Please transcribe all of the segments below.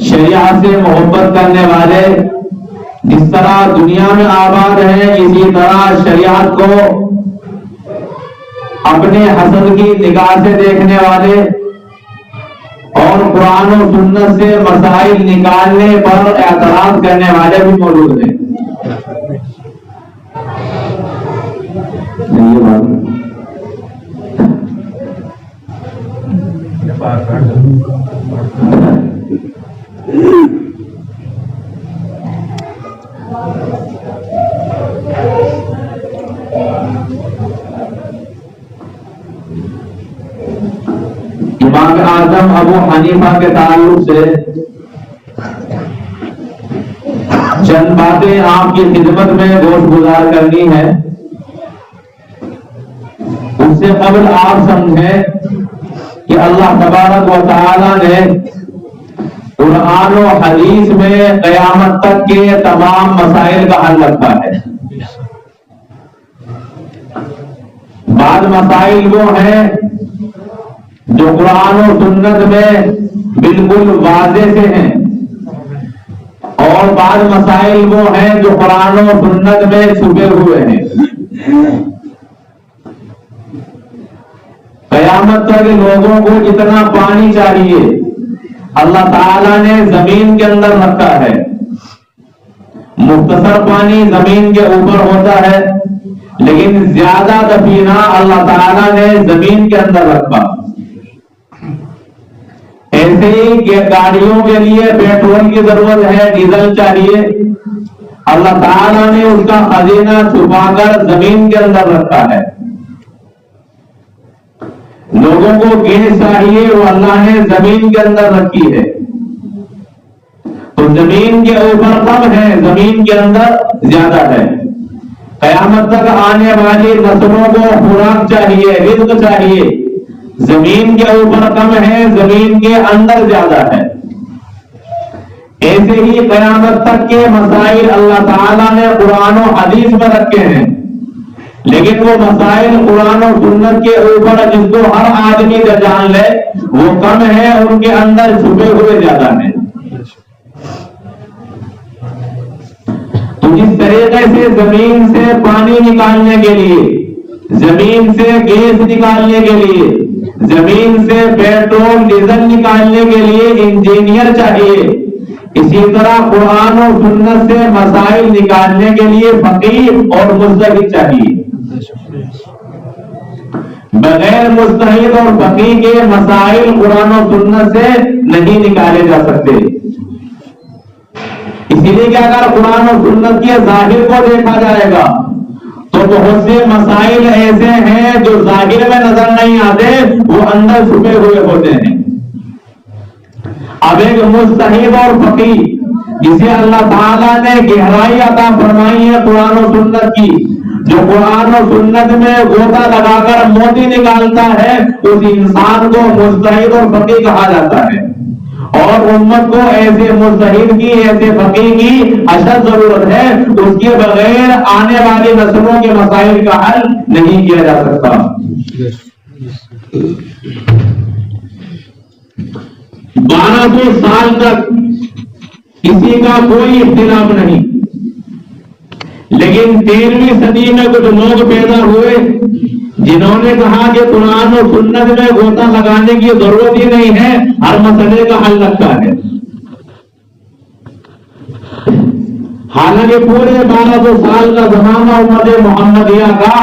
شریعت سے محبت کرنے والے جس طرح دنیا میں آباد ہیں، اسی طرح شریعت کو اپنے حسد کی نگاہ سے دیکھنے والے اور قرآن و سنت سے مسائل نکالنے پر اعتراض کرنے والے بھی موجود ہیں۔ امام اعظم ابو حنیفہ کے تعلق سے چند باتیں آپ کی خدمت میں گوش گزار کرنی ہے۔ اس سے قبل آپ سمجھیں کہ اللہ تبارک و تعالی نے قرآن و حدیث میں قیامت تک کے تمام مسائل کا حل رکھا ہے۔ بعض مسائل وہ ہیں جو قرآن و سنت میں بالکل واضح سے ہیں، اور بعض مسائل وہ ہیں جو قرآن و سنت میں چھپے ہوئے ہیں۔ قیامت تک لوگوں کو جتنا پانی چاہیے اللہ تعالیٰ نے زمین کے اندر رکھا ہے۔ مختصر پانی زمین کے اوپر ہوتا ہے، لیکن زیادہ دفینہ اللہ تعالیٰ نے زمین کے اندر رکھا۔ ایسے ہی گاڑیوں کے لیے پیٹرول کی ضرورت ہے، ڈیزل چاہیے، اللہ تعالیٰ نے اس کا خزینہ چھپا کر زمین کے اندر رکھا ہے۔ لوگوں کو گیس چاہیے، وہ اللہ نے زمین کے اندر رکھی ہے۔ تو زمین کے اوپر کم ہے، زمین کے اندر زیادہ ہے۔ قیامت تک آنے والی نسلوں کو خوراک چاہیے، رزق چاہیے، زمین کے اوپر کم ہے، زمین کے اندر زیادہ ہے۔ ایسے ہی قیامت تک کے مسائل اللہ تعالیٰ نے قرآن و حدیث میں رکھے ہیں، لیکن وہ مسائل قرآن و سنت کے اوپر جس کو ہر آدمی کا جان لے وہ کم ہے، ان کے اندر چھپے ہوئے زیادہ ہیں۔ تو جس طریقے سے زمین سے پانی نکالنے کے لیے، زمین سے گیس نکالنے کے لیے، زمین سے پیٹرول ڈیزل نکالنے کے لیے انجینئر چاہیے، اسی طرح قرآن و سنت سے مسائل نکالنے کے لیے فقیہ اور مجتہد چاہیے۔ بغیر مجتہد اور فقیہ کے مسائل قرآن و سنت سے نہیں نکالے جا سکتے۔ اسی لیے کہ اگر قرآن و سنت کے ظاہر کو دیکھا جائے گا تو بہت سے مسائل ایسے ہیں جو ظاہر میں نظر نہیں آتے، وہ اندر چھپے ہوئے ہوتے ہیں۔ اب ایک مجتہد اور فقیہ جسے اللہ تعالیٰ نے گہرائی عطا فرمائی ہے قرآن و سنت کی، جو قرآن و سنت میں غوطہ لگا کر موتی نکالتا ہے، اس انسان کو مجتہد اور فقیہ کہا جاتا ہے۔ اور امت کو ایسے مجتہد کی، ایسے فقیہ کی اشد ضرورت ہے، اس کے بغیر آنے والی نسلوں کے مسائل کا حل نہیں کیا جا سکتا۔ 1200 سال تک کسی کا کوئی اختلاف نہیں، لیکن 13ویں صدی میں کچھ لوگ پیدا ہوئے جنہوں نے کہا کہ قرآن و سنت میں غوطہ لگانے کی ضرورت ہی نہیں ہے، ہر مسئلے کا حل رکھا ہے۔ حالانکہ پورے 1200 سال کا زمانہ امت محمدیہ کا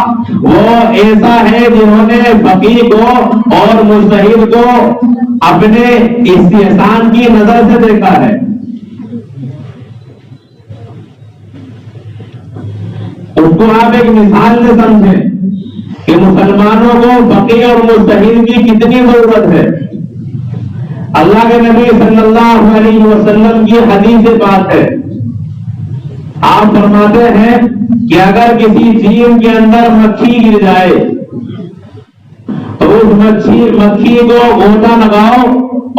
وہ ایسا ہے جنہوں نے فقیہ کو اور مجتہد کو اپنے استحسان کی نظر سے دیکھا ہے۔ اس کو آپ ایک مثال سے سمجھیں کہ مسلمانوں کو فقیہ اور مجتہد کی کتنی ضرورت ہے۔ اللہ کے نبی صلی اللہ علیہ وسلم کی حدیث بات ہے، آپ فرماتے ہیں کہ اگر کسی چیز کے اندر مکھی گر جائے تو اس مکھی کو غوطہ لگاؤ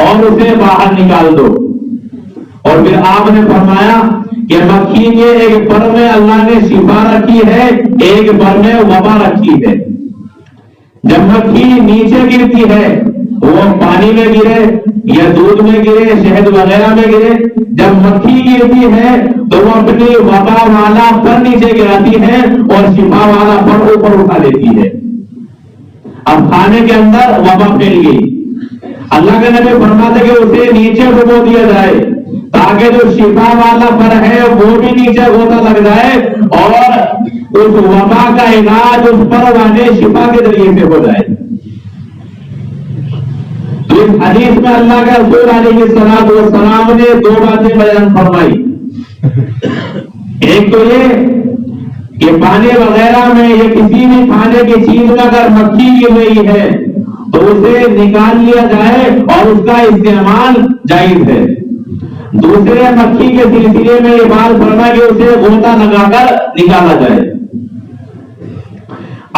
اور اسے باہر نکال دو۔ اور پھر آپ نے فرمایا کہ مکھی کے ایک پر میں اللہ نے شفا رکھی ہے، ایک پر میں وبا رکھی ہے۔ جب مکھی نیچے گرتی ہے وہ پانی میں گرے یا دودھ میں گرے، شہد وغیرہ میں گرے، جب مکھی گرتی ہے تو وہ اپنی وبا والا پر نیچے گراتی ہے اور شفا والا پر اوپر اٹھا لیتی ہے۔ اب کھانے کے اندر وبا پھیل گئی، اللہ کے نبی فرماتے کہ اسے نیچے ڈبو دیا جائے تاکہ جو شفا والا پر ہے وہ بھی نیچے غوطہ لگ جائے اور اس وبا کا علاج اس پر والے شفا کے ذریعے سے ہو جائے۔ تو اس حدیث میں اللہ کے رسول علیہ السلام نے دو باتیں بیان فرمائی۔ ایک تو یہ کہ پانی وغیرہ میں یا کسی بھی کھانے کی چیز میں اگر مکھی گر رہی ہے تو اسے نکال لیا جائے اور اس کا استعمال جائز ہے۔ دوسرے مکھی کے سلسلے میں یہ بات فرمائی کہ اسے غوطہ لگا کر نکالا جائے۔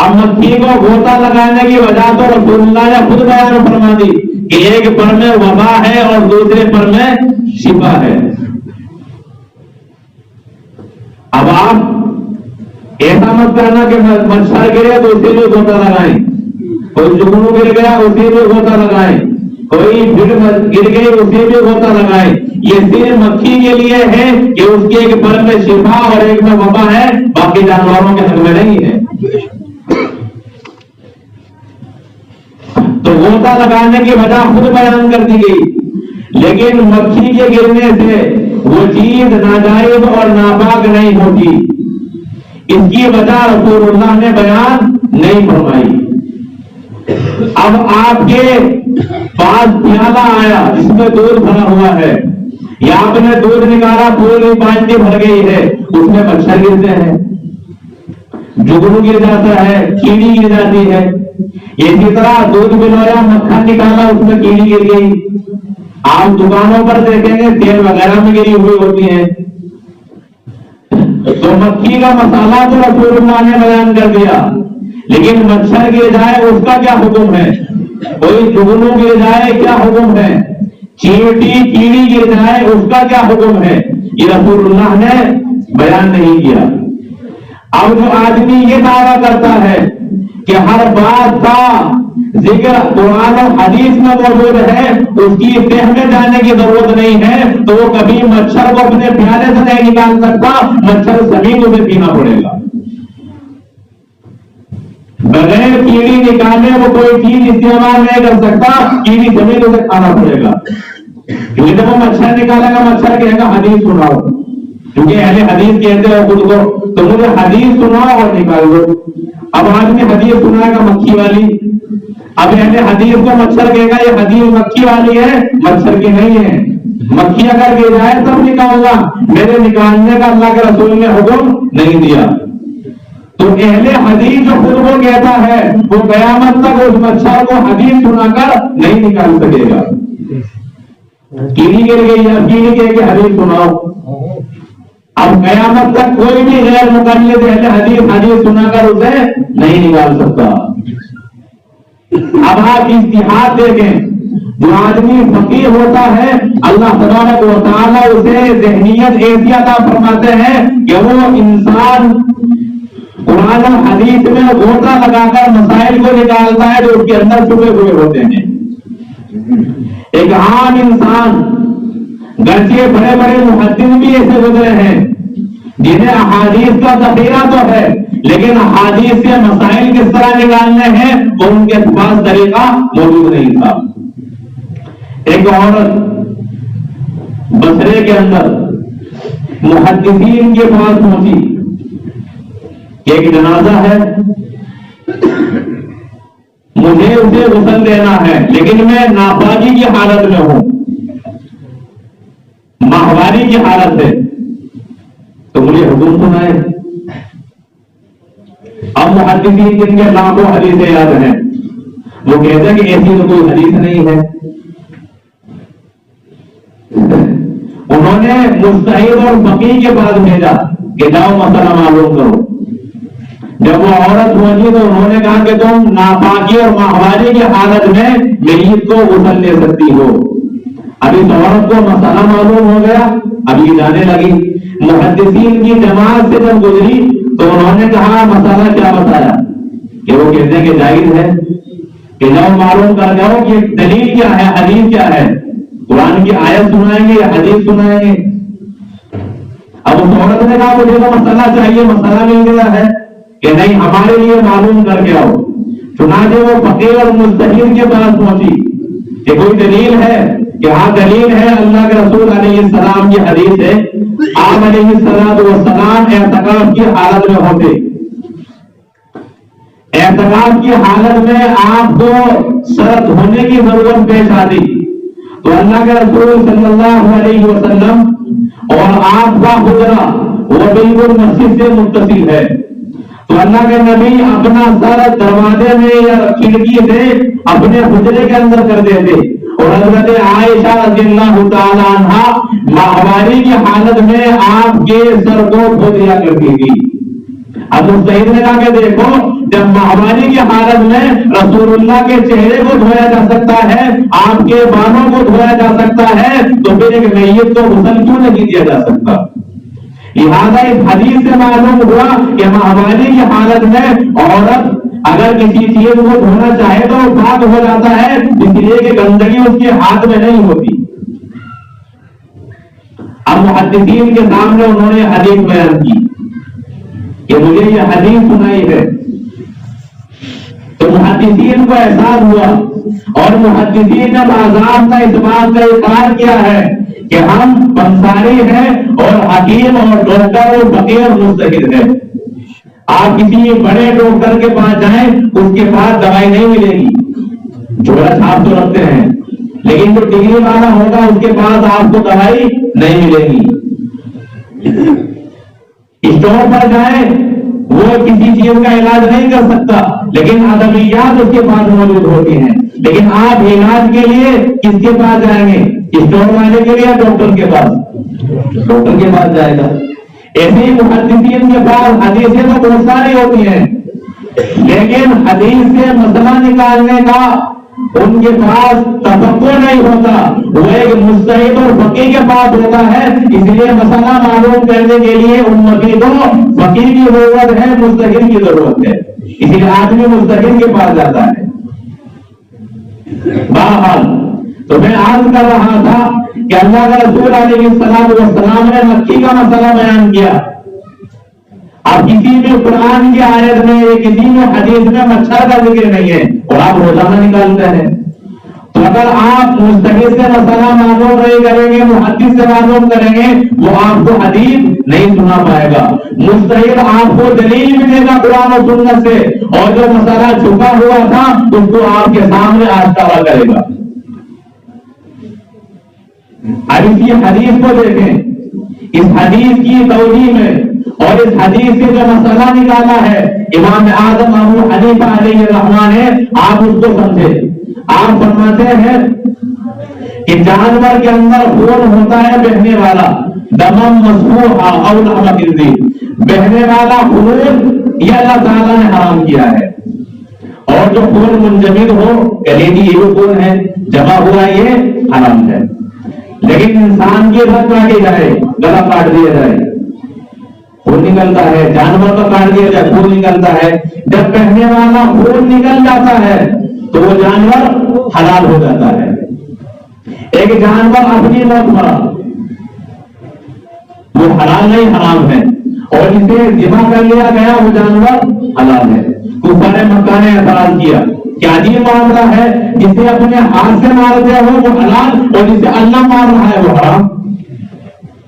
اب مکھی کو غوطہ لگانے کی وجہ تو رسول اللہ نے خود بیان فرما دی کہ ایک پر میں وبا ہے اور دوسرے پر میں شفا ہے۔ اب آپ ایسا مت کرنا کہ مچھر گرے تو اسے بھی غوطہ لگائیں، کوئی جگنو گر گیا اسے بھی غوطہ لگائیں، کوئی بھیڑ گر گئی اسے بھی غوطہ لگائیں۔ یہ صرف مکھی کے لیے ہے کہ اس کے ایک پر میں شفا اور ایک میں وبا ہے، باقی جانوروں کے حق میں نہیں ہے۔ تو غوطہ لگانے کی وجہ خود بیان کر دی گئی، لیکن مکھی کے گرنے سے وہ چیز ناجائز اور ناپاک نہیں ہوتی، اس کی وجہ رسول اللہ نے بیان نہیں فرمائی۔ اب آپ کے پاس پیالہ آیا جس میں دودھ بھرا ہوا ہے، یا آپ نے دودھ نکالا پوری بالٹی بھر گئی ہے، اس میں مچھر گرتے ہیں، جگنو گر جاتا ہے، کیڑی گر جاتی ہے۔ اسی طرح دودھ بلویا مکھن نکالا اس میں کیڑی گر گئی۔ آپ دکانوں پر دیکھیں گے تیل وغیرہ میں گری ہوئی ہوتی ہیں۔ تو مکھی کا مسالہ تو رسول اللہ نے بیان کر دیا، لیکن مچھر گر جائے اس کا کیا حکم ہے؟ کوئی جگنو گر جائے کیا حکم ہے؟ چیونٹی کیڑی گر جائے اس کا کیا حکم ہے؟ یہ رسول اللہ نے بیان نہیں کیا۔ اب جو آدمی یہ دعویٰ کرتا ہے کہ ہر بات کا ذکر قرآن و حدیث میں موجود ہے، اس کی تہ میں جانے کی ضرورت نہیں ہے، تو وہ کبھی مچھر کو اپنے پیالے سے نہیں نکال سکتا، مچھر زمین اسے پینا پڑے گا۔ بغیر کیڑی نکالے وہ کوئی چیز استعمال نہیں کر سکتا، کیڑی زمین اسے کھانا پڑے گا۔ کیونکہ جب وہ مچھر نکالے گا مچھر کہے گا حدیث سناؤ، کیونکہ اہل حدیث کہتے ہو خود کو، تو مجھے حدیث سناؤ اور نکال دو۔ اب آدمی حدیث سنائے گا مکھی والی، اب اہل حدیث کو مچھر کہے گا یہ حدیث مکھی والی ہے، مچھر کی نہیں ہے۔ مکھی اگر گر جائے تب نکالنا، میرے نکالنے کا اللہ کے رسول نے حکم نہیں دیا۔ تو اہل حدیث جو خود کو کہتا ہے وہ قیامت تک اس مچھر کو حدیث سنا کر نہیں نکال سکے گا۔ کیڑی گر گئی یا کیڑی کہہ کے حدیث سناؤ، اب قیامت تک کوئی بھی غیر مقلد اہل حدیث سنا کر اسے نہیں نکال سکتا۔ اب آپ اجتہاد دیکھیں، جو آدمی فقیہ ہوتا ہے اللہ تبارک و تعالیٰ اسے ذہنیت ایسی عطا فرماتے ہیں کہ وہ انسان قرآن و حدیث میں غوطہ لگا کر مسائل کو نکالتا ہے جو اس کے اندر چھپے ہوئے ہوتے ہیں۔ ایک عام انسان، گرچہ بڑے بڑے محدث بھی ایسے گزرے ہیں جنہیں احادیث کا ذخیرہ تو ہے، لیکن احادیث سے مسائل کس طرح نکالنے ہیں وہ ان کے پاس طریقہ موجود نہیں تھا۔ ایک عورت بصرے کے اندر محدثین کے پاس پہنچی کہ ایک جنازہ ہے، مجھے اسے غسل دینا ہے لیکن میں ناپاکی کی حالت میں ہوں، ماہواری کی حالت ہے، تو مجھے حکم سنائے۔ اب محدثین جن کے لاکھوں حدیثیں یاد ہیں وہ کہتے ہیں کہ ایسی تو کوئی حدیث نہیں ہے۔ انہوں نے مجتہد اور فقیہ کے پاس بھیجا کہ جاؤ مسئلہ معلوم کرو۔ جب وہ عورت پہنچی تو انہوں نے کہا کہ تم ناپاکی اور ماہواری کی حالت میں میت کو غسل دے سکتی ہو۔ اب اس عورت کو مسئلہ معلوم ہو گیا، اب یہ جانے لگی، محدثین کی جماعت سے جب گزری تو انہوں نے کہا مسئلہ کیا بتایا، کہ وہ کہتے ہیں کہ جائز ہے، کہ جاؤ معلوم کر جاؤ کہ دلیل کیا ہے، حدیث کیا ہے۔ قرآن کی آیت سنائیں گے یا حدیث سنائیں گے؟ اب اس عورت نے کہا مجھے تو مسئلہ چاہیے، مسئلہ مل گیا ہے کہ نہیں ہمارے لیے معلوم کر کے آؤ۔ چنانچہ وہ فقیر اور مجتہد کے پاس پہنچی کہ کوئی دلیل ہے؟ کہ ہاں دلیل ہے، اللہ کے رسول علیہ السلام کی حدیث ہے، آپ علیہ السلام اعتکاف کی حالت میں ہوتے، اعتکاف کی حالت میں آپ کو سر دھونے کی ضرورت پیش آتی تو اللہ کے رسول صلی اللہ علیہ وسلم اور آپ کا حجرہ وہ بالکل مسجد سے متصل ہے، تو اللہ کے نبی اپنا سر دروازے میں یا کھڑکی سے اپنے حجرے کے اندر کر دیتے، اور حضرت عائشہ رضی اللہ تعالی عنہا ماہواری کی حالت میں آپ کے سر کو دھو دیا کرتی تھی۔ اب مجتہد نے کہا کہ دیکھو جب ماہواری کی حالت میں رسول اللہ کے چہرے کو دھویا جا سکتا ہے، آپ کے بالوں کو دھویا جا سکتا ہے، تو پھر ایک میت کو غسل کیوں نہیں دیا جا سکتا؟ لہٰذا اس حدیث سے معلوم ہوا کہ ماہواری کی حالت میں عورت اگر کسی چیز کو دھونا چاہے تو وہ پاک ہو جاتا ہے، اس لیے کہ گندگی اس کے ہاتھ میں نہیں ہوتی۔ اب محدثین کے سامنے انہوں نے حدیث بیان کی کہ مجھے یہ حدیث سنائی ہے، تو محدثین کو احساس ہوا اور محدثین نے باضابطہ اس بات کا اقرار کیا ہے کہ ہم پنساری ہیں اور حکیم اور ڈاکٹر اور فقیر اور مجتہد ہیں۔ آپ کسی بڑے ڈاکٹر کے پاس جائیں اس کے پاس دوائی نہیں ملے گی، جھولا چھاپ تو رکھتے ہیں، لیکن جو ڈگری والا ہوگا اس کے پاس آپ کو دوائی نہیں ملے گی۔ اسٹور پر جائیں وہ کسی چیز کا علاج نہیں کر سکتا، لیکن ادویات اس کے پاس موجود ہوتی ہیں، لیکن آپ علاج کے لیے کس کے پاس جائیں گے؟ اسٹور والے کے لیے ڈاکٹر کے پاس؟ ڈاکٹر کے پاس جائے گا۔ ایسے ہی محدثین کے پاس حدیثیں تو بہت ساری ہوتی ہیں، لیکن حدیث سے مسئلہ نکالنے کا ان کے پاس تفقع نہیں ہوتا، وہ ایک مجتہد اور فقیہ کے پاس ہوتا ہے، اس لیے مسئلہ معلوم کرنے کے لیے امتی کو فقیہ کی ضرورت ہے، مجتہد کی ضرورت ہے، اس لیے آدمی مجتہد کے پاس جاتا ہے۔ بہرحال تو میں عرض کر رہا تھا کہ اللہ کا رسول علیہ السلام نے مکھی کا مسئلہ بیان کیا۔ اب کسی بھی قرآن کی آیت میں کسی بھی حدیث میں مچھر کا ذکر نہیں ہے اور آپ روزانہ نکالتے ہیں، تو اگر آپ مجتہد سے مسئلہ معلوم نہیں کریں گے، محدث سے معلوم کریں گے، وہ آپ کو حدیث نہیں سنا پائے گا۔ مجتہد آپ کو دلیل بھی دے گا قرآن و سنت سے، اور جو مسئلہ چھپا ہوا تھا اس کو آپ کے سامنے آشکارا کرے گا۔ اب اسی حدیث کو دیکھیں، اس حدیث کی توجیہ میں اور اس حدیث سے جو مسئلہ نکالا ہے امام اعظم ابو حنیفہ علیہ الرحمہ نے، آپ اس کو سمجھے۔ آپ فرماتے ہیں کہ جانور کے اندر خون ہوتا ہے بہنے والا، دمم مسفوحا او لحم خنزیر، بہنے والا خون یہ اللہ تعالیٰ نے حرام کیا ہے، اور جو خون منجمد ہو، کلیجی یہ خون ہے جمع ہوا، یہ حرام ہے۔ لیکن انسان کی رگ کاٹی جائے، گلا کاٹ دیا جائے، خون نکلتا ہے، جانور کا کاٹ دیا جائے خون نکلتا ہے، جب بہنے والا خون نکل جاتا ہے تو وہ جانور حلال ہو جاتا ہے۔ ایک جانور اپنی موت مرا، وہ حلال نہیں حرام ہے، اور جسے ذبح کر لیا گیا وہ جانور حلال ہے۔ کفار مکہ نے اعتراض کیا کہ عجیب معاملہ ہے، جسے اپنے ہاتھ سے مار دیا ہو وہ حلال، اور جسے اللہ مار رہا ہے وہ حرام۔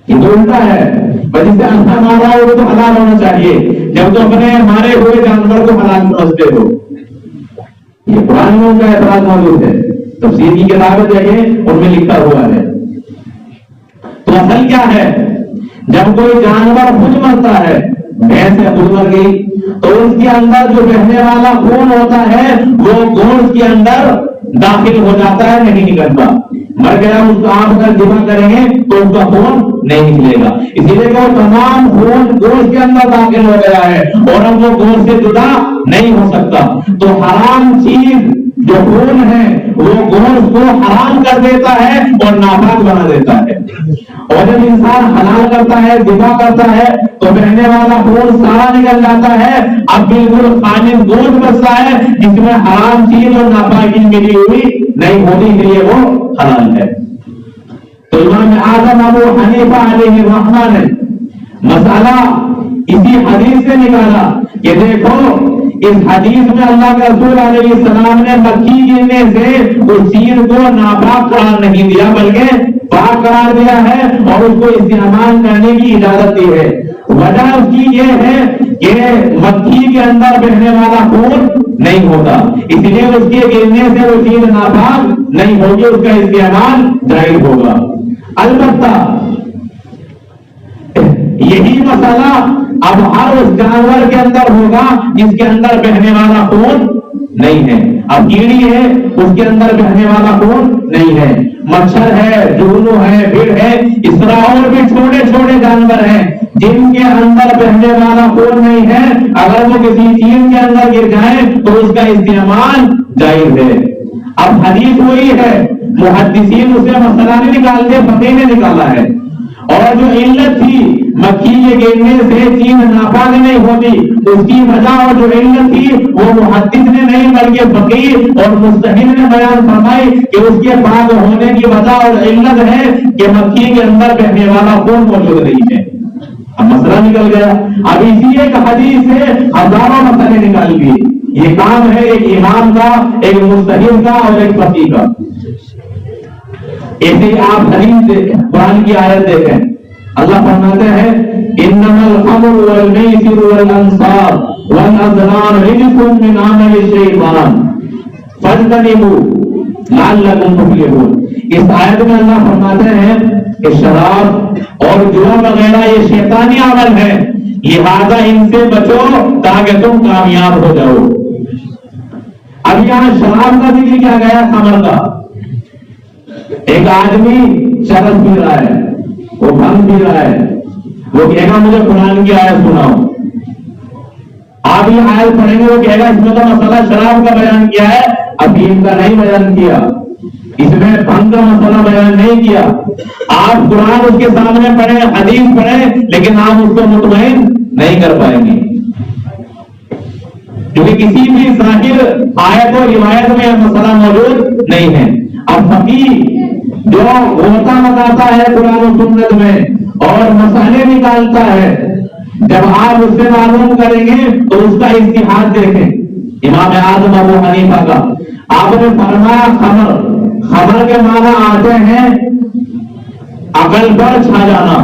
یہ تو الٹا ہے، جسے اللہ مار رہا ہے وہ تو حلال ہونا چاہیے، جب تو اپنے مارے ہوئے جانور کو حلال سمجھتے ہو۔ یہ قرآن میں ان کا اعتراض موجود ہے، تفسیر کی کتابیں دیکھیں ان میں لکھا ہوا ہے۔ تو اصل کیا ہے، جب کوئی جانور خود مرتا ہے، بھینس سے خود مر گئی، تو اس کے اندر جو بہنے والا خون ہوتا ہے وہ گوشت کے اندر داخل ہو جاتا ہے، نہیں نکلتا۔ مر گیا اس کو آپ اگر ذبح کریں گے تو اس کا خون نہیں نکلے گا، اسی لیے کہ وہ تمام خون گوشت کے اندر داخل ہو گیا ہے اور اب وہ گوشت سے جدا نہیں ہو سکتا۔ تو حرام چیز جو خون ہے وہ گوشت کو حرام کر دیتا ہے اور ناپاک بنا دیتا ہے، اور جب انسان حلال کرتا ہے، ذبح کرتا ہے، تو بہنے والا خون سارا نکل جاتا ہے، اب بالکل خالص گوشت بچتا ہے جس میں حرام چیز اور ناپاکی ملی ہوئی نہیں ہوتی، اس لیے وہ حلال ہے۔ امام اعظم ابو حنیفہ علیہ الرحمہ نے مسئلہ اسی حدیث سے نکالا کہ دیکھو اس حدیث میں اللہ کے رسول علیہ السلام نے مکھی گرنے سے اس چیز کو ناپاک قرار نہیں دیا بلکہ پاک قرار دیا ہے اور اس کو استعمال کرنے کی اجازت دی ہے. وجہ اس کی یہ ہے کہ مکھی کے اندر بہنے والا خون نہیں ہوتا، اس لیے اس کے گرنے سے وہ چیز ناپاک نہیں ہوگی، اس کا استعمال جائز ہوگا. البتہ یہی مسئلہ اب ہر اس جانور کے اندر ہوگا جس کے اندر بہنے والا خون نہیں ہے. اب کیڑی ہے اس کے اندر بہنے والا خون نہیں ہے، مچھر ہے، جونو ہے، بھیڑ ہے، اس طرح اور بھی چھوٹے چھوٹے جانور ہیں جن کے اندر بہنے والا خون نہیں ہے، اگر وہ کسی چیز کے اندر گر جائے تو اس کا استعمال جائز ہے. اب حدیث وہی ہے، محدثین اسے مسئلہ نہیں نکالتے، فقیہ نے نکالا ہے. اور جو علت تھی مکھی کے گرنے سے چیز ناپاک نہیں ہوتی، اس کی وجہ اور جو علت تھی وہ محدث نے نہیں بلکہ فقیہ اور مجتہد نے بیان فرمائی کہ اس کے پاک ہونے کی وجہ اور علت ہے کہ مکھی کے اندر بہنے والا خون موجود نہیں ہے. اب مسئلہ نکل گیا. اب اسی ایک حدیث سے ہزاروں مسئلے نکال لیے. یہ کام ہے ایک امام کا، ایک مجتہد کا اور ایک فقیہ کا. ایسے آپ حدیث دیکھیں، قرآن کی آیت دیکھیں، اللہ فرماتے ہیں انما الخمر والمیسر والانصاب والازلام رجس من عمل الشیطان فاجتنبوه لعلکم تفلحون. اس آیت میں اللہ فرماتے ہیں کہ شراب اور جوا وغیرہ یہ شیطانی عمل ہے، لہذا ان سے بچو تاکہ تم کامیاب ہو جاؤ. اب یہاں شراب کا ذکر کیا گیا، خمر کا. ایک آدمی شراب پی رہا ہے، وہ بھنگ پی رہا ہے، وہ کہے گا مجھے قرآن کی آیت سناؤ. آپ یہ آیت پڑھیں گے، وہ کہے گا اس میں تو مسئلہ شراب کا بیان کیا ہے، افیم کا نہیں بیان کیا، اس میں بھنگ کا مسئلہ بیان نہیں کیا. آپ قرآن اس کے سامنے پڑھیں، حدیث پڑھیں، لیکن آپ اس کو مطمئن نہیں کر پائیں گے کیونکہ کسی بھی ظاہر آیت و روایت میں یہ مسئلہ موجود نہیں ہے. اب فقیہ جو ہوتا بتاتا ہے قرآن و سنت میں اور مسئلے نکالتا ہے، جب آپ اس سے معلوم کریں گے تو اس کا اجتہاد دیکھیں. امام اعظم ابو حنیفہ کا آپ نے فرمایا خمر، خمر کے معنی آتے ہیں عقل پر چھا جانا.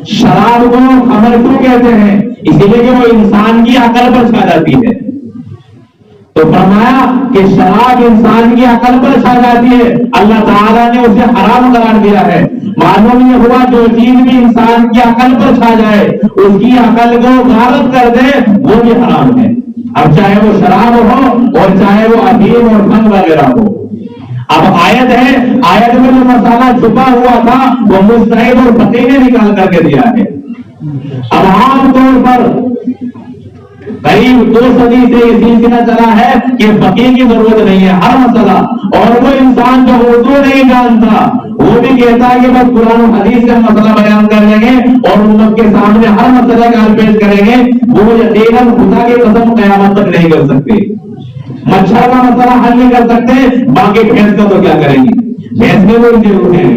شراب کو خمر کیوں کہتے ہیں؟ اسی لیے کہ وہ انسان کی عقل پر چھا جاتی ہے. تو فرمایا کہ شراب انسان کی عقل پر چھا جاتی ہے، اللہ تعالیٰ نے اسے حرام قرار دیا ہے. معلوم یہ ہوا جو چیز بھی انسان کی عقل پر چھا جائے، اس کی عقل کو غارت کر دے، وہ بھی حرام ہے. اب چاہے وہ شراب ہو اور چاہے وہ افیم اور بھنگ وغیرہ ہو. اب آیت ہے، آیت میں جو مسئلہ چھپا ہوا تھا وہ مجتہد اور فقیہ نے نکال کر کے دیا ہے. اب عام طور پر قریب 2 صدی سے یہ سلسلہ چلا ہے کہ فقیہ کی ضرورت نہیں ہے ہر مسئلہ. اور وہ انسان جو اردو نہیں جانتا وہ بھی کہتا ہے کہ بس قرآن و حدیث کا مسئلہ بیان کر لیں گے اور امت کے سامنے ہر مسئلہ کا حل پیش کریں گے. وہ یقیناً خدا کی قسم قیامت تک نہیں کر سکتے. مچھر کا مسئلہ حل نہیں کر سکتے، باقی بھینس کا تو کیا کریں گے؟ بھینس میں وہ ضرور ہے،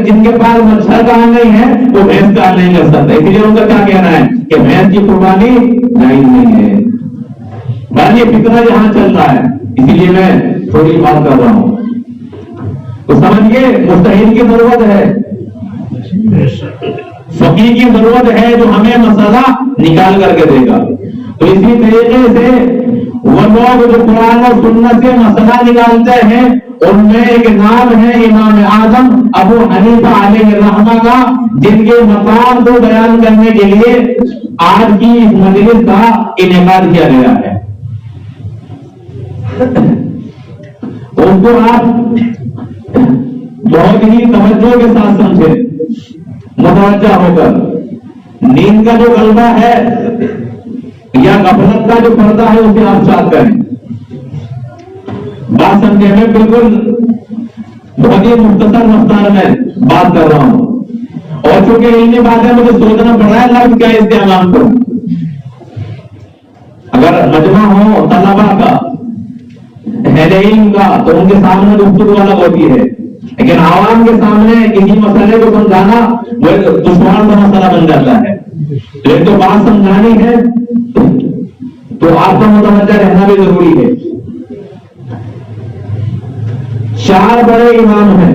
جن کے پاس مچھر کا حل نہیں ہے وہ بھینس کا حل نہیں کر سکتا. اس لیے ان کا کیا کہنا ہے کہ بھینس کی قربانی نہیں ہے. بس یہ فتنہ یہاں چل رہا ہے، اسی لیے میں تھوڑی بات کر رہا ہوں. تو سمجھیے مجتہد کی ضرورت ہے، فقیہ کی ضرورت ہے جو ہمیں مسئلہ نکال کر کے دے گا. تو اسی طریقے سے وہ لوگ جو قرآن اور سنت سے مسئلہ نکالتے ہیں ان میں ایک نام ہے امام اعظم ابو حنیفہ علیہ الرحمہ کا، جن کے مقام کو بیان کرنے کے لیے آج کی اس مجلس کا انعقاد کیا گیا ہے. ان کو آپ بہت ہی توجہ کے ساتھ سمجھیں، متوجہ ہو کر. نیند کا جو غلبہ ہے یا غفلت کا جو پردہ ہے اسے آپ صاف کریں. بات سمجھے، میں بالکل بہت ہی مختصر رفتار میں بات کر رہا ہوں اور چونکہ علمی باتیں مجھے سوچنا پڑ رہا ہے لفظ کیا استعمال کروں. اگر مجمع ہو طلبا کا، اہل علم کا، تو ان کے سامنے گفتگو الگ ہوتی ہے. لیکن عوام کے سامنے کسی مسئلے کو سمجھانا وہ دشوار کا مسئلہ بن جاتا ہے. تو ایک تو بات سمجھانی ہے تو آپ کا متوجہ رہنا بھی ضروری ہے. 4 بڑے امام ہیں،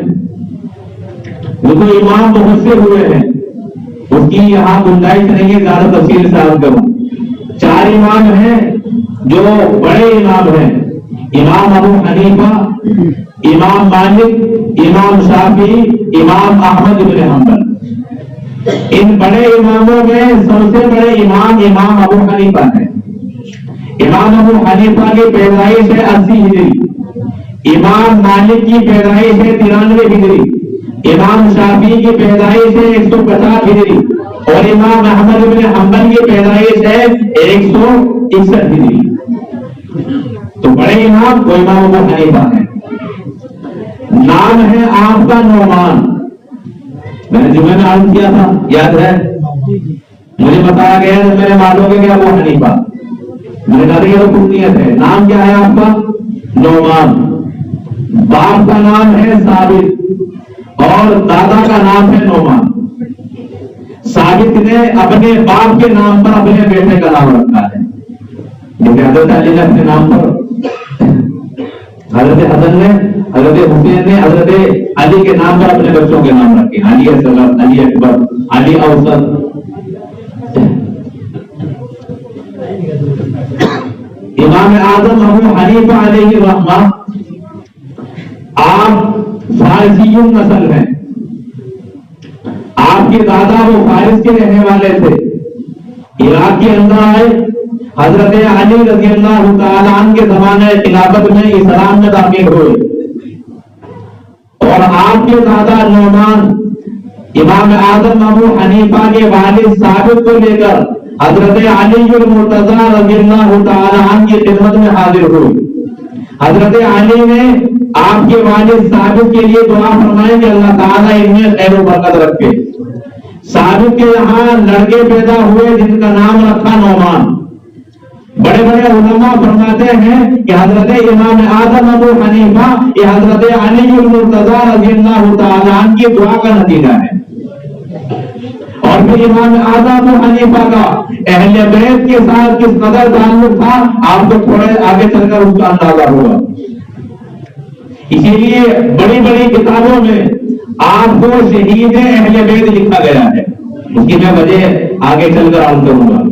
وہ تو امام بہت سے ہوئے ہیں، اس کی یہاں گنجائش نہیں ہے زیادہ تفصیل سے عرض کروں. 4 امام ہیں جو بڑے امام ہیں، امام ابو حنیفہ، امام مالک، امام شافعی، امام احمد بن حنبل. ان بڑے اماموں میں سب سے بڑے امام ابو حنیفہ ہیں. امام ابو حنیفہ کی پیدائش ہے 80 ہجری، امام مالک کی پیدائش ہے 93 ہجری، امام شافعی کی پیدائش ہے 150 ہجری اور امام احمد بن حنبل کی پیدائش ہے 161 ہجری. تو بڑے امام وہ امام ابو حنیفہ ہیں. نام ہے آپ کا نعمان. میں نے جمعے میں عرض کیا تھا، یاد ہے؟ مجھے بتایا گیا میرے مالوں کے کیا ابو حنیفہ، میں نے کہا یہ تو کنیت ہے. نام کیا ہے آپ کا؟ نعمان. باپ کا نام ہے ثابت اور دادا کا نام ہے نعمان. ثابت نے اپنے باپ کے نام پر اپنے بیٹے کا نام رکھا ہے، لیکن حضرت علی نے اپنے نام پر، حضرت حسن نے، حضرت حسین نے حضرت علی کے نام پر اپنے بچوں کے نام رکھے. علی اصغر، علی اکبر، علی اوسط. امام اعظم ابو حنیفہ علیہ الرحمہ آپ فارسی نسل ہیں. آپ کے دادا وہ فارس کے رہنے والے تھے، عراق کے اندر آئے. حضرت علی رضی اللہ تعالی عنہ کے زمانے خلافت میں اسلام میں داخل ہوئے اور آپ کے دادا نعمان امام اعظم ابو حنیفہ کے والد ثابت کو لے کر حضرت علی المرتضی رضی اللہ تعالی عنہ کی خدمت میں حاضر ہوئے. حضرت علی نے آپ کے والد ثابت کے لیے دعا فرمائی کہ اللہ تعالیٰ ان میں خیر و برکت رکھے. ثابت کے یہاں لڑکے پیدا ہوئے جن کا نام رکھا نعمان. بڑے بڑے علماء فرماتے ہیں کہ حضرت امام اعظم ابو حنیفہ یہ حضرت علی المرتضی رضی اللہ تعالی عنہ کی دعا کا نتیجہ ہے. اور پھر امام اعظم ابو حنیفہ کا اہل بیت کے ساتھ کس قدر تعلق تھا آپ کو تھوڑے آگے چل کر اس کا اندازہ ہوگا. اسی لیے بڑی بڑی کتابوں میں آپ کو شہید اہل بیت لکھا گیا ہے. اس کی میں وجہ آگے چل کر عرض کروں گا.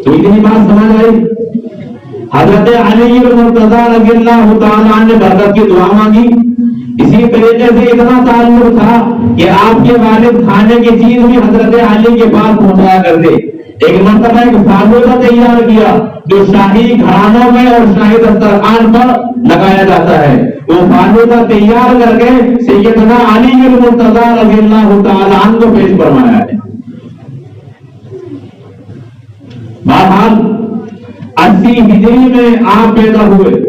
تو اتنی بات سمجھ آئی. حضرت علی المرتضی رضی اللہ تعالیٰ عنہ نے برکت کی دعا مانگی. اسی طریقے سے اتنا تعلق تھا کہ آپ کے والد کھانے کی چیز بھی حضرت علی کے پاس پہنچایا کرتے. ایک مرتبہ ایک فالودہ تیار کیا جو شاہی گھرانوں میں اور شاہی دسترخوان پر لگایا جاتا ہے. وہ فالودہ تیار کر کے سیدنا علی المرتضی رضی اللہ تعالی عنہ کو پیش فرمایا ہے. بہرحال 80 ہجری میں آپ پیدا ہوئے.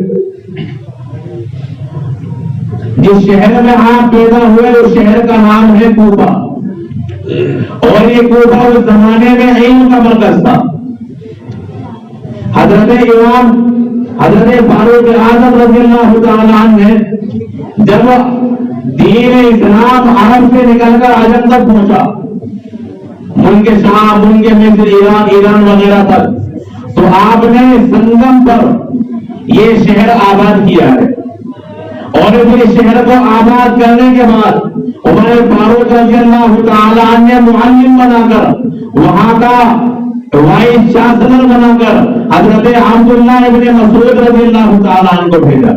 جس شہر میں آپ پیدا ہوئے اس شہر کا نام ہے کوفہ اور یہ کوفہ اس زمانے میں علم کا مرکز تھا. حضرت امام حضرت فاروق اعظم رضی اللہ تعالی عنہ نے جب دین اسلام عرب سے نکل کر عجم تک پہنچا، ملک شام، ملک مصر، ایران وغیرہ تک، تو آپ نے سنگم پر یہ شہر آباد کیا ہے. اور اس شہر کو آباد کرنے کے بعد عمر فاروق رضی اللہ تعالی عنہ نے معلم بنا کر، وہاں کا وائس چانسلر بنا کر حضرت عبداللہ ابن مسعود رضی اللہ تعالی عنہ کو بھیجا.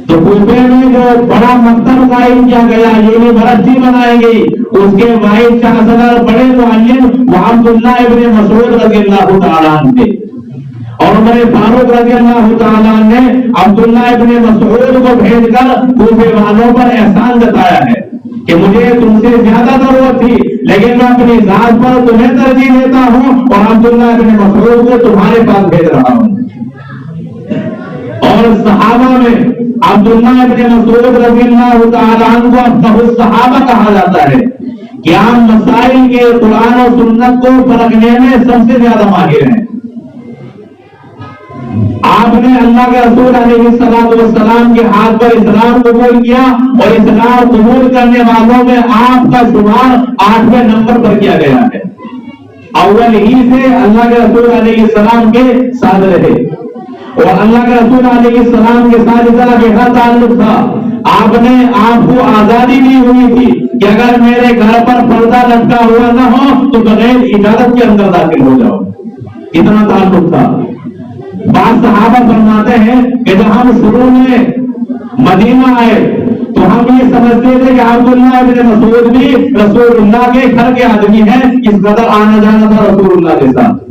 تو کوفے میں جو بڑا مکتب قائم کیا گیا، یونیورسٹی بنائی گئی، اس کے وائس چانسلر بڑے معلم وہ عبداللہ ابن مسعود رضی اللہ تعالی عنہ تھے. اور عمر فاروق رضی اللہ تعالیٰ نے عبداللہ ابن مسعود کو بھیج کر کوفے والوں پر احسان جتایا ہے کہ مجھے تم سے زیادہ ضرورت تھی لیکن میں اپنی ذات پر تمہیں ترجیح دیتا ہوں اور عبداللہ ابن مسعود کو تمہارے پاس بھیج رہا ہوں. اور صحابہ میں عبداللہ ابن مسعود رضی اللہ تعالیٰ عنہ کو افضل الصحابہ کہا جاتا ہے کہ عام مسائل کے قرآن و سنت کو پرکھنے میں سب سے زیادہ ماہر ہیں. آپ نے اللہ کے رسول علیہ السلام کے ہاتھ پر اسلام قبول کیا اور اسلام قبول کرنے والوں میں آپ کا شمار 8ویں نمبر پر کیا گیا ہے. اول ہی سے اللہ کے رسول علیہ السلام کے ساتھ رہے اور اللہ کے رسول علیہ السلام کے ساتھ اتنا گہرا تعلق تھا. آپ کو آزادی دی ہوئی تھی کہ اگر میرے گھر پر پردہ لٹکا ہوا نہ ہو تو بغیر اجازت کے اندر داخل ہو جاؤ. اتنا تعلق تھا. بعض صحابہ فرماتے ہیں کہ جب ہم شروع میں مدینہ آئے تو ہم یہ سمجھتے تھے کہ عبداللہ ابن مسعود بھی رسول اللہ کے گھر کے آدمی ہیں. اس قدر آنا جانا تھا رسول اللہ کے ساتھ.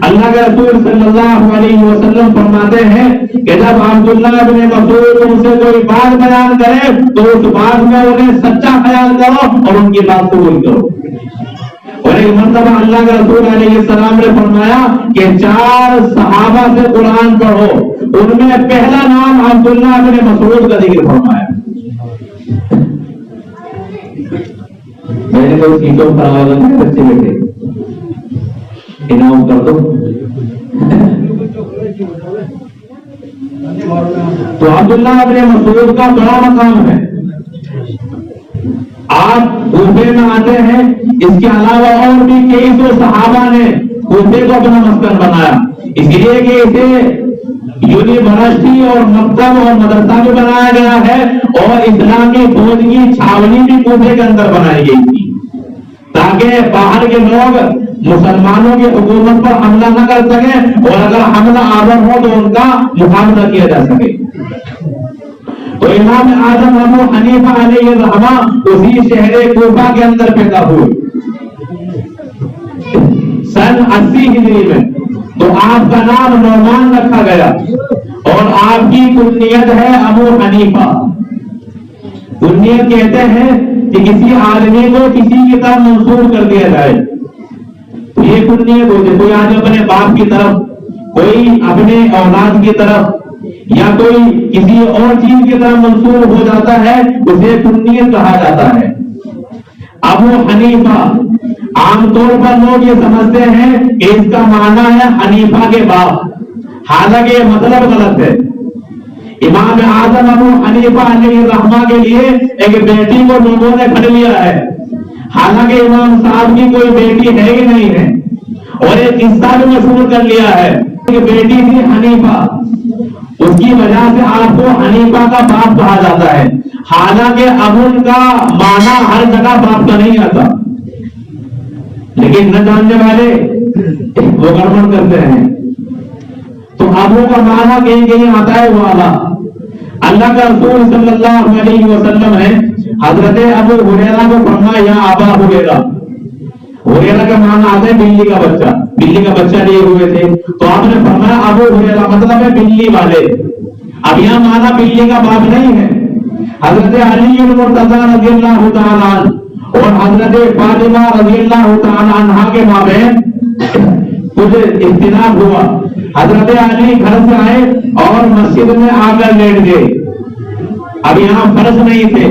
اللہ کے رسول صلی اللہ علیہ وسلم فرماتے ہیں کہ جب عبداللہ ابن مسعود ان سے کوئی بات بیان کرے تو اس بات میں انہیں سچا خیال کرو اور ان کی بات قبول کرو. اور ایک مرتبہ اللہ کے رسول علیہ السلام نے فرمایا کہ 4 صحابہ سے قرآن پڑھو. ان میں پہلا نام عبداللہ ابن مسعود کا ذکر فرمایا. میں نے کوئی سیٹوں پر آواز نہیں بچے بیٹھے انعام کر دو. تو عبداللہ ابن مسعود کا بڑا مقام ہے. آپ کوفے میں آتے ہیں. اس کے علاوہ اور بھی کئی سو صحابہ نے کوفے کو اپنا مسکن بنایا اس لیے کہ اسے یونیورسٹی اور مکتب اور مدرسہ بھی بنایا گیا ہے اور اسلامی فوج کی چھاونی بھی کوفے کے اندر بنائی گئی تھی تاکہ باہر کے لوگ مسلمانوں کی حکومت پر حملہ نہ کر سکیں اور اگر حملہ آور ہو تو ان کا مقابلہ کیا جا سکے. تو امام اعظم ابو حنیفہ علیہ الرحمہ اسی شہر کوفہ کے اندر پیدا ہوئے سن 80 ہجری میں. تو آپ کا نام نعمان رکھا گیا اور آپ کی کنیت ہے ابو حنیفہ. کنیت کہتے ہیں کہ کسی آدمی کو کسی کی طرف منسوب کر دیا جائے. یہ کنیت ہوتی ہے. کوئی آدمی اپنے باپ کی طرف, کوئی اپنے اولاد کی طرف یا کوئی کسی اور چیز کی طرف منسوب ہو جاتا ہے اسے کنیت کہا جاتا ہے. ابو حنیفہ عام طور پر لوگ یہ سمجھتے ہیں کہ اس کا معنی ہے حنیفہ کے باپ, حالانکہ یہ مطلب غلط ہے. امام اعظم ابو حنیفہ علیہ الرحمہ کے لیے ایک بیٹی کو لوگوں نے کھڑ لیا ہے, حالانکہ امام صاحب کی کوئی بیٹی ہے ہی نہیں ہے. اور ایک قصہ بھی مشہور کر لیا ہے کہ بیٹی تھی حنیفہ, اس کی وجہ سے آپ کو حنیفہ کا باپ کہا جاتا ہے, حالانکہ ابن کا معنی ہر جگہ باپ کا نہیں آتا. لیکن نہ جاننے والے وہ گڑبڑ کرتے ہیں. تو ابو کا معنی کہیں کہیں آتا ہے والا. اللہ کا رسول صلی اللہ علیہ وسلم ہے حضرت ابو ہریرہ کو فرمایا یا ابا ہریرہ. ہریرہ کا معنی آتا ہے بلی کا بچہ, بلی کا بچہ لیے ہوئے تھے تو آپ نے فرمایا ابو ہریرہ مطلب ہے بلی والے. اب یہاں معنی بلی کا باپ نہیں ہے. حضرت علی المرتضی رضی اللہ تعالیٰ عنہ اور حضرت فاطمہ رضی اللہ تعالیٰ عنہ کے مابین کچھ اختلاف ہوا. حضرت علی گھر سے آئے اور مسجد میں آ کر لیٹ گئے. اب یہاں فرش نہیں تھے,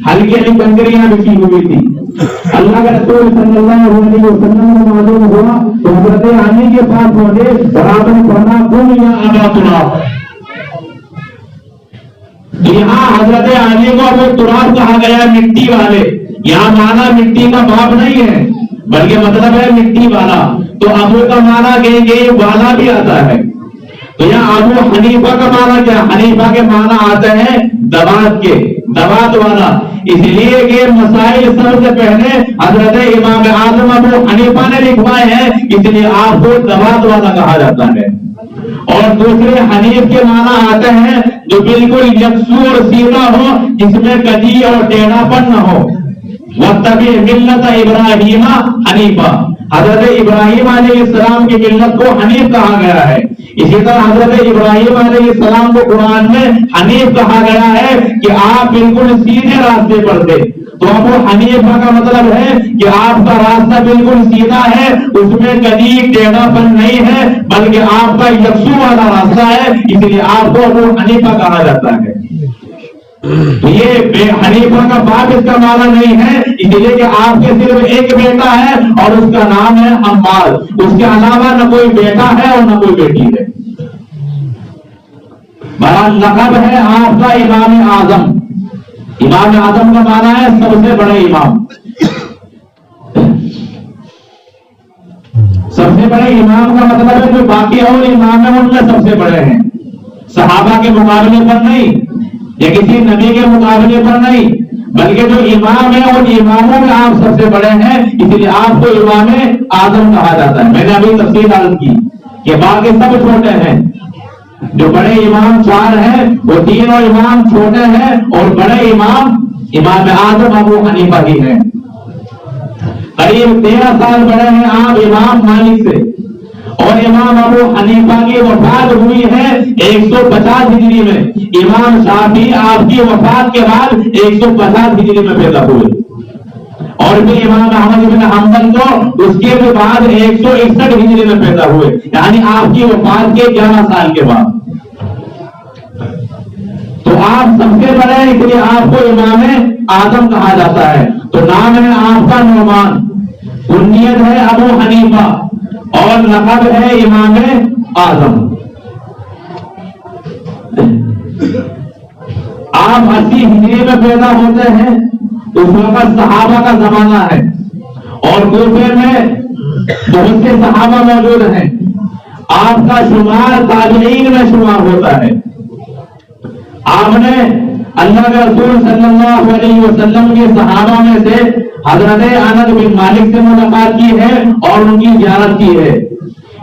ہلکی ہلکی کنکریاں بچھی ہوئی تھی. اللہ کے رسول صلی اللہ علیہ وسلم کو معلوم ہوا تو حضرت علی کے پاس پہنچے اور آپ نے فرمایا قم یا ابا تراب. یہاں حضرت علی کو ابو تراب کہا گیا مٹی والے. یہاں معنی مٹی کا باپ نہیں ہے بلکہ مطلب ہے مٹی والا. تو ابو کا معنی کہیں گے والا بھی آتا ہے. تو یہاں ابو حنیفہ کا معنی کیا؟ حنیفہ کے معنی آتے ہیں دوات کے, دوات والا. اس لیے کہ مسائل سب سے پہلے حضرت امام اعظم ابو حنیفہ نے لکھوائے ہیں, اس لیے آپ کو دوات والا کہا جاتا ہے. اور دوسرے حنیف کے معنی آتے ہیں جو بالکل یکسو اور سیدھا ہو, جس میں کجی اور ٹیڑھا پن نہ ہو. وَاتَّبِعْ مِلَّةَ إِبْرَاهِيمَ حنیفہ. حضرت ابراہیم علیہ السلام کی ملت کو حنیف کہا گیا ہے. اسی طرح حضرت ابراہیم علیہ السلام کو قرآن میں حنیف کہا گیا ہے کہ آپ بالکل سیدھے راستے پر تھے. تو اب وہ حنیفہ کا مطلب ہے کہ آپ کا راستہ بالکل سیدھا ہے, اس میں کبھی ٹیڑھا پن نہیں ہے بلکہ آپ کا یکسو والا راستہ ہے, اس لیے آپ کو ابو حنیفہ کہا جاتا ہے. تو یہ حنیفہ کا باپ اس کا معنی نہیں ہے، اس لیے کہ آپ کے صرف ایک بیٹا ہے اور اس کا نام ہے عمار، اس کے علاوہ نہ کوئی بیٹا ہے اور نہ کوئی بیٹی ہے۔ بہرحال لقب ہے آپ کا امام اعظم۔ امام اعظم کا معنی ہے سب سے بڑے امام۔ سب سے بڑے امام کا مطلب ہے جو باقی اور امام ہیں ان میں سب سے بڑے ہیں، صحابہ کے مقابلے پر نہیں یا کسی نبی کے مقابلے پر نہیں، بلکہ جو امام ہے ان اماموں میں آپ سب سے بڑے ہیں، اس لیے آپ کو امام اعظم کہا جاتا ہے۔ میں نے ابھی تفصیل عرض کی کہ باقی سب چھوٹے ہیں، جو بڑے امام 4 ہیں وہ 3 اور امام چھوٹے ہیں، اور بڑے امام امام اعظم ابو حنیفہ ہی ہیں۔ قریب 13 سال بڑے ہیں آپ امام مالک سے، اور امام ابو حنیفہ کی وفات ہوئی ہے 150 ہجری میں۔ امام شافعی آپ کی وفات کے بعد 150 ہجری میں پیدا ہوئے، اور پھر امام احمد بن حنبل تو اس کے بعد 161 ہجری میں پیدا ہوئے، یعنی آپ کی وفات کے 11 سال کے بعد۔ تو آپ سب سے بڑے، اس لیے آپ کو امام اعظم کہا جاتا ہے۔ تو نام ہے آپ کا نعمان، کنیت ہے ابو حنیفہ، اور لقب ہے امام اعظم۔ آپ 80 ہجری میں پیدا ہوتے ہیں، اس وقت صحابہ کا زمانہ ہے، اور کوفے میں بہت سے صحابہ موجود ہیں۔ آپ کا شمار تابعین میں شمار ہوتا ہے۔ آپ نے اللہ کے رسول صلی اللہ علیہ وسلم کے صحابہ میں سے حضرت انس بن مالک سے ملاقات کی ہے اور ان کی زیارت کی ہے۔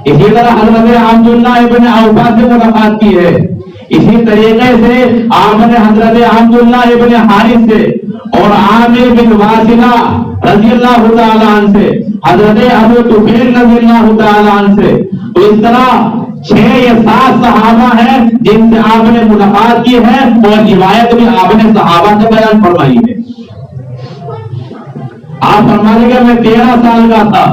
اسی طرح حضرت عبداللہ ابن اوفا سے ملاقات کی ہے۔ اسی طریقے سے آپ نے حضرت عبداللہ ابن حارث سے اور عامر بن واصلہ رضی اللہ تعالیٰ عنہ سے، حضرت ابو طفیل رضی اللہ تعالیٰ عنہ سے، تو اس طرح 6 یا 7 صحابہ ہیں جن سے آپ نے ملاقات کی ہے، اور روایت بھی آپ نے صحابہ سے بیان فرمائی ہے۔ آپ فرمانے کہ میں 13 سال کا تھا،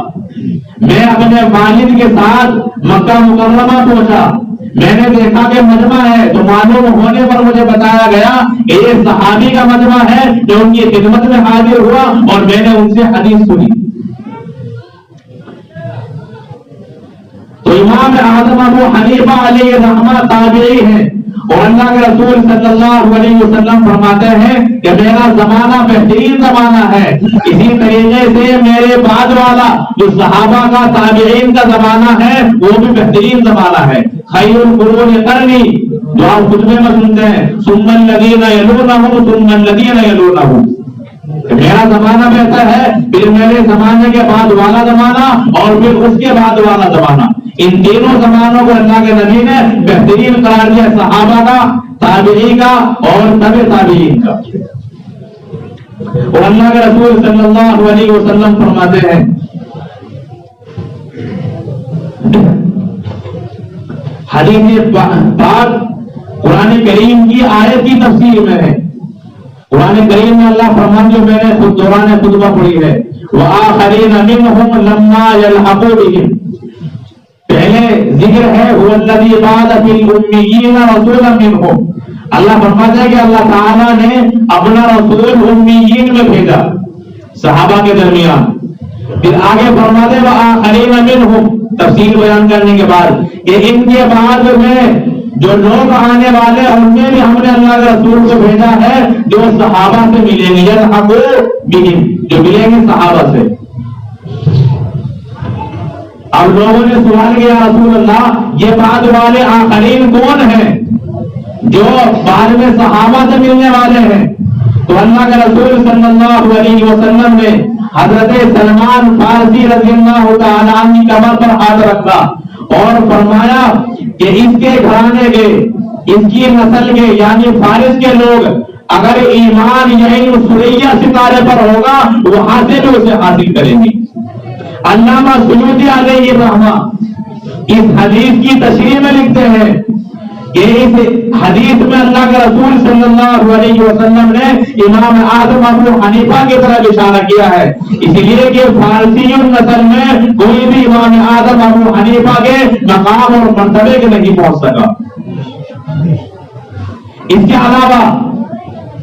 میں اپنے والد کے ساتھ مکہ مکرمہ پہنچا، میں نے دیکھا کہ مجمع ہے، تو معلوم ہونے پر مجھے بتایا گیا کہ یہ صحابی کا مجمع ہے جو ان کی خدمت میں حاضر ہوا، اور میں نے ان سے حدیث سنی۔ تو امام اعظم ابو حنیفہ علیہ رحمہ تابعی ہیں، اور اللہ کے رسول صلی اللہ علیہ وسلم فرماتے ہیں کہ میرا زمانہ بہترین زمانہ ہے، اسی طریقے سے میرے بعد والا جو صحابہ کا تابعین کا زمانہ ہے وہ بھی بہترین زمانہ ہے۔ خیر القرون قرنی، جو آپ خطبے میں سنتے ہیں، ثم الذین یلونہم ثم الذین یلونہم، میرا زمانہ بہتر ہے، پھر میرے زمانے کے بعد والا زمانہ، اور پھر اس کے بعد والا زمانہ۔ ان تینوں زمانوں کو اللہ کے نبی نے بہترین قرار دیا، صحابہ کا، تابعی کا اور تبع تابعین کا۔ اور اللہ کے رسول صلی اللہ علیہ وسلم فرماتے ہیں، حدیث پاک قرآن کریم کی آیت کی تفسیر میں ہے۔ قرآن کریم میں اللہ فرمان جو میں نے خود دوران خطبہ پڑھی ہے، وآخرین منہم لما یلحقوا بہم، پہلے ذکر ہے هو الذی بعث فی الامیین رسولا منہم، اللہ فرماتا ہے کہ اللہ تعالیٰ نے اپنا رسول امیین میں بھیجا صحابہ کے درمیان۔ پھر آگے فرماتے ہیں وآخرین منہم، تفصیل بیان کرنے کے بعد کہ ان کے بعد میں جو لوگ آنے والے ان میں بھی ہم نے اللہ کے رسول کو بھیجا ہے جو صحابہ سے ملیں گے، یلحقوا بہم، جو ملیں گے صحابہ سے۔ اب لوگوں نے سوال کیا رسول اللہ یہ بعد والے آخرین کون ہیں جو بعد میں صحابہ سے ملنے والے ہیں؟ تو اللہ کے رسول صلی اللہ علیہ وسلم نے حضرت سلمان فارسی رضی اللہ تعالیٰ عنہ کی کمر پر ہاتھ رکھا اور فرمایا کہ اس کے گھرانے کے، اس کی نسل کے یعنی فارس کے لوگ اگر ایمان یعنی سریہ ستارے پر ہوگا وہاں سے بھی اسے حاصل کریں گے۔ علامہ سیوطی علیہ الرحمہ اس حدیث کی تشریح میں لکھتے ہیں کہ اس حدیث میں اللہ کے رسول صلی اللہ علیہ وسلم نے امام اعظم ابو حنیفہ کی طرف اشارہ کیا ہے، اس لیے کہ فارسی نسل میں کوئی بھی امام اعظم ابو حنیفہ کے مقام اور مرتبے کے نہیں پہنچ سکا۔ اس کے علاوہ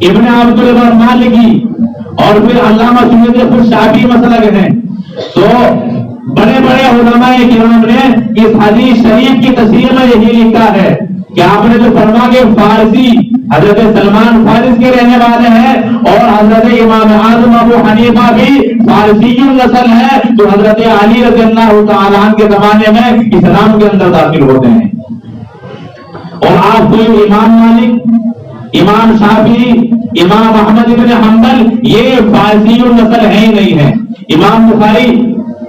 ابن عبد البر مالکی اور پھر علامہ سیوطی خود شافعی مسلک ہیں. تو بڑے بڑے علماء کرام نے اس حدیث شریف کی تفسیر میں یہی لکھا ہے کہ آپ نے جو فرما کہ فارسی حضرت سلمان فارس کے رہنے والے ہیں اور حضرت امام اعظم ابو حنیفہ بھی فارسی نسل ہے، تو حضرت علی رضی اللہ تعالیٰ عنہ کے زمانے میں اسلام کے اندر داخل ہوتے ہیں. اور آپ کو امام مالک، امام شافعی، امام احمد بن حنبل یہ فارسی نسل ہے ہی نہیں ہے. امام بخاری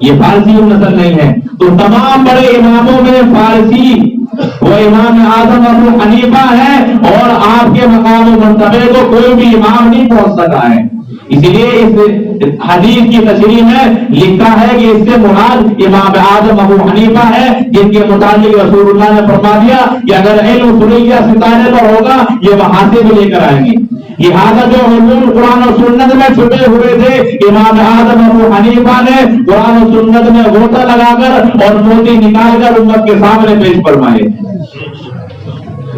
یہ فارسی نسل نہیں ہے. تو تمام بڑے اماموں میں فارسی وہ امام اعظم ابو حنیفہ ہے، اور آپ کے مقام و مرتبے کو کوئی بھی امام نہیں پہنچ سکا ہے. اسی لیے اس حدیث کی تشریح میں لکھا ہے کہ اس سے مراد امام اعظم ابو حنیفہ ہے، جن کے متعلق رسول اللہ نے فرما دیا کہ اگر علم سریہ ستارے پر ہوگا یہ وہاں سے بھی لے کر آئیں گے. لہٰذا جو علوم قرآن و سنت میں چھپے ہوئے تھے امام اعظم ابو حنیفہ نے قرآن و سنت میں غوطہ لگا کر اور موتی نکال کر امت کے سامنے پیش فرمائے.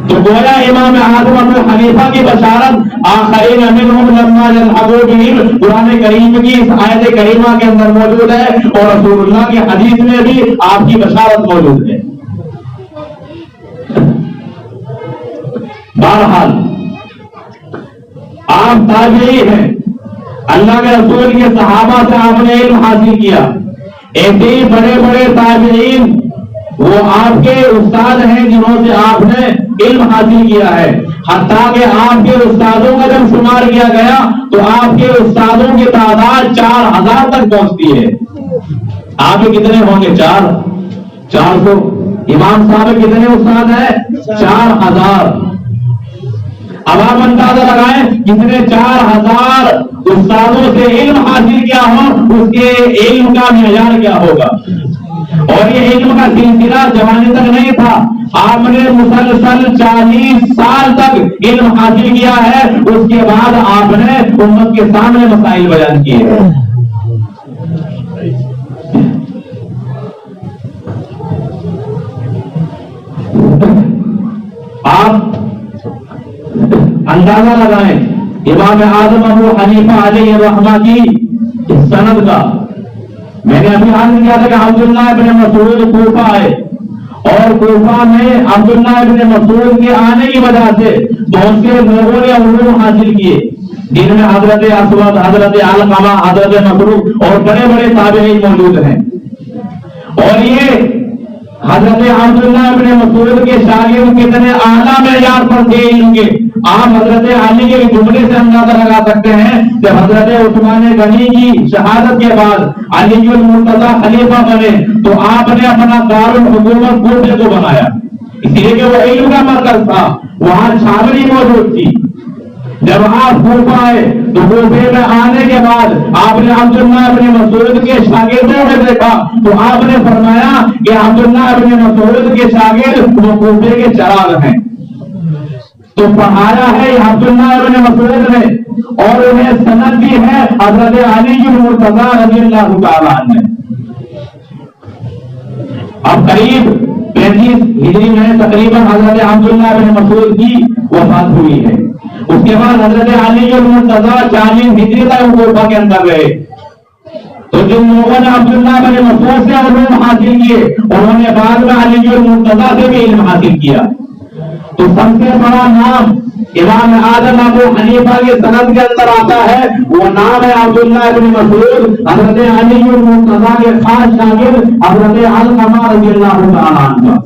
تو گویا امام اعظم ابو حنیفہ کی بشارت آخرین منہم لما یلحقوا بہم قرآن کریم کی اس آیت کریمہ کے اندر موجود ہے، اور رسول اللہ کی حدیث میں بھی آپ کی بشارت موجود ہے. بہرحال آپ تابعی ہیں، اللہ کے رسول کے صحابہ سے آپ نے علم حاصل کیا. ایسے ہی بڑے بڑے تابعین وہ آپ کے استاد ہیں جنہوں سے آپ نے علم حاصل کیا ہے. حتیٰ کہ آپ کے استادوں کا جب شمار کیا گیا تو آپ کے استادوں کی تعداد 4000 تک پہنچتی ہے. آپ کے کتنے ہوں گے؟ 400. امام صاحب کتنے استاد ہیں؟ 4000. اب آپ اندازہ لگائیں جتنے 4000 استادوں سے علم حاصل کیا ہو اس کے علم کا معیار کیا ہوگا. اور یہ علم کا سلسلہ جوانی تک نہیں تھا، آپ نے مسلسل 40 سال تک علم حاصل کیا ہے. اس کے بعد آپ نے امت کے سامنے مسائل بیان کیے ہیں. آپ اندازہ لگائیں امام اعظم ابو حنیفہ علیہ الرحمہ کی سند کا. میں نے ابھی عرض کیا تھا کہ عبداللہ ابن مسعود کوفہ آئے، اور کوفہ میں عبداللہ ابن مسعود کے آنے کی وجہ سے بہت سے لوگوں نے علوم حاصل کیے، جن میں حضرت اسود، حضرت علقمہ، حضرت مسروق اور بڑے بڑے تابعین موجود ہیں. اور یہ حضرت عبداللہ ابن مسعود کے شاگرد کتنے اعلیٰ معیار پر تھے علم کے. آپ حضرت علی کے جملے سے اندازہ لگا سکتے ہیں کہ حضرت عثمان غنی کی شہادت کے بعد علی المرتضیٰ خلیفہ بنے تو آپ نے اپنا دارالحکومت کوفہ کو بنایا، اس لیے کہ وہ علم کا مرکز تھا، وہاں چھاوری موجود تھی. جب آپ کوفہ آئے تو کوفہ میں آنے کے بعد آپ نے عبداللہ ابن مسعود کے شاگردوں میں دیکھا تو آپ نے فرمایا کہ عبداللہ ابن مسعود کے شاگرد وہ کوفہ کے چراغ ہیں. تو پڑھایا ہے عبداللہ ابن مسعود نے، اور انہیں سند بھی ہے حضرت علی المرتضیٰ رضی اللہ تعالیٰ عنہ نے. اب قریب 35 ہجری میں تقریباً حضرت عبداللہ ابن مسعود کی وفات ہوئی ہے. اس کے بعد حضرت علی المرتضیٰ 40 ہجری تک کوفہ کے اندر رہے. تو جن لوگوں نے عبداللہ ابن مسعود سے علوم حاصل کیے انہوں نے بعد میں علی المرتضیٰ سے بھی علم حاصل کیا. تو سب سے بڑا نام امام اعظم ابو حنیفہ کے سند کے اندر آتا ہے، وہ نام ہے عبداللہ ابن مسعود، حضرت علی المرتضیٰ کے خاص شاگرد حضرت علقمہ رضی اللہ تعالیٰ عنہ.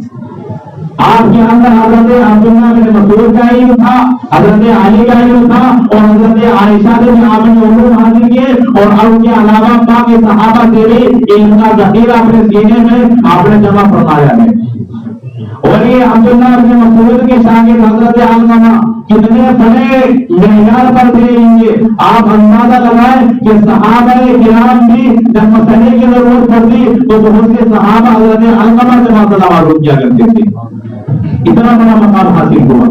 آپ کے اندر حضرت عبداللہ بن مسعود کا علم تھا، حضرت علی کا علم تھا، اور حضرت عائشہ سے بھی آپ نے علوم حاصل کیے، اور ان کے علاوہ باقی صحابہ سے بھی علم کا ذخیرہ اپنے سینے میں آپ نے جمع فرمایا ہے. اور یہ عبداللہ بن مسعود کے شاگرد حضرت علقمہ کتنے بڑے معیار پر تھے ان کے. آپ اندازہ لگائیں کہ صحابہ کرام بھی جب مسئلے کی ضرورت پڑتی تو بہت سے صحابہ حضرت علقمہ سے مسئلہ معلوم کیا کرتے تھے. اتنا بڑا مقام حاصل ہوا.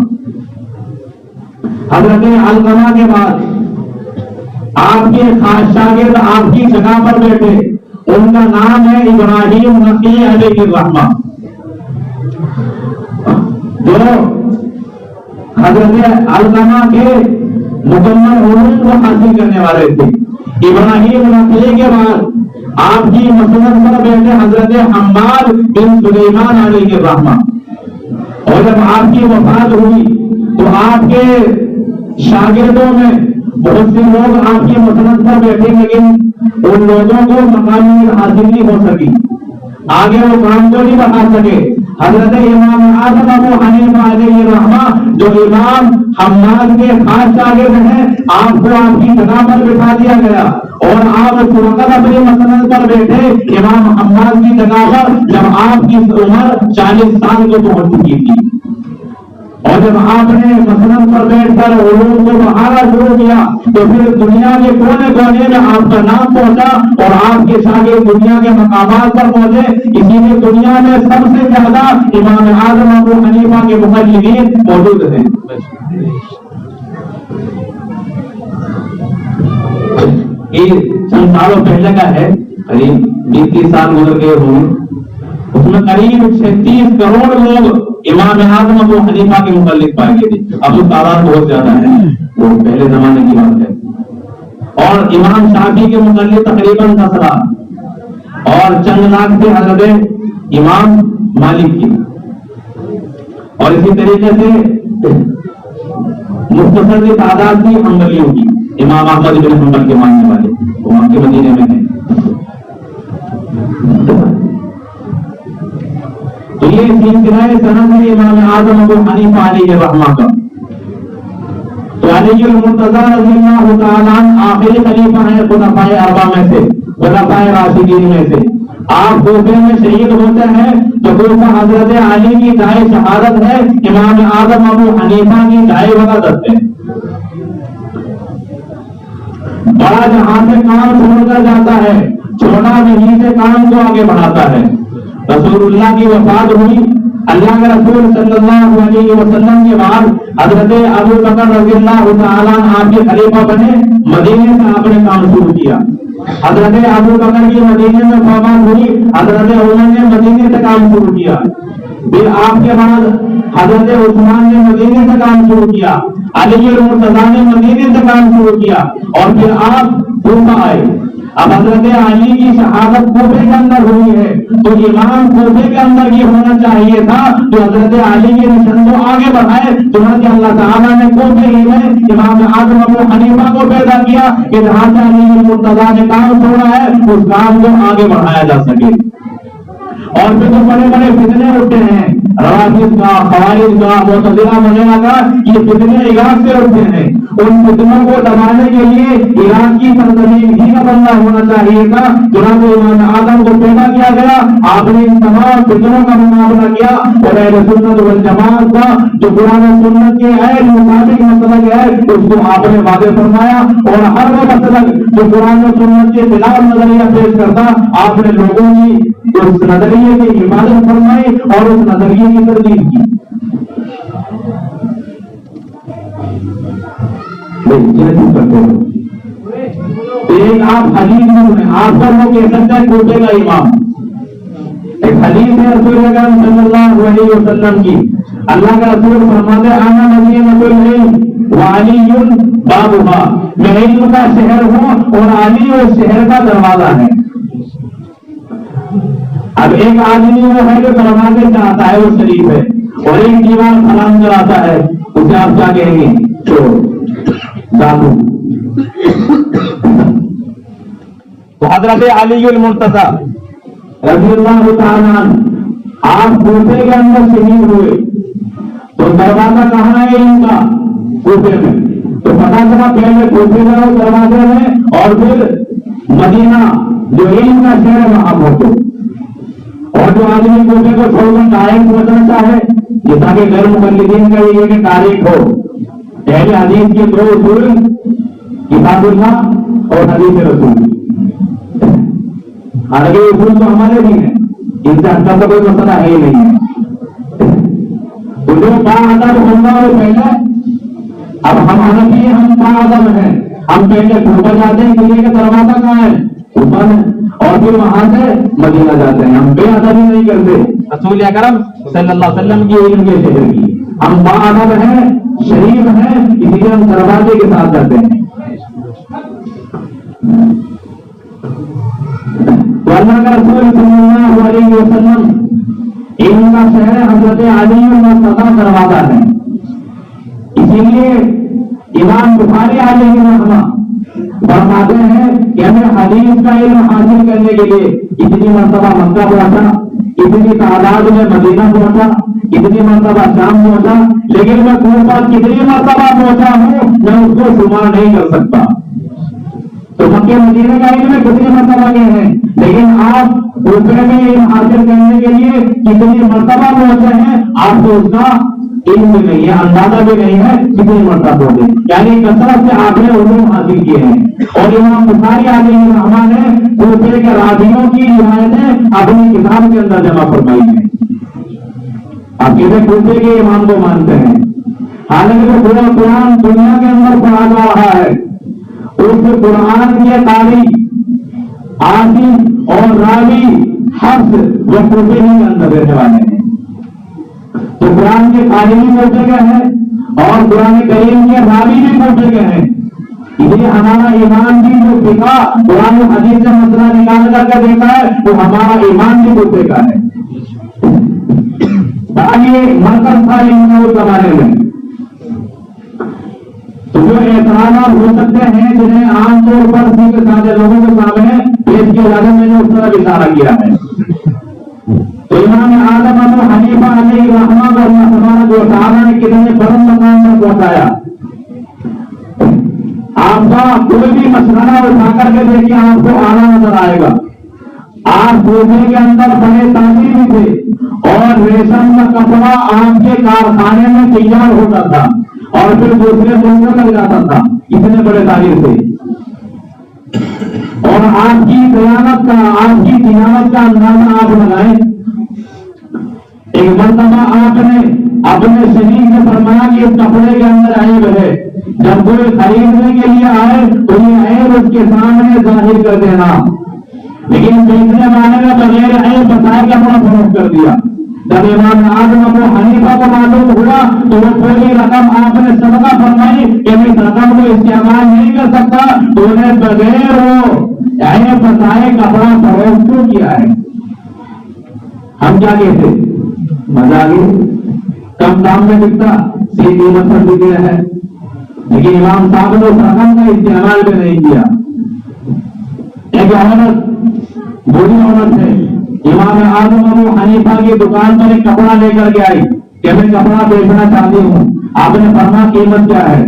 حضرت علقمہ کے بعد آپ کے خاص شاگرد آپ کی جگہ پر بیٹھے، ان کا نام ہے ابراہیم نقی علیہ الرحمہ، جو حضرت علقمہ کے مکمل علوم کو حاصل کرنے والے تھے. ابراہیم نخعی کے بعد آپ کی مسند پر بیٹھے حضرت حماد بن سلیمان علیہ الرحمہ. اور جب آپ کی وفات ہوئی تو آپ کے شاگردوں میں بہت سے لوگ آپ کی مسند پر بیٹھے لیکن ان لوگوں کو مقامی حاصل نہیں ہو سکی, آگے وہ کام کو نہیں بڑھا سکے. حضرت امام اعظم ابو حنیفہ علیہ الرحمہ جو امام حماد کے خاص شاگرد ہیں, آپ کو آپ کی جگہ پر بٹھا دیا گیا اور آپ اس وقت اپنی مسند پر بیٹھے امام حماد کی جگہ پر جب آپ کی عمر 40 سال کو پہنچ چکی تھی. اور جب آپ نے مسند پر بیٹھ کر علوم کو بڑھانا شروع کیا تو پھر دنیا کے کونے کونے میں آپ کا نام پہنچا اور آپ کے شاگرد دنیا کے مقامات پر پہنچے. اسی لیے دنیا میں سب سے زیادہ امام اعظم ابو حنیفہ کے مقلدین موجود ہیں. یہ چند سالوں پہلے کا ہے, قریب 20-30 سال گزر گئے ہوں, اس میں قریب 36 کروڑ لوگ امام اعظم ابو حنیفہ کے مقلد پائے گئے تھے. اب تو تعداد بہت زیادہ ہے, وہ پہلے زمانے کی بات ہے. اور امام شافعی کے مقلد تقریباً 10 لاکھ اور چند لاکھ تھے حضرت امام مالک کی. اور اسی طریقے سے مختصر کی تعداد تھی حنبلیوں کی, امام احمد بن حنبل کے ماننے والے, وہ وہاں کے مدینے میں ہیں. تو یہ سلسلہ سند ہے امام اعظم ابو حنیفہ علیہ الرحمہ کا. تو علی المرتضی رضی اللہ تعالیٰ عنہ آخری خلیفہ ہیں خلفائے اربعہ میں سے, خلفائے راشدین میں سے. آپ کوفے میں شہید ہوتے ہیں تو کوفہ حضرت علی کی جائے شہادت ہے, امام اعظم ابو حنیفہ کی جائے ولادت ہے. بڑا جہاں سے کام چھوڑ کر جاتا ہے, چھوٹا نہیں سے کام کو آگے بڑھاتا ہے. رسول اللہ کی وفات ہوئی, اللہ کے رسول صلی اللہ علیہ وسلم کے بعد حضرت ابو بکر رضی اللہ تعالیٰ عنہ آپ کے خلیفہ بنے. مدینے سے آپ نے کام شروع کیا. حضرت ابو بکر کی مدینے میں وفات ہوئی, حضرت عمر نے مدینے سے کام شروع کیا. پھر آپ کے بعد حضرت عثمان نے مدینے سے کام شروع کیا, علی المرتضی نے مدینے سے کام شروع کیا, اور پھر آپ کوفہ آئے. اب حضرت علی کی شہادت کوفے کے اندر ہوئی ہے تو امام کوفے کے اندر یہ ہونا چاہیے تھا جو حضرت علی کے مشن کو آگے بڑھائے. چنانچہ اللہ تعالیٰ نے کوفے ہی میں امام اعظم ابو حنیفہ کو پیدا کیا کہ جہاں سے علی المرتضی نے کام چھوڑا ہے اس کام کو آگے بڑھایا جا سکے. اور پھر تو بڑے بڑے فتنے اٹھے ہیں, روافض کا, خوارج کا, معتزلہ وغیرہ کا, یہ فتنے عراق سے اٹھے ہیں. ان فتنوں کو دبانے کے لیے عراق کی سرزمین ہی کا بندہ ہونا چاہیے تھا. چنانچہ امام اعظم کو پیدا کیا گیا, آپ نے ان تمام فتنوں کا مقابلہ کیا اور اہل سنت والجماعت کا جو قرآن و سنت کے عین مطابق مسلک ہے اس کو آپ نے واضح فرمایا, اور ہر وہ مسلک جو قرآن و سنت کے خلاف نظریہ پیش کرتا آپ نے لوگوں کی اس نظریے کی حفاظت فرمائی اور اس نظریے کی تردید کی. ایک آپ حدیث میں آپ پر وہ کہہ سکتا ہے کوفے کا امام. ایک حدیث ہے رسول اکرم صلی اللہ علیہ وسلم کی, اللہ کا رسول فرماتے ہیں انا مدینۃ العلم وعلی بابھا, میں علم کا شہر ہوں اور علی اس شہر کا دروازہ ہے. اب ایک آدمی وہ ہے جو دروازے سے آتا ہے وہ شریف ہے, اور ایک دیوار سلام کراتا ہے, اسے آپ کیا کہیں گے؟ چور, جادو. تو حضرت علی المرتضی رضی اللہ تعالیٰ آپ کوفے کے اندر شہید ہوئے تو دروازہ کہاں ہے ان کا؟ کوفے میں. تو پتا چلا پہلے کوفے میں دروازے میں اور پھر مدینہ جو علم کا شہر ہے وہاں پہنچو. اور جو آدمی کوفے کو چھوڑ کر ڈائریکٹ پہنچنا چاہے یہ تاکہ غیر مقلدین کا یہ کہ تاریخ ہو. پہلے حدیث کے 2 اصول, کتاب اللہ اور حدیث رسول. حالانکہ اصول تو ہمارے بھی ہیں, ان سے ہٹا تو کوئی مسئلہ ہے ہی نہیں ہے. تو جو باادب ہوگا وہ پہلے, اب ہم حنفی ہم باادب ہیں, ہم پہلے کوفہ جاتے ہیں, کسی کا دروازہ کہاں ہے؟ کوفہ ہے, اور پھر وہاں سے مدینہ جاتے ہیں. ہم بے ادبی نہیں کرتے رسول اکرم صلی اللہ علیہ وسلم کی علم کے شہر کی. ہم باادب ہیں شریف ہے اسی لیے ہم دروازے کے ساتھ جاتے ہیں. اللہ کا رسول صلی اللہ علیہ وسلم ان کا شہر حضرت علی مرتضیٰ دروازہ ہے. اسی لیے امام بخاری علیہ الرحمہ فرماتے ہیں کہ ہمیں حدیث کا علم حاصل کرنے کے لیے اتنی مرتبہ مکہ پہنچا, اتنی تعداد میں مدینہ پہنچا, اتنی مرتبہ شام پہنچا, لیکن میں کوفہ کتنی مرتبہ پہنچا ہوں میں اس کو شمار نہیں کر سکتا. تو مکہ مدینہ کا علم کتنی مرتبہ گئے ہیں, لیکن آپ کوفہ میں علم حاصل کرنے کے لیے کتنی مرتبہ پہنچے ہیں آپ کو اس کا علم بھی نہیں ہے, اندازہ بھی نہیں ہے کتنی مرتبہ پہنچے. یعنی کثرت سے آپ نے علوم حاصل کیے ہیں. اور امام بخاری علیہ الرحمہ نے کوفے کے راویوں کی روایتیں اپنی کتاب کے اندر جمع فرمائی ہیں. آپ کسی کوفے کے امام کو مانتے ہیں, حالانکہ پورا قرآن دنیا کے اندر پڑھا جا رہا ہے. اس قرآن کے قاری, عاصم اور راوی حفظ وہ کوفے ہی کے اندر رہنے والے ہیں. تو قرآن کے قاری بھی کوفے کے ہیں اور قرآن کریم کے راوی بھی کوفے کے ہیں. اس لیے ہمارا ایمان بھی جو فقہ قرآن و حدیث سے مسئلہ نکال کر کے دیتا ہے وہ ہمارا ایمان بھی کوفے کا ہے. یہ مرکز تھا اس زمانے میں. تو جو اعتراضات ہو سکتے ہیں جنہیں عام طور پر سیدھے سادے لوگوں کے سامنے پیش کیا جاتا ہے, میں نے اس طرح اشارہ کیا ہے. تو امام اعظم ابو حنیفہ علیہ الرحمہ کو اللہ تبارک و تعالیٰ نے کتنے بلند مقام پر پہنچایا. آپ کا کوئی بھی مسئلہ اٹھا کر کے دیکھیے آپ کو آنا نظر آئے گا. آپ کوفے کے اندر بڑے تاجر بھی تھے اور ریشم کا کپڑا آپ کے کارخانے میں تیار ہوتا تھا اور پھر دوسرے ملکوں تک جاتا تھا. اتنے بڑے تاجر تھے. اور آپ کی قیادت کا, آپ کی تجارت کا اندازہ آپ لگائیں. ایک مرتبہ آپ نے اپنے شریک سے فرمایا کہ اس کپڑے کے اندر عیب ہے, جب کوئی خریدنے کے لیے آئے تو یہ عیب اس کے سامنے ظاہر کر دینا. لیکن بیچنے والے نے بغیر عیب بتائے کپڑا فروخت کر دیا. جب امام اعظم ابو حنیفہ کو معلوم ہوا تو وہ پوری رقم آپ نے صدقہ فرمائی کہ میں اس رقم کو استعمال نہیں کر سکتا, تو انہیں بغیر وہ عیب بتائے کپڑا فروخت کیوں کیا ہے. ہم کیا کہتے مزہ آ گئی, کم دام میں بکتا صحیح قیمت پر بک گیا ہے, لیکن امام صاحب نے اس رقم کا استعمال بھی نہیں کیا. ایک عورت, بوڑھی عورت ہے, امام اعظم ابو حنیفہ کی دکان پر ایک کپڑا لے کر کے آئی کہ میں کپڑا بیچنا چاہتی ہوں. آپ نے فرمایا قیمت کیا ہے؟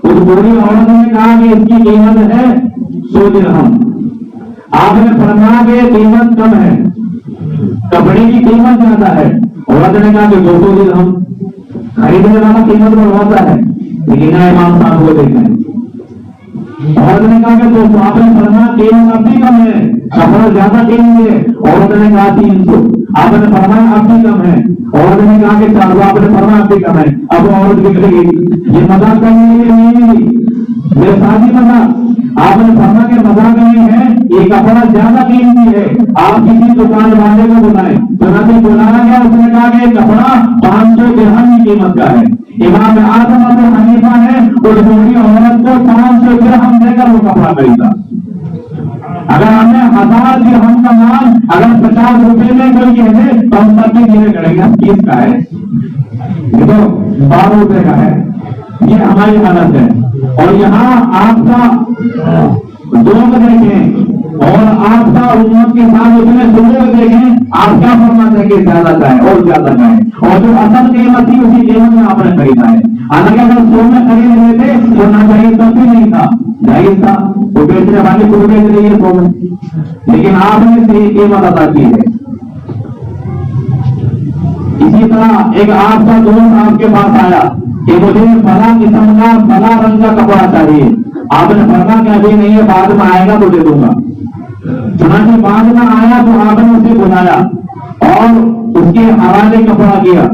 اس بوڑھی عورت نے کہا کہ اس کی قیمت ہے 100 درہم. آپ نے فرمایا کہ قیمت کم ہے, کپڑے کی قیمت زیادہ ہے. عورت نے کہا کہ 200 درہم. خریدنے والا قیمت بڑھواتا ہے, لیکن امام صاحب کو دیکھیں. عورت نے کہا کہ 200. آپ نے فرمایا قیمت اب بھی کم ہے, کپڑا زیادہ قیمت ہے. عورت نے کہا 300. آپ نے فرمایا اب بھی کم ہے. عورت نے کہا کہ 400. آپ نے فرمایا اب بھی کم ہے. اب عورت بک رہی ہے. یہ مذاق کرنے کے لیے نہیں, یہ سادی مذاق. آپ نے فرمایا کہ مذاق نہیں ہے, یہ کپڑا زیادہ قیمتی ہے, آپ کسی دکان والے کو بلائیں. چنانچہ بلایا گیا, اس نے کہا کہ یہ کپڑا 500 درہم کی قیمت کا ہے. امام اعظم ابو حنیفہ نے اس بوڑھی عورت کو 500 درہم دے کر وہ کپڑا خریدا. اگر ہمیں 1000 درہم کا مال اگر 50 روپے میں کوئی کہہ دے تو ہم سب کی دینے کریں گے. 30 کا ہے, یہ تو 12 روپے کا ہے. یہ ہماری حالت ہے. اور یہاں آپ کا دوست دیکھیں اور آپ کا امت کے ساتھ اتنے سلوک دیکھیں, آپ کیا فرماتے ہیں کہ زیادہ کا ہے اور زیادہ کا ہے, اور جو اصل قیمت تھی اسی قیمت میں آپ نے خریدا ہے. حالانکہ اگر 100 میں خرید رہے تھے تو نہ جائز تب بھی نہیں تھا, جائز تھا. تو بیچنے والے کو بیچ رہی ہے 100 میں, لیکن آپ نے صحیح قیمت ادا کی ہے. اسی طرح ایک آپ کا دوست آپ کے پاس آیا کہ مجھے فلاں قسم کا فلاں رنگ کا کپڑا چاہیے. آپ نے فرمایا کہ ابھی نہیں ہے, بعد میں آئے گا تو دے دوں گا. چنانچہ بعد میں آیا تو آپ نے اسے بلایا اور اس کے حوالے کپڑا کیا.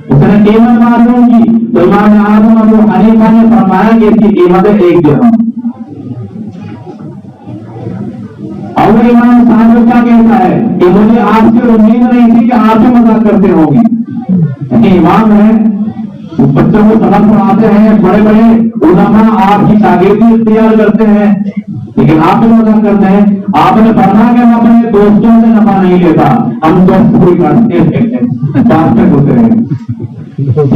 اس نے قیمت معلوم کی تو امام اعظم ابو حنیفہ نے فرمایا کہ اس کی قیمت ہے 1 درہم. اور وہ امام صاحب کیا کہتا ہے کہ مجھے آپ سے امید نہیں تھی کہ آپ سے مذاق کرتے ہوں گے. امام ہے, بچوں کو سبق پڑھاتے ہیں، بڑے بڑے علماء آپ کی شاگردی اختیار کرتے ہیں، لیکن آپ بھی مذاق کرتے ہیں. آپ نے فرمایا کہ ہم اپنے دوستوں سے نفع نہیں لیتا، ہم دوست کوئی کرتے ہیں، بات میں ہوتے ہیں.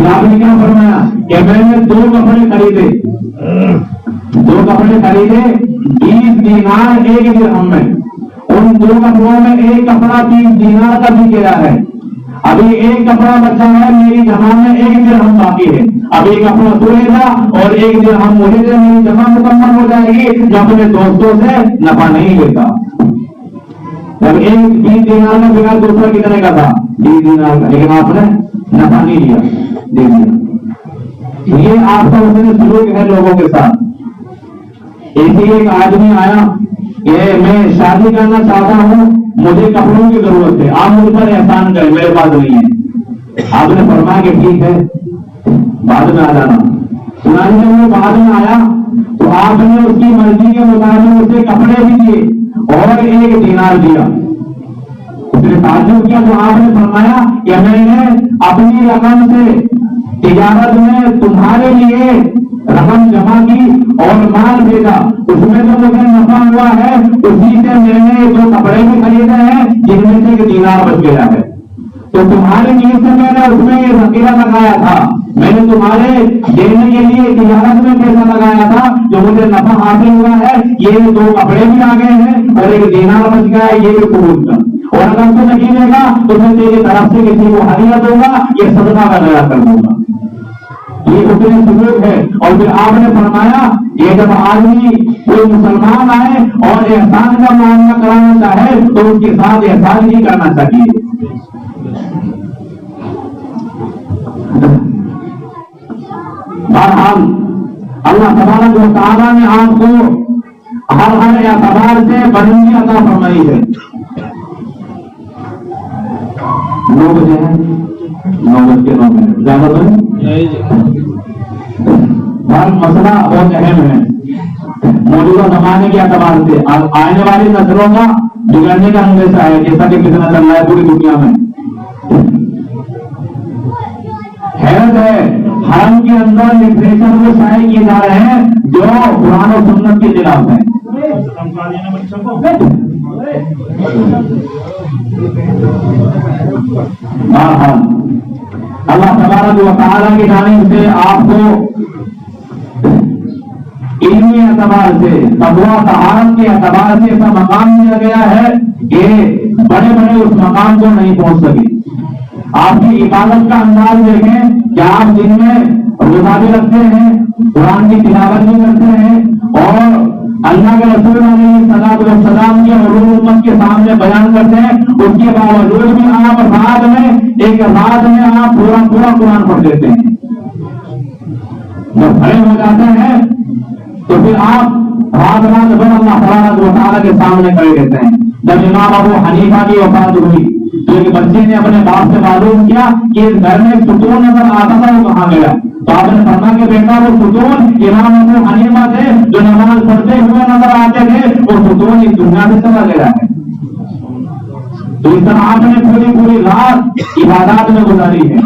آپ نے کیا فرمایا کہ میں نے 2 کپڑے خریدے، 20 دینار 1 درہم میں. ان 2 کپڑوں میں ایک کپڑا 30 دینار کا بھی گیا ہے. ابھی ایک کپڑا بچا ہے، میری جمع میں 1 درہم باقی ہے. اب ایک کپڑا تو لے گا اور 1 درہم مجھے دے، میری جمع مکمل ہو جائے گی. میں اپنے دوستوں سے نفع نہیں لیتا. جب 20 دینار میں بغیر دوسرا کتنے کا تھا؟ 20 دینار کا، لیکن آپ نے نفع نہیں لیا، دے دیا. یہ آپ کا حسن سلوک ہے لوگوں کے ساتھ. ایسے ایک آدمی آیا کہ میں شادی کرنا چاہتا ہوں، مجھے کپڑوں کی ضرورت ہے، آپ مجھ پر احسان کریں، میرے پاس نہیں ہے. آپ نے فرمایا کہ ٹھیک ہے بعد میں آ جانا. سنانی جب وہ بعد میں آیا تو آپ نے اس کی مرضی کے مطابق اسے کپڑے بھی دیے اور 1 دینار دیا. اس نے تعجب کیا تو آپ نے فرمایا کہ میں نے اپنی رقم سے تجارت میں تمہارے لیے رقم جمع کی اور مال بھیجا، اس میں جو مجھے نفع ہوا ہے اسی سے میں نے 2 کپڑے بھی خریدے ہیں جن میں سے 1 دینار بچ گیا ہے. تو تمہارے لیے سے میں نے اس میں یہ ذخیرہ لگایا تھا، میں نے تمہارے دینے کے لیے تجارت میں پیسہ لگایا تھا، جو مجھے نفع حاصل ہوا ہے یہ 2 کپڑے بھی آ گئے ہیں اور 1 دینار بچ گیا ہے، یہ بھی قبول کر. اور اگر تو نہیں لے گا تو میں تیری طرف سے کسی کو ہدیہ دوں گا، یہ صدقہ کا ضائع کر دوں گا. یہ حسن سلوک ہے. اور پھر آپ نے فرمایا یہ جب آدمی کوئی مسلمان آئے اور احسان کا معاملہ کرانا چاہے تو اس کے ساتھ احسان ہی کرنا چاہیے. بہرحال اللہ تبارک و تعالیٰ نے آپ کو ہر اعتبار سے بلندی عطا فرمائی ہے. 9 بجے ہیں، 9:09 زیادہ تو مسئلہ بہت اہم ہے. موجودہ زمانے کے اعتبار سے آنے والی نسلوں کا بگڑنے کا اندیشہ ہے، جیسا کہ کتنا چل رہا ہے پوری دنیا میں. حیرت ہے حرم کے اندر لٹریچر وہ شائع کیے جا رہے ہیں جو قرآن و سنت کے خلاف ہیں. اللہ تبارک و تعالیٰ کی جانب سے آپ کو علمی اعتبار سے، تقویٰ طہارت کے اعتبار سے ایسا مقام دیا گیا ہے کہ بڑے بڑے اس مقام کو نہیں پہنچ سکے. آپ کی عبادت کا انداز دیکھیں کہ آپ دن میں روزہ بھی رکھتے ہیں، قرآن کی تلاوت بھی کرتے ہیں اور اللہ کے رسول علیہ السلام کے علوم امت کے سامنے بیان کرتے ہیں. اس کے باوجود بھی آپ رات میں آپ پورا قرآن پڑھ دیتے ہیں. جب کھڑے ہو جاتے ہیں تو پھر آپ رات بھر اللہ تبارک و تعالیٰ کے سامنے کھڑے رہتے ہیں. جب امام ابو حنیفہ کی وفات ہوئی تو ایک بچے نے اپنے باپ سے معلوم کیا کہ اس گھر میں ستون نظر آتا تھا، وہ کہاں گیا؟ تو آپ نے فرمایا کہ بیٹا وہ ستون امام ابو حنیفہ تھے جو نماز پڑھتے ہوئے نظر آتے تھے، وہ ستون اس دنیا سے چلا گیا ہے. تو اس طرح آپ نے پوری رات عبادات میں گزاری ہے.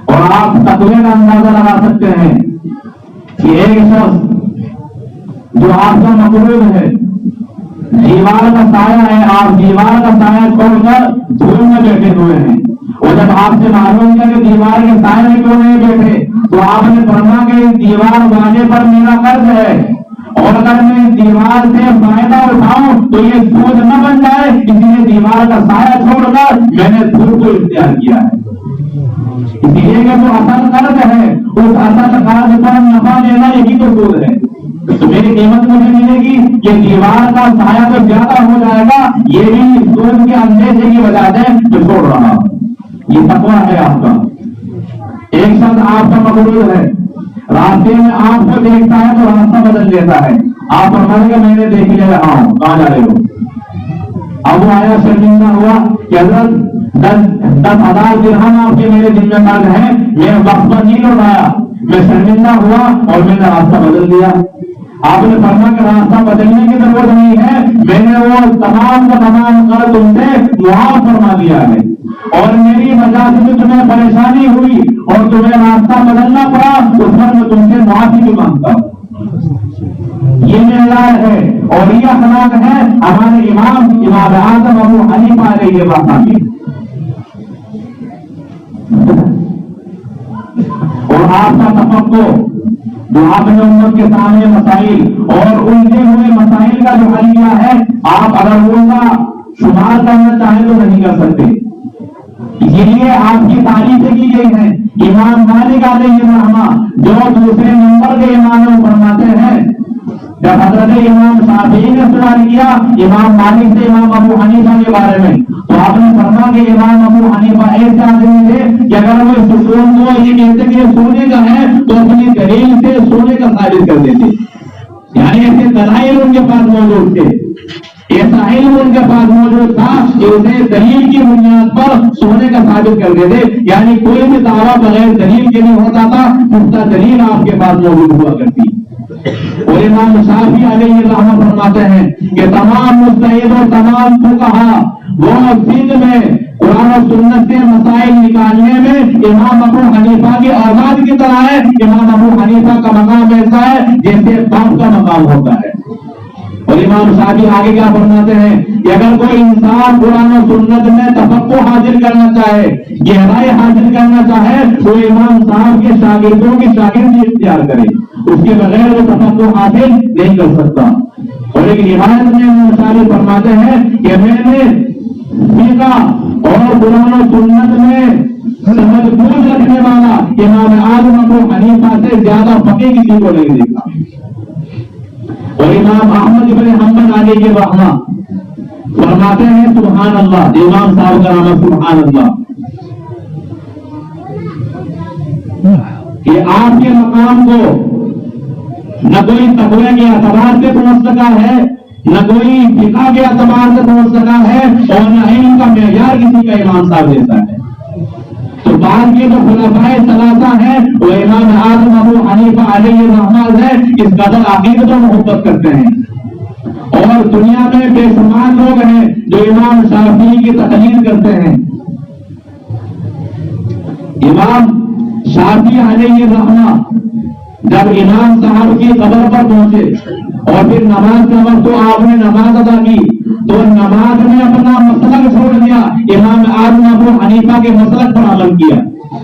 اور آپ تقوی کا اندازہ لگا سکتے ہیں کہ ایک شخص جو آپ کا مقروب ہے، دیوار کا سایہ ہے، آپ دیوار کا سایہ چھوڑ کر دھول میں بیٹھے ہوئے ہیں. اور جب آپ سے معلوم کیا کہ دیوار کے سائے میں کیوں نہیں بیٹھے تو آپ نے فرمایا کہ اس دیوار والے پر میرا قرض ہے اور اگر میں اس دیوار سے فائدہ اٹھاؤں تو یہ سود نہ بن جائے، اس لیے دیوار کا سایہ چھوڑ کر میں نے دھول کو اختیار کیا ہے. اس لیے کہ جو اصل قرض ہے اس اصل قرض پر نفع لینا یہی تو سود ہے. تو میری قیمت مجھے ملے گی، یہ دیوار کا سایہ تو زیادہ ہو جائے گا، یہ بھی سود کے اندیشے کی وجہ سے میں چھوڑ رہا ہوں. یہ تقویٰ ہے آپ کا. ایک شخص آپ کا مقبول ہے، راستے میں آپ کو دیکھتا ہے تو راستہ بدل دیتا ہے. آپ فرمائیں گے میں نے دیکھ لے رہا ہوں، کہاں جا رہے ہو؟ اب وہ آیا شرمندہ ہوا کہ حضرت 10,000 درہم آپ کے میرے ذمہ قرض ہیں، میں وقت پر نہیں لوٹایا، میں شرمندہ ہوا اور میں نے راستہ بدل دیا. آپ نے فرمایا کہ راستہ بدلنے کی ضرورت نہیں ہے، میں نے وہ تمام کا تمام قرض تم سے معاف فرما دیا ہے. اور میری وجہ سے جو تمہیں پریشانی ہوئی اور تمہیں راستہ بدلنا پڑا اس پر میں تم سے معافی بھی مانگتا ہوں. یہ معیار ہے اور یہ اخلاق ہے ہمارے امام اعظم ابو حنیفہ علیہ الرحمہ کی. اور آپ کا تفقع جو آپ نے امت کے سامنے مسائل اور الجھے ہوئے مسائل کا جو حل کیا ہے، آپ اگر ان کا شمار کرنا چاہیں تو نہیں کر سکتے. اسی لیے آپ کی تعریفیں کی گئی ہیں. امام مالک علیہ الرحمہ جو دوسرے نمبر کے امام فرماتے ہیں، جب حضرت امام شافعی نے سوال کیا امام مالک سے امام ابو حنیفہ کے بارے میں، تو آپ نے فرمایا کہ امام ابو حنیفہ ایسے آدمی تھے کہ اگر وہ سکون کو یہ کہتے کہ سونے کا ہے تو اپنی دلیل سے سونے کا ثابت کر دیتے. یعنی ایسے دلائل ان کے پاس موجود تھے، ایسا علم ان کے پاس موجود تھا کہ اسے دلیل کی بنیاد پر سونے کا ثابت کر دیتے. یعنی کوئی بھی دعویٰ بغیر دلیل کے نہیں ہوتا تھا، پختہ دلیل آپ کے پاس موجود ہوا کرتی. اور امام شافعی علیہ الرحمہ فرماتے ہیں کہ تمام مجتہد اور تمام فقہا وہ سندھ میں قرآن و سنت سے مسائل نکالنے میں امام ابو حنیفہ کی اولاد کی طرح ہے. امام ابو حنیفہ کا مقام ایسا ہے جیسے باپ کا مقام ہوتا ہے. اور امام شافعی آگے کیا فرماتے ہیں کہ اگر کوئی انسان قرآن و سنت میں تفقہ حاصل کرنا چاہے، گہرائی حاصل کرنا چاہے، تو امام صاحب کے شاگردوں کی شاگردی اختیار کرے، اس کے بغیر وہ تفقہ حاصل نہیں کر سکتا. اور ایک روایت میں امام شافعی فرماتے ہیں کہ میں نے فقہ اور قرآن و سنت میں سمجھ بوجھ رکھنے والا امام اعظم ابو حنیفہ سے زیادہ فقیہ کسی کو نہیں دیکھا. اور امام احمد بن حنبل علیہ الرحمہ فرماتے ہیں سبحان اللہ، امام صاحب کا نام سبحان اللہ، کہ آپ کے مقام کو نہ کوئی تقوی کے اعتبار سے پہنچ سکا ہے، نہ کوئی فقہ کے اعتبار سے پہنچ سکا ہے، اور نہ علم کا معیار کسی کا امام صاحب جیسا ہے. تو بعد کے جو خلفائے ثلاثہ ہیں وہ امام اعظم ابو حنیفہ علیہ الرحمہ سے اس قدر عقیدت و محبت کرتے ہیں. اور دنیا میں بے شمار لوگ ہیں جو امام شافعی کی تقلید کرتے ہیں. امام شافعی علیہ الرحمہ جب امام صاحب کی قبر پر پہنچے اور پھر نماز کے وقت تو آپ نے نماز ادا کی، تو نماز میں اپنا مسلک چھوڑ دیا، امام اعظم ابو حنیفہ کے مسلک پر عمل کیا.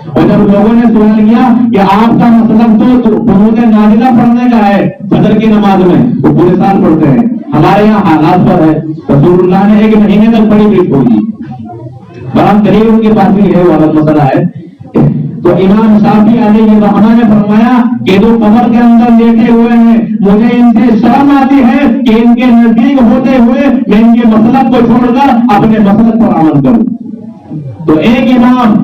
اور جب لوگوں نے سوال کیا کہ آپ کا مسلک تو قنوت نازلہ پڑھنے کا ہے فجر کی نماز میں، وہ پورے سال پڑھتے ہیں، ہمارے یہاں حالات پر ہے، رسول اللہ نے ایک مہینے تک پڑھی بھی چھوڑ دی. بڑا قریب ان کے پاس بھی ہے، وہ الگ مسئلہ ہے. تو امام شافعی علیہ الرحمہ نے فرمایا کہ جو قبر کے اندر لیٹے ہوئے ہیں مجھے ان سے شرم آتی ہے کہ ان کے نزدیک ہوتے ہوئے میں ان کے مسلک کو چھوڑ کر اپنے مسلک پر عمل کروں. تو ایک امام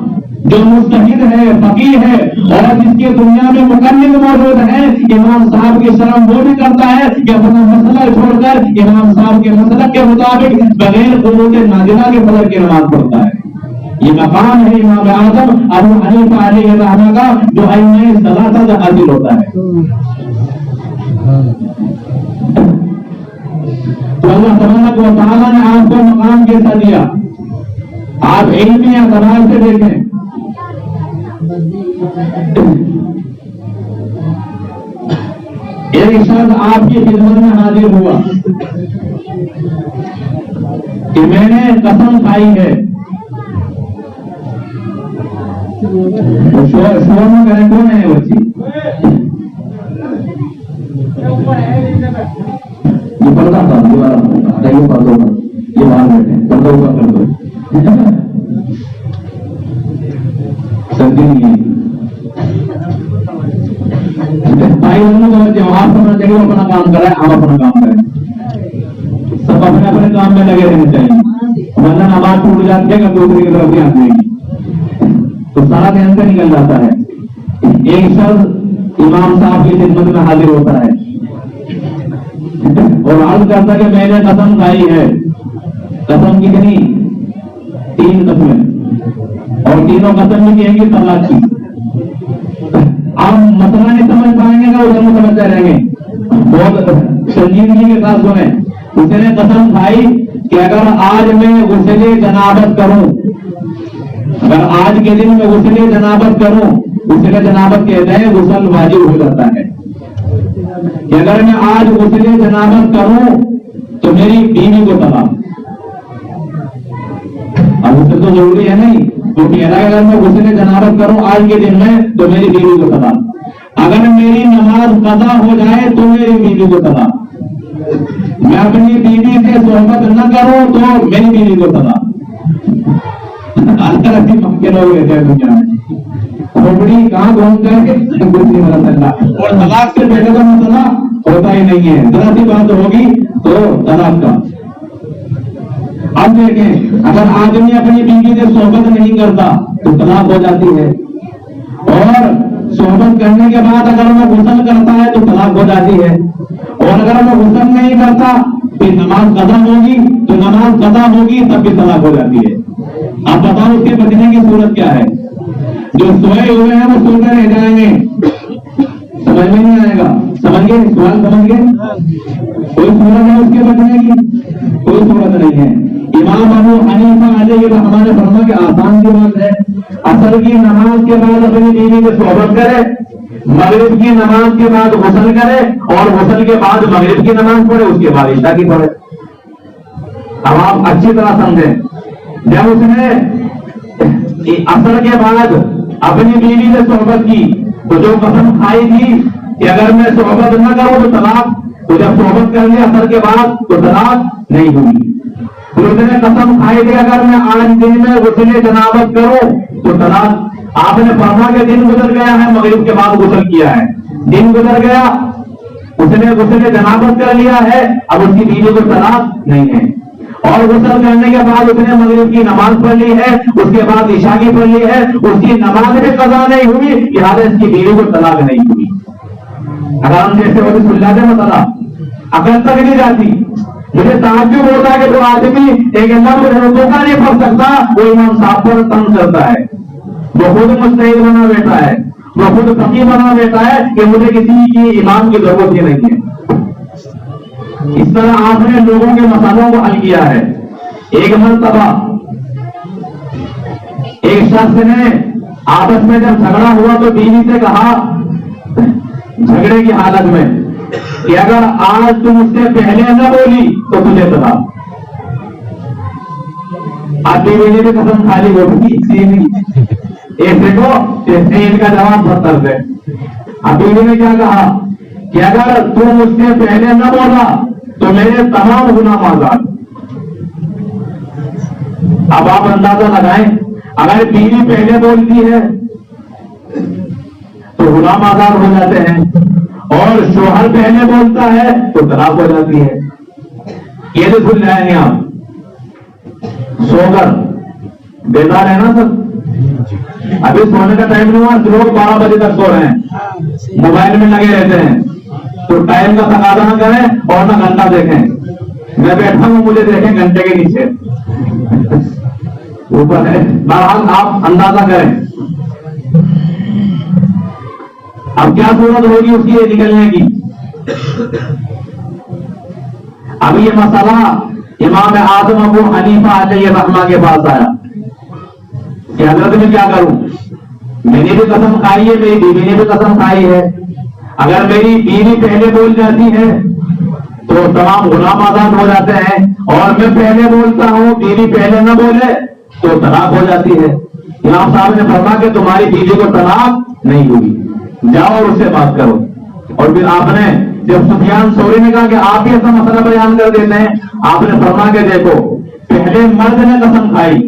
جو مجتہد ہے، فقیہ ہے، اور جس کے دنیا میں مقلد موجود ہے، امام صاحب کی شرم وہ بھی کرتا ہے کہ اپنا مسلک چھوڑ کر امام صاحب کے مسلک کے مطابق بغیر قنوت نازلہ کے فجر کی نماز پڑھتا ہے. یہ مقام ہے امام اعظم ابو حنیفہ علیہ الرحمہ کا جو ائمہ ثلاثہ سے حاصل ہوتا ہے. تو اللہ تبارک و تعالیٰ نے آپ کو مقام کیسا دیا، آپ علمی اعتبار سے دیکھیں. ایک شخص آپ کی خدمت میں حاضر ہوا کہ میں نے قسم کھائی ہے، شور میں کریں کون ہے بچی یہ پڑھتا تھا یہ باہر بیٹھے پردہ اوپر کر دو سردی نہیں بھائی آپ سمجھ چاہیے وہ اپنا کام کرے، ہم اپنا کام کریں، سب اپنے اپنے کام میں لگے رہنے چاہیے، ورنہ آواز ٹوٹ جاتی ہے کہ دوسرے کی طرف بھی آ جائے گی تو سارا دھیان سے نکل جاتا ہے. ایک شخص امام صاحب کی خدمت میں حاضر ہوتا ہے اور عرض کرتا ہے کہ میں نے قسم کھائی ہے. قسم کتنی؟ 3 قسمیں، اور تینوں قسم بھی کہیں گے طلاق کی. آپ مسئلہ نہیں سمجھ پائیں گے ادھر میں سمجھتے رہیں گے. بہت سنجیدگی کے ساتھ سنیں. اس نے قسم کھائی کہ اگر آج میں غسل جنابت کروں اگر آج کے دن میں غسل جنابت کروں، غسل جنابت کہتے ہیں غسل واجب ہو جاتا ہے کہ اگر میں آج غسل جنابت کروں تو میری بیوی کو طلاق. اب غسل تو ضروری ہے نہیں، تو کہہ رہا ہے اگر میں غسل جنابت کروں آج کے دن میں تو میری بیوی کو طلاق. اگر میری نماز قضا ہو جائے تو میری بیوی کو طلاق. میں اپنی بیوی سے صحبت نہ کروں تو میری بیوی کو طلاق. ممکن ہو گئے تھے دنیا میں کھوپڑی کہاں گھوم کر اور طلاق سے بیٹے کا مسئلہ ہوتا ہی نہیں ہے. ذرا سی بات ہوگی تو طلاق کا. اب دیکھیں اگر آدمی اپنی بیوی سے صحبت نہیں کرتا تو طلاق ہو جاتی ہے، اور صحبت کرنے کے بعد اگر وہ غسل کرتا ہے تو طلاق ہو جاتی ہے، اور اگر وہ غسل نہیں کرتا پھر نماز قضا ہوگی تو نماز قضا ہوگی تب بھی طلاق ہو جاتی ہے. اب بتاؤ اس کے بچنے کی صورت کیا ہے؟ جو سوئے ہوئے ہیں وہ سوتے رہ جائیں گے، سمجھ میں نہیں آئے گا. سمجھ گئے سوال؟ سمجھ گئے؟ کوئی صورت ہے اس کے بچنے کی؟ کوئی صورت نہیں ہے. امام ابو حنیفہ علیہ الرحمہ نے فرمایا کہ آسان سی بات ہے، عصر کی نماز کے بعد اپنی بیوی سے صحبت کرے، مغرب کی نماز کے بعد غسل کرے، اور غسل کے بعد مغرب کی نماز پڑھے، اس کے بعد عشاء کی پڑھے. اب آپ اچھی طرح سمجھیں، جب اس نے عصر کے بعد اپنی بیوی سے صحبت کی تو جو قسم کھائی تھی کہ اگر میں صحبت نہ کروں تو طلاق، تو جب صحبت کر لی عصر کے بعد تو طلاق نہیں ہوئی. پھر اس نے قسم کھائی تھی اگر میں آج دن میں غسل جنابت کروں تو طلاق. آپ نے فرمایا کہ دن گزر گیا ہے، مغرب کے بعد غسل کیا ہے، دن گزر گیا، اس نے غسل جنابت کر لیا ہے، اب اس کی بیوی کو طلاق نہیں ہے. اور غسل کرنے کے بعد اس نے مغرب کی نماز پڑھ لی ہے، اس کے بعد عشاء کی پڑھ لی ہے، اس کی نماز بھی قضا نہیں ہوئی، لہٰذا اس کی بیوی کو طلاق نہیں ہوئی. اگر ہم جیسے ہوتے سن جاتے مسئلہ عقل تک نہیں جاتی. مجھے تعجب ہوتا ہے کہ جو آدمی ایک لفظ اردو کا نہیں پڑھ سکتا وہ امام صاحب پر تنگ کرتا ہے، وہ خود مجتہد بنا بیٹھا ہے، وہ خود فقیہ بنا بیٹھا ہے کہ مجھے کسی کی امام کی ضرورت ہی نہیں ہے. اس طرح آپ نے لوگوں کے مسائلوں کو حل کیا ہے. ایک مرتبہ ایک شخص نے آپس میں جب جھگڑا ہوا تو بیوی سے کہا جھگڑے کی حالت میں کہ اگر آج تم اس سے پہلے نہ بولی تو تجھے طلاق. آپ بیوی نے بھی قسم کھا لی ایسے کو ان کا جواب پتھر ہے. اب بیوی نے کیا کہا کہ اگر تم اس سے پہلے نہ بولا تو میرے تمام گناہ آزاد. اب آپ اندازہ لگائیں اگر بیوی پہلے بولتی ہے تو غلام آزاد ہو جاتے ہیں، اور شوہر پہلے بولتا ہے تو طلاق ہو جاتی ہے. یہ تو بھول جائیں گے آپ. سو کر بیدار ہے نا سر؟ ابھی سونے کا ٹائم نہیں ہوا، لوگ 12 بجے تک سو رہے ہیں، موبائل میں لگے رہتے ہیں. تو ٹائم کا تقاضا نہ کریں اور نہ گھنٹہ دیکھیں. میں بیٹھا ہوں مجھے دیکھیں گھنٹے کے نیچے اوپر ہے. بہرحال آپ اندازہ کریں اب کیا صورت ہوگی اس کی نکلنے کی. اب یہ مسئلہ امام اعظم ابو حنیفہ علیہ الرحمہ کے پاس آیا کہ حضرت میں کیا کروں، میں نے بھی قسم کھائی ہے، میری بیوی نے بھی قسم کھائی ہے، اگر میری بیوی پہلے بول جاتی ہے تو تمام غلام آزاد ہو جاتے ہیں، اور میں پہلے بولتا ہوں بیوی پہلے نہ بولے تو طلاق ہو جاتی ہے. امام صاحب نے فرمایا کہ تمہاری بیوی کو طلاق نہیں ہوئی، جاؤ اور اس سے بات کرو. اور پھر آپ نے جب سفیان ثوری نے کہا کہ آپ ہی ایسا مسئلہ بیان کر دیتے ہیں، آپ نے فرمایا کہ دیکھو پہلے مرد نے قسم کھائی،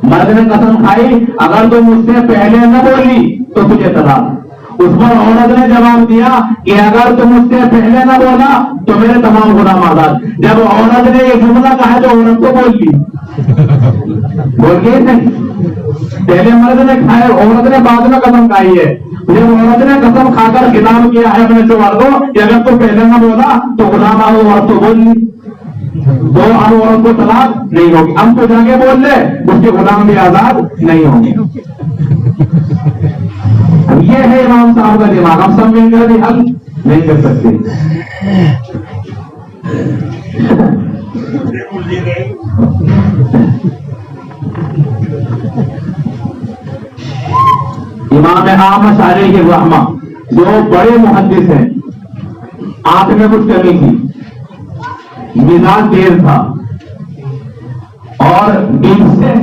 مرد نے قسم کھائی اگر تم مجھ سے پہلے نہ بولی تو تجھے طلاق. اس پر عورت نے جواب دیا کہ اگر تم مجھ سے پہلے نہ بولا تو میرے تمام غلام آزاد. جب عورت نے یہ جملہ کہا تو عورت کو بول لی، بول گئی نہیں. پہلے مرد نے کھایا، عورت نے بعد میں قسم کھائی ہے. جب عورت نے قسم کھا کر خطاب کیا ہے اپنے شوہر کو کہ اگر تو پہلے نہ بولا تو غلام آزاد، عورت تو بول لی، تو اب عورت کو طلاق نہیں ہوگی. ہم تو جا کے بول لے اس کے غلام بھی آزاد نہیں ہوں گے. یہ ہے امام صاحب کا دماغ. ہم سب مل کر بھی حل نہیں کر سکتے. امام اعمش علیہ الرحمہ جو بڑے محدث ہیں، آنکھ میں کچھ کمی تھی، مزاج تیز تھا اور بیچ سے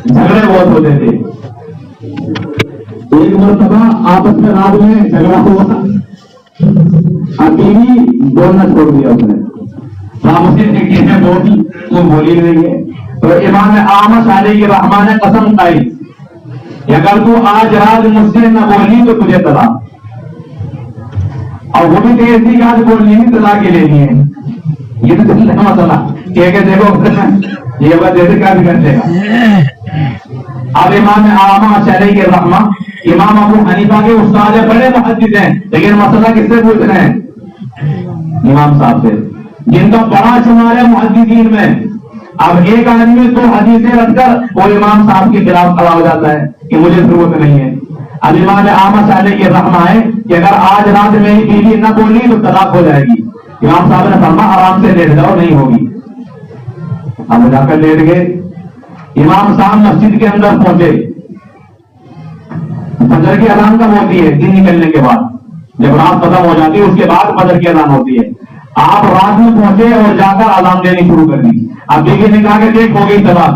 جھگڑے بہت ہوتے تھے. ایک مرتبہ آپس میں رات میں جھگڑا ہوا، اب بیوی بولنا چھوڑ دیا اس نے، بولی نہیں ہے. تو امام اعمش علیہ الرحمہ نے قسم کھائی کہ اگر تو آج رات مجھ سے نہ بولی تو تجھے طلاق. اور وہ بھی تیز تھی کہ آج بولنی نہیں، طلاق کے لینی ہے. یہ تو مسئلہ کہ دیکھو یہ بات جیسے کیا بھی کر دے گا. اب امام اعمش علیہ الرحمہ امام ابو حنیفہ کے استاد بڑے محدث ہیں، لیکن مسئلہ کس سے پوچھ رہے ہیں؟ امام صاحب سے، جن کا بڑا شمار ہے محدثین میں. اب ایک آدمی تو حدیثیں رکھ کر وہ امام صاحب کے خلاف کھڑا ہو جاتا ہے کہ مجھے ضرورت نہیں ہے. اب امام اعمش علیہ الرحمہ ہے کہ اگر آج رات میری بیوی نہ بولی تو طلاق ہو جائے گی. امام صاحب نے فرمایا آرام سے لیٹ جاؤ، نہیں ہوگی. اب جا کر لیٹ گئے. امام صاحب مسجد کے اندر پہنچے. فجر کی اذان کب ہوتی ہے؟ دن نکلنے کے بعد، جب رات ختم ہو جاتی ہے اس کے بعد فجر کی اذان ہوتی ہے. آپ رات میں پہنچے اور جا کر اذان دینی شروع کر دی. اب بیوی نے کہا کہ دیکھ ہو گئی طلاق،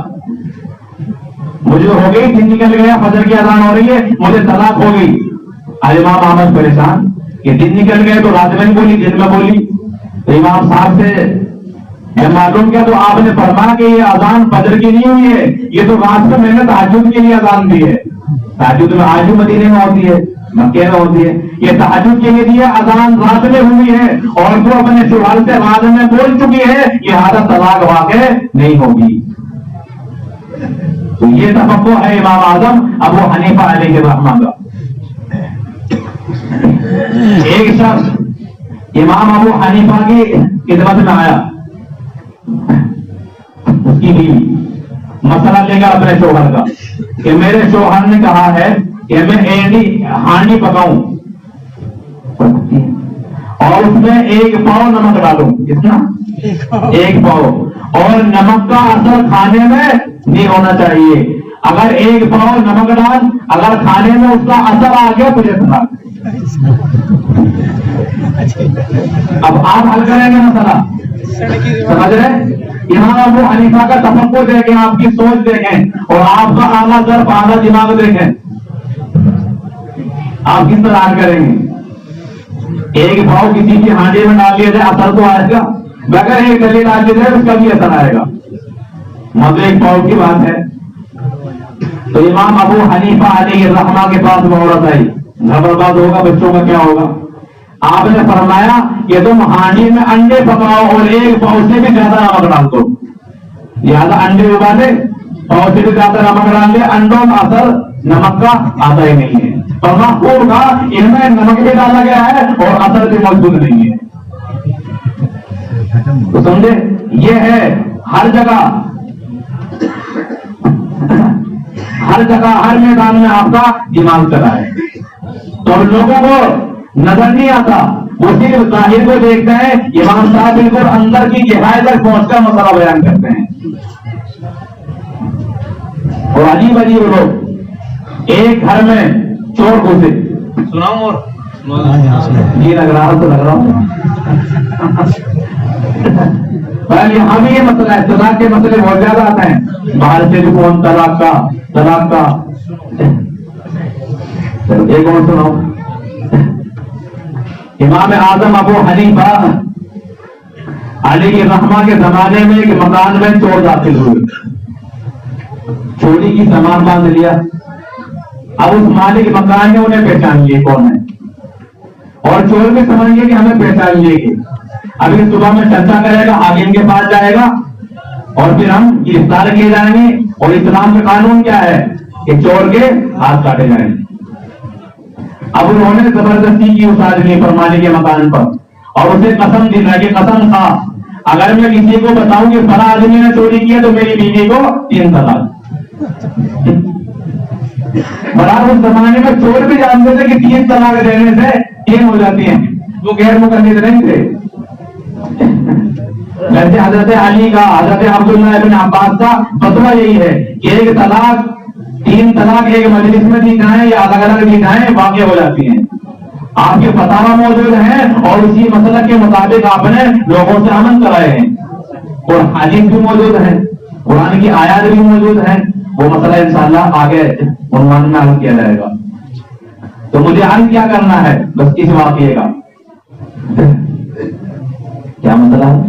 مجھے ہو گئی، دن نکل گیا، فجر کی اذان ہو رہی ہے، مجھے طلاق ہو گئی. امام احمد پریشان کہ دن نکل گئے تو رات میں نہیں بولی، دن میں بولی. تو امام صاحب سے معلوم کیا؟ تو آپ نے فرمایا کہ یہ اذان فجر کی نہیں ہوئی ہے، یہ تو رات میں میں نے تہجد کے لیے اذان دی ہے. تہجد میں آج بھی مدینے میں ہوتی ہے، مکے میں ہوتی ہے. یہ تہجد کے لیے دی ہے، اذان رات میں ہوئی ہے اور جو اپنے شوہر سے رات میں بول چکی ہے یہ حالت طلاق واقع نہیں ہوگی. تو یہ تفقہ ہے امام اعظم ابو حنیفہ علیہ الرحمہ کا. ایک شخص امام ابو حنیفہ کی خدمت میں آیا، اس کی بیوی مسئلہ لے کر اپنے شوہر کا کہ میرے شوہر نے کہا ہے کہ میں ہانڈی پکاؤں اور اس میں 1 پاؤ نمک ڈالوں. کتنا؟ 1 پاؤ. اور نمک کا اثر کھانے میں نہیں ہونا چاہیے. اگر 1 پاؤ نمک ڈال، اگر کھانے میں اس کا اثر آ گیا تجھے طلاق. اب آپ حل کریں گے مسئلہ، سمجھ رہے؟ امام ابو حنیفہ کا تفقہ دیکھیں، آپ کی سوچ دیکھیں اور آپ کا اعلیٰ ضرب اعلیٰ دماغ دیکھیں، آپ کس طرح حل کریں گے. 1 پاؤ کسی کی ہانڈی میں ڈال لیا جائے اثر تو آئے گا، مگر 1 ڈلی ڈال دی جائے اس کا بھی اثر آئے گا. مطلب 1 پاؤ کی بات ہے. تو امام ابو حنیفہ علیہ الرحمہ کے پاس وہ عورت آئی، گھر برباد ہوگا، بچوں کا کیا ہوگا. آپ نے فرمایا کہ تم ہانڈی میں انڈے پکاؤ اور 1 پاؤ سے بھی زیادہ نمک ڈال دو. لہٰذا انڈے ابالے، پاؤ سے بھی زیادہ نمک ڈال دے، انڈوں کا اثر نمک کا آتا ہی نہیں ہے. خوب کا ان میں نمک بھی ڈالا گیا ہے اور اثر بھی موجود نہیں ہے. تو سمجھے، یہ ہے ہر جگہ ہر میدان میں آپ کا دماغ چلا ہے. تو لوگوں کو نظر نہیں آتا، وہ صرف ظاہر کو دیکھتے ہیں. امام صاحب بالکل اندر کی گہرائی تک پہنچ کر مسئلہ بیان کرتے ہیں. اور عجیب لوگ، ایک گھر میں چور گھسے. سناؤں اور جی لگ رہا تو لگ رہا ہوں. یہاں بھی یہ مسئلہ ہے، طلاق کے مسئلے بہت زیادہ آتے ہیں. باہر سے بھی کون طلاق کا ایک اور سناؤ. امام اعظم ابو حنیفہ علیہ الرحمہ کے زمانے میں ایک مکان میں چور داخل ہوئے، چوری کی سامان باندھ لیا. اب اس مالک مکان نے انہیں پہچان لیے کون ہے، اور چور بھی سمجھ گئے کہ ہمیں پہچان لیے گی. ابھی صبح میں چرچا کرے گا، حاکم کے پاس جائے گا اور پھر ہم گرفتار کیے جائیں گے. اور اسلام کا قانون کیا ہے کہ چور کے ہاتھ کاٹے جائیں گے. اب انہوں نے زبردستی کی اس آدمی پر، مالک کے مکان پر، اور اسے قسم دلائی کہ قسم تھا اگر میں کسی کو بتاؤں کہ فلاں آدمی نے چوری کی ہے تو میری بیوی کو 3 طلاق. برابر اس زمانے میں چور بھی جانتے تھے کہ 3 طلاق دینے سے 3 ہو جاتی ہیں، وہ غیر مقلد نہیں تھے. ویسے حضرت علی کا، حضرت عبداللہ ابن عباس کا فتویٰ یہی ہے کہ 1 طلاق 3 طلاق ایک مجلس میں دی جائیں یا الگ الگ دی جائیں واقع ہو جاتی ہیں. آپ کے فتاوا موجود ہیں اور اسی مسئلہ کے مطابق آپ نے لوگوں سے عمل کرائے ہیں, اور حدیث بھی موجود ہے, قرآن کی آیات بھی موجود ہیں. وہ مسئلہ انشاءاللہ آگے عنوان میں حل کیا جائے گا. تو مجھے حل کیا کرنا ہے بس اس واقعے کا. کیا مسئلہ ہے؟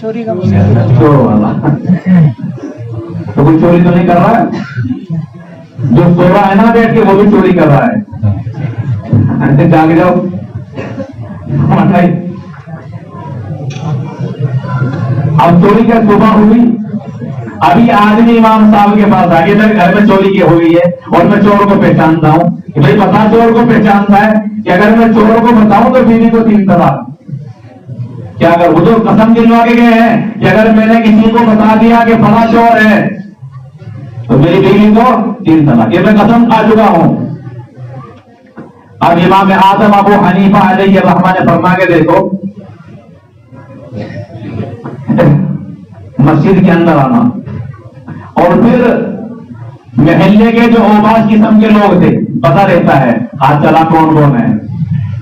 چوری کا مسئلہ. چور والا تو کوئی چوری تو نہیں کر رہا ہے؟ جو سو رہا ہے نا بیٹھ کے وہ بھی چوری کر رہا ہے. جاگ جاؤ. اب چوری کا صبح ہوئی, ابھی آدمی امام صاحب کے پاس آ گیا میرے گھر میں چوری کی ہوئی ہے اور میں چور کو پہچانتا ہوں. کہ بھائی بتا چور کو پہچانتا ہے کہ اگر میں چور کو بتاؤں تو بیوی کو 3 طلاق. کیا اگر وہ تو قسم دلوا کے گئے ہیں کہ اگر میں نے کسی کو بتا دیا کہ فلاں چور ہے تو میری بیوی کو 3 طلاق. یہ میں قسم کھا چکا ہوں. اب امام اعظم ابو حنیفہ علیہ الرحمہ نے فرما کے دیکھو, مسجد کے اندر آنا اور پھر محلے کے جو اوباش قسم کے لوگ تھے پتا رہتا ہے ہاتھ چلا کون کون ہے,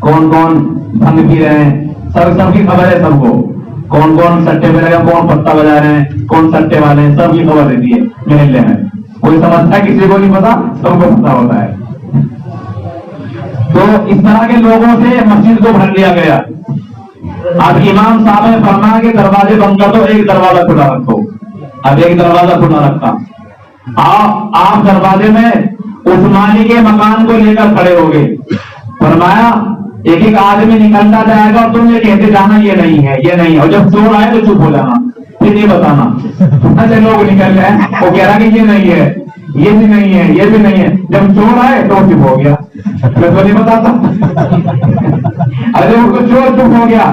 کون کون بھنگ پی رہے ہیں, سب کی خبر ہے سب کو. کون کون سٹے پہ لگا, کون پتا بجا رہے ہیں, کون سٹے والے ہیں, سب کی خبر رہتی ہے محلے میں. کوئی سمجھتا ہے کسی کو نہیں پتا, سب کو پتا ہوتا ہے. تو اس طرح کے لوگوں سے مسجد کو بھر لیا گیا. اب امام صاحب نے فرمایا کہ دروازے بند کر دو, ایک دروازہ کھلا رکھو. اب ایک دروازہ کھلا رکھا. آپ دروازے میں عثمانی کے مکان کو لے کر کھڑے ہو گئے. فرمایا ایک ایک آدمی نکلتا جائے گا اور تم یہ کہتے جانا یہ نہیں ہے, یہ نہیں ہے, اور جب چور آئے تو چپ ہو جانا, پھر نہیں بتانا. ایسے لوگ نکل رہے ہیں, وہ کہہ رہا کہ یہ نہیں ہے, یہ بھی نہیں ہے, یہ بھی نہیں ہے. جب چور آئے تو چپ ہو گیا, میں تو نہیں بتاتا. ارے وہ چور چپ ہو گیا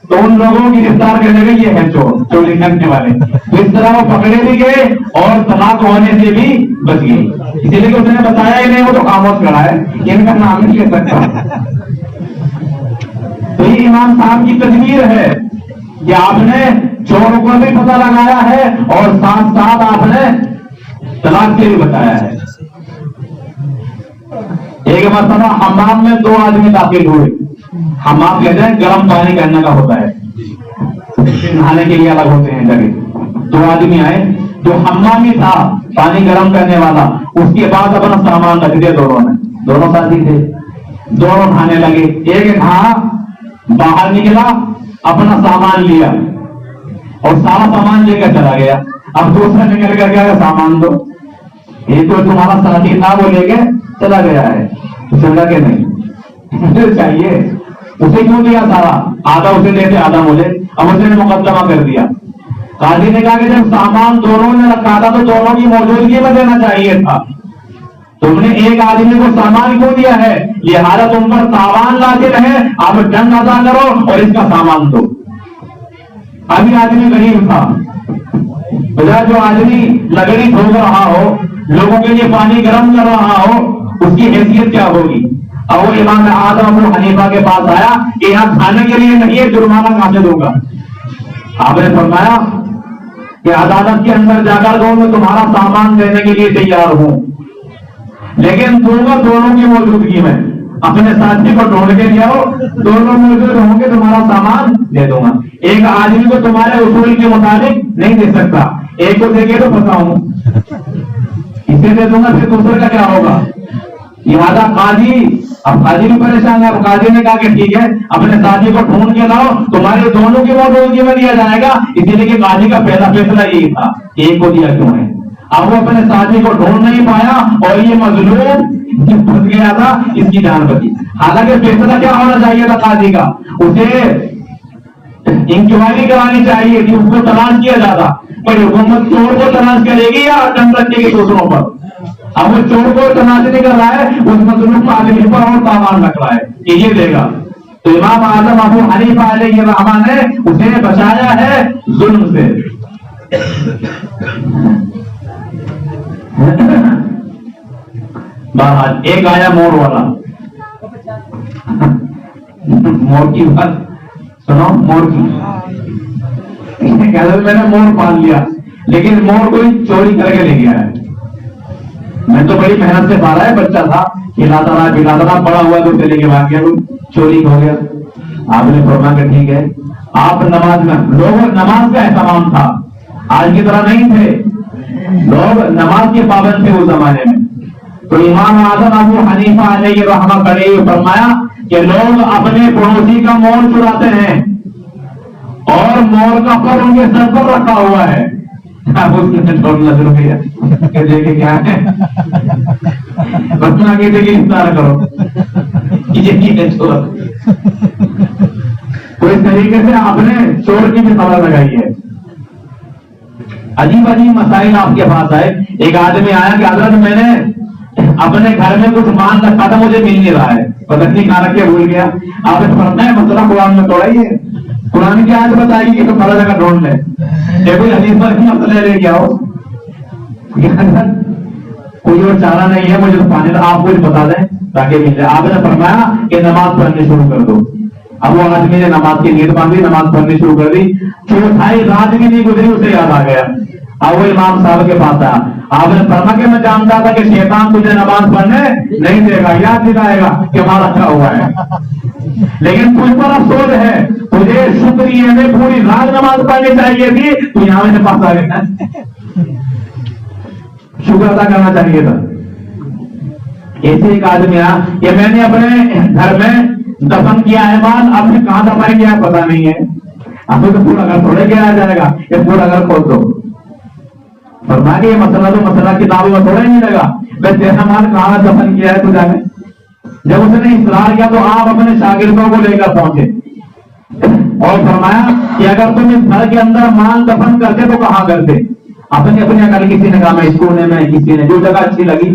تو ان لوگوں کی گرفتار کرنے میں یہ ہے چور, چوری کرنے والے. تو اس طرح وہ پکڑے بھی گئے اور طلاق ہونے سے بھی بچ گئے. اسی لیے کہ اس نے بتایا ہی نہیں, وہ تو خاموش کھڑا ہے, ان کا نام نہیں لے سکتا. تو یہ امام صاحب کی تدبیر ہے کہ آپ نے چور کو بھی پتہ لگایا ہے اور ساتھ ساتھ آپ نے طلاق کے بھی بتایا ہے. ایک مرتبہ حمام میں 2 آدمی داخل ہوئے. حمام کہتے ہیں گرم پانی کرنے کا ہوتا ہے, نہانے کے لیے الگ ہوتے ہیں جگہ. 2 آدمی آئے, جو حمامی تھا پانی گرم کرنے والا, اس کے بعد اپنا سامان رکھ دیا دونوں نے. دونوں ساتھی تھے, دونوں نہانے لگے. ایک نہا باہر نکلا, اپنا سامان لیا اور سارا سامان لے کر چلا گیا. اب دوسرا نکل کر گیا سامان دو. یہ تو تمہارا ساتھی تھا وہ لے کے چلا گیا ہے, چلا کے نہیں چاہیے اسے کیوں دیا سارا, آدھا اسے دیتے آدھا مجھے. اب اس نے مقدمہ کر دیا. قاضی نے کہا کہ جب سامان دونوں نے رکھا تھا تو دونوں کی موجودگی میں دینا چاہیے تھا. تم نے ایک آدمی کو سامان کیوں دیا ہے, لہٰذا تم پر تاوان لازم ہے, آپ دنڈ ادا کرو اور اس کا سامان دو. ابھی آدمی غریب تھا, جو آدمی لکڑی ٹھوک رہا ہو, لوگوں کے لیے پانی گرم کر رہا ہو, اس کی حیثیت کیا ہوگی. اب وہ امام اعظم ابو حنیفہ کے پاس آیا کہ یہاں کھانے کے لیے نہیں ہے, جرمانہ کہاں سے دوں گا. آپ نے فرمایا کہ عدالت کے اندر جا کر دوں میں تمہارا سامان دینے کے لیے تیار ہوں, لیکن دوں گا دونوں کی موجودگی میں. اپنے ساتھی کو ڈھونڈ کے لے آؤ, دونوں موجود ہوں گے, تمہارا سامان دے دوں گا. ایک آدمی کو تمہارے اصول کے مطابق نہیں دے سکتا, ایک کو دے کے تو بتاؤں اسے دے دوں گا, پھر دوسرے کا کیا ہوگا. لہٰذا قاضی, اب قاضی بھی پریشان ہے. اب قاضی نے کہا کہ ٹھیک ہے اپنے ساتھی کو ڈھونڈ کے لاؤ, تمہارے دونوں کی موجودگی میں دیا جائے گا. اسی لیے کہ قاضی کا پہلا فیصلہ یہی تھا, ایک کو دیا کیوں ہے. اب وہ اپنے ساتھی کو ڈھونڈ نہیں پایا اور یہ مظلوم پھنس گیا تھا, اس کی جان بچی. حالانکہ فیصلہ کیا ہونا چاہیے تھا قاضی کا, اسے انکوائری کرانی چاہیے کہ اس کو تلاش کیا جاتا. پر حکومت چور کو تلاش کرے گی یا ڈنڈ رکھے گی دوسروں پر. اب وہ چور کو تلاش نہیں کر رہا ہے, اس مظلوم آدمی پر اور تاوان رکھ رہا ہے کہ یہ دے گا. تو امام اعظم ابو حنیفہ علیہ الرحمہ نے اسے بچایا ہے ظلم سے. بہرحال ایک آیا مور والا, مور کی بات سنو. مور کی میں نے مور پال لیا, لیکن مور کوئی چوری کر کے لے گیا ہے. میں تو بڑی محنت سے پالا ہے، بچہ تھا، کھلاتا رہا پلاتا رہا، بڑا ہوا تو چلے کے بھاگ گیا، چوری ہو گیا۔ آپ نے فرمایا کہ ٹھیک ہے، آپ نماز میں، لوگوں نماز کا اہتمام تھا، آج کی طرح نہیں تھے، لوگ نماز کے پابند تھے اس زمانے میں۔ تو امام اعظم ابو حنیفہ علیہ رحمہ کڑے فرمایا کہ لوگ اپنے پڑوسی کا مور چراتے ہیں اور مور کا پر ان کے سر پر رکھا ہوا ہے۔ اب اس نے چھوڑنا شروع کیا کہ دیکھے کیا ہے، بچنا کی دیکھیے افطار کرو، یہ چھوڑ۔ تو اس طریقے سے آپ نے چور کی بھی خبر لگائی ہے۔ عجیب عجیب مسائل آپ کے پاس آئے۔ ایک آدمی آیا کہ حضرت میں نے اپنے گھر میں کچھ مال رکھا تھا، مجھے مل نہیں رہا ہے، پتہ نہیں کہاں رکھ کے بھول گیا۔ آپ نے فرمایا مسئلہ قرآن میں توڑا ہی ہے، قرآن کی آیت بتائے گی کہ تو بڑا جگہ ڈھونڈ لے، یہ کوئی حدیث پر ہی مسئلہ لے کے آؤ، کوئی اور چارہ نہیں ہے، مجھے تو پانی آپ کچھ بتا دیں تاکہ مل جائے۔ آپ نے فرمایا کہ نماز پڑھنی شروع کر دو۔ اب وہ آدمی نے نماز کی نیت باندھی، نماز پڑھنی شروع کر دی، چوتھائی رات بھی نہیں گزری اسے یاد آ گیا۔ اب وہ امام صاحب کے پاس آیا، آپ نے فرمایا کہ میں جانتا تھا کہ شیطان تجھے نماز پڑھنے نہیں دے گا، یاد دلائے گا کہ مال رکھا ہوا ہے، لیکن تجھ پر افسوس ہے، تجھے شکریہ میں پوری رات نماز پڑھنی چاہیے تھی، تو یہاں میرے پاس آ گیا، شکر ادا کرنا چاہیے تھا۔ ایسے ایک آدمی آیا کہ میں نے اپنے گھر میں دفن کیا ہے مال، آپ نے کہاں دفن کیا پتا نہیں ہے، آپ کو تو پورا گھر تھوڑے کیا جائے گا، یہ پورا گھر کھول دو۔ فرمایا کہ یہ مسئلہ تو مسئلہ کتابوں میں تھوڑا ہی نہیں لگا، میں تیرا مال کہاں دفن کیا ہے تو جانے۔ جب اس نے اصرار کیا تو آپ اپنے شاگردوں کو لے کر پہنچے اور فرمایا کہ اگر تم اس گھر کے اندر مال دفن کرتے تو کہاں کرتے؟ اپنی اکل، کسی نے کہا میں اس کونے میں، کسی نے جو جگہ اچھی لگی۔